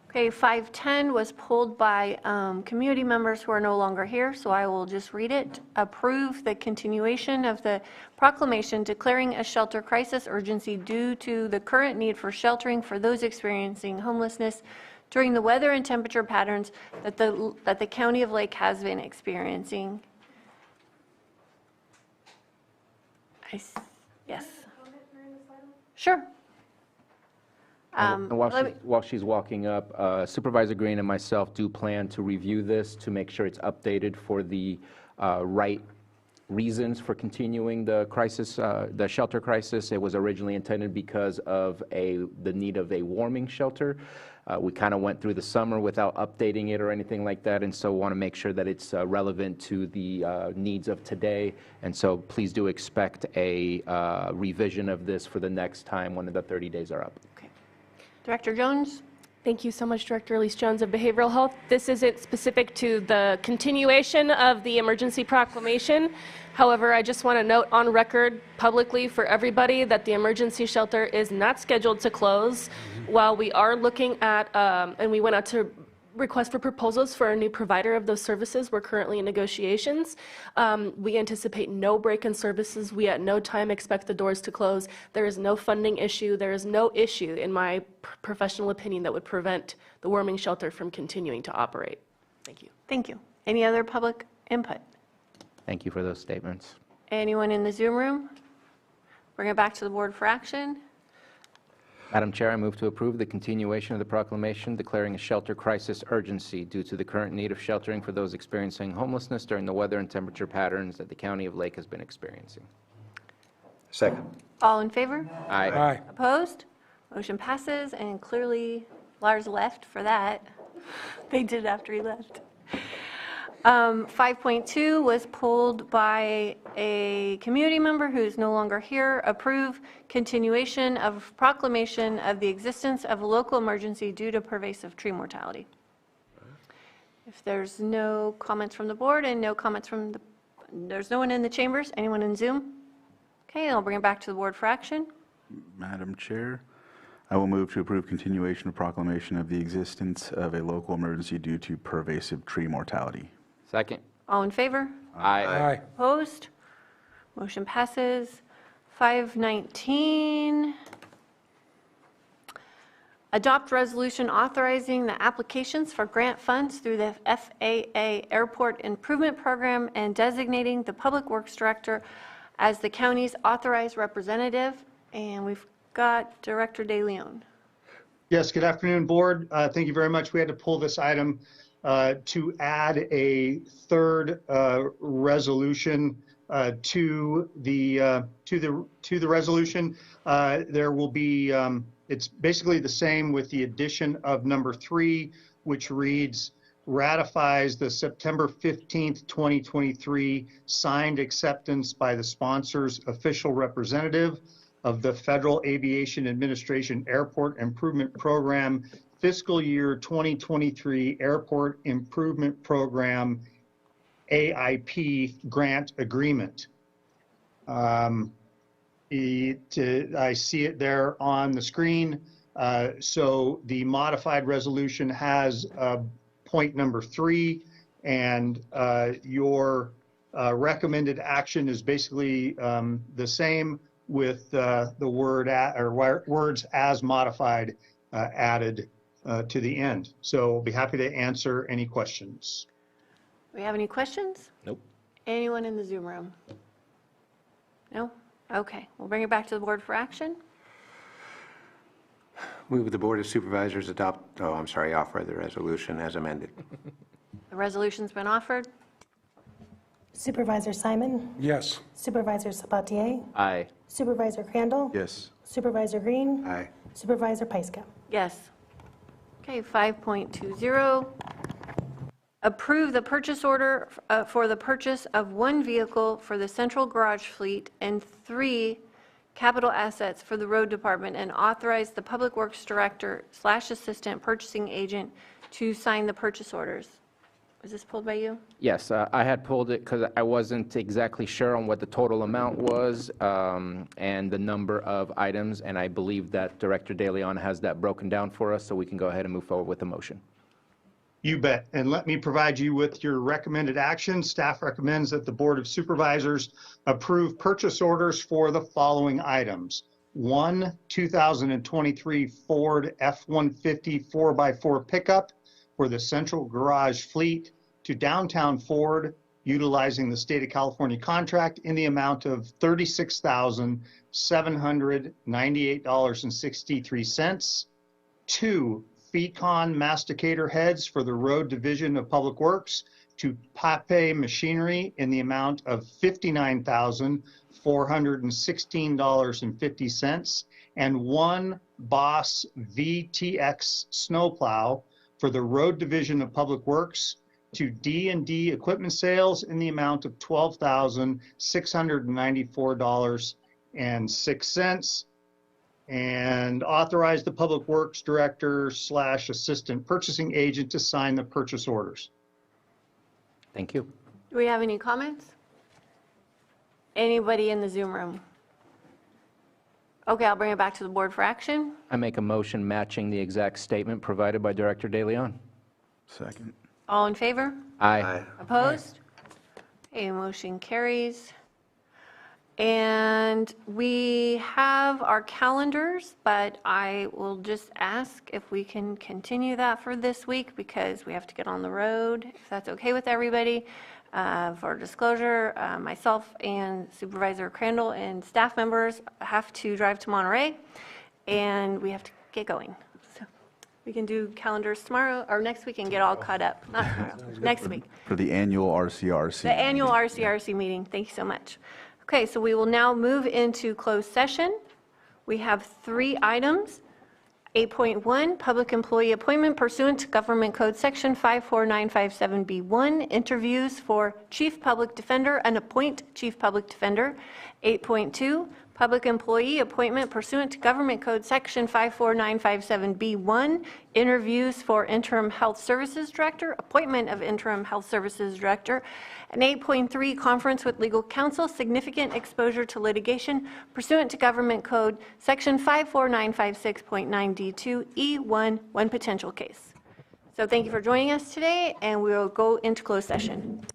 [SPEAKER 1] Okay, 510 was pulled by community members who are no longer here, so I will just read it. Approve the continuation of the proclamation declaring a shelter crisis urgency due to the current need for sheltering for those experiencing homelessness during the weather and temperature patterns that the County of Lake has been experiencing. Yes. Sure.
[SPEAKER 4] And while she's walking up, Supervisor Green and myself do plan to review this to make sure it's updated for the right reasons for continuing the crisis, the shelter crisis. It was originally intended because of the need of a warming shelter. We kind of went through the summer without updating it or anything like that, and so want to make sure that it's relevant to the needs of today. And so please do expect a revision of this for the next time when the 30 days are up.
[SPEAKER 1] Director Jones?
[SPEAKER 9] Thank you so much, Director Elise Jones of Behavioral Health. This isn't specific to the continuation of the emergency proclamation. However, I just want to note on record publicly for everybody that the emergency shelter is not scheduled to close. While we are looking at, and we went out to request for proposals for a new provider of those services. We're currently in negotiations. We anticipate no break in services. We at no time expect the doors to close. There is no funding issue. There is no issue, in my professional opinion, that would prevent the warming shelter from continuing to operate. Thank you.
[SPEAKER 1] Thank you. Any other public input?
[SPEAKER 4] Thank you for those statements.
[SPEAKER 1] Anyone in the Zoom room? Bring it back to the board for action.
[SPEAKER 4] Madam Chair, I move to approve the continuation of the proclamation declaring a shelter crisis urgency due to the current need of sheltering for those experiencing homelessness during the weather and temperature patterns that the County of Lake has been experiencing.
[SPEAKER 5] Second.
[SPEAKER 1] All in favor?
[SPEAKER 4] Aye.
[SPEAKER 6] Aye.
[SPEAKER 1] Opposed? Motion passes, and clearly Lars left for that. They did after he left. 5.2 was pulled by a community member who is no longer here. Approve continuation of proclamation of the existence of a local emergency due to pervasive tree mortality. If there's no comments from the board and no comments from there's no one in the chambers, anyone in Zoom? Okay, I'll bring it back to the board for action.
[SPEAKER 8] Madam Chair, I will move to approve continuation of proclamation of the existence of a local emergency due to pervasive tree mortality.
[SPEAKER 4] Second.
[SPEAKER 1] All in favor?
[SPEAKER 4] Aye.
[SPEAKER 1] Opposed? Motion passes. 519, adopt resolution authorizing the applications for grant funds through the FAA Airport Improvement Program and designating the Public Works Director as the county's authorized representative. And we've got Director De Leon.
[SPEAKER 10] Yes, good afternoon, Board. Thank you very much. We had to pull this item to add a third resolution to the resolution. There will be, it's basically the same with the addition of number 3, which reads, ratifies the September 15th, 2023 signed acceptance by the sponsor's official representative of the Federal Aviation Administration Airport Improvement Program fiscal year 2023 Airport Improvement Program AIP grant agreement. I see it there on the screen. So the modified resolution has point number 3, and your recommended action is basically the same with the words as modified added to the end. So I'll be happy to answer any questions.
[SPEAKER 1] Do we have any questions?
[SPEAKER 4] Nope.
[SPEAKER 1] Anyone in the Zoom room? No? Okay, we'll bring it back to the board for action.
[SPEAKER 5] Move the Board of Supervisors adopt, offer the resolution as amended.
[SPEAKER 1] The resolution's been offered.
[SPEAKER 15] Supervisor Simon?
[SPEAKER 6] Yes.
[SPEAKER 15] Supervisor Sabatier?
[SPEAKER 4] Aye.
[SPEAKER 15] Supervisor Crandall?
[SPEAKER 8] Yes.
[SPEAKER 15] Supervisor Green?
[SPEAKER 5] Aye.
[SPEAKER 15] Supervisor Pyska?
[SPEAKER 1] Yes. Okay, 5.20, approve the purchase order for the purchase of 1 vehicle for the central garage fleet and 3 capital assets for the road department, and authorize the Public Works Director / Assistant Purchasing Agent to sign the purchase orders. Was this pulled by you?
[SPEAKER 4] Yes, I had pulled it because I wasn't exactly sure on what the total amount was and the number of items, and I believe that Director De Leon has that broken down for us, so we can go ahead and move forward with the motion.
[SPEAKER 10] You bet. And let me provide you with your recommended action. Staff recommends that the Board of Supervisors approve purchase orders for the following items. 1 2023 Ford F-150 4x4 pickup for the central garage fleet to Downtown Ford, utilizing the State of California contract in the amount of $36,798.63. 2 Fecon masticator heads for the Road Division of Public Works to Pape Machinery in the amount of $59,416.50, and 1 Boss VTX snowplow for the Road Division of Public Works to D&D Equipment Sales in the amount of $12,694.06. And authorize the Public Works Director / Assistant Purchasing Agent to sign the purchase orders.
[SPEAKER 4] Thank you.
[SPEAKER 1] Do we have any comments? Anybody in the Zoom room? Okay, I'll bring it back to the board for action.
[SPEAKER 4] I make a motion matching the exact statement provided by Director De Leon.
[SPEAKER 8] Second.
[SPEAKER 1] All in favor?
[SPEAKER 4] Aye.
[SPEAKER 1] Opposed? Okay, motion carries. And we have our calendars, but I will just ask if we can continue that for this week because we have to get on the road, if that's okay with everybody. For disclosure, myself and Supervisor Crandall and staff members have to drive to Monterey, and we have to get going. So we can do calendars tomorrow or next week and get all caught up. Not tomorrow, next week.
[SPEAKER 8] For the annual RCRC.
[SPEAKER 1] The annual RCRC meeting. Thank you so much. Okay, so we will now move into closed session. We have 3 items. 8.1, public employee appointment pursuant to Government Code Section 54957B1, interviews for Chief Public Defender and appoint Chief Public Defender. 8.2, public employee appointment pursuant to Government Code Section 54957B1, interviews for Interim Health Services Director, appointment of Interim Health Services Director. And 8.3, conference with legal counsel, significant exposure to litigation pursuant to Government Code Section 54956.9D2 E1, one potential case. So thank you for joining us today, and we will go into closed session.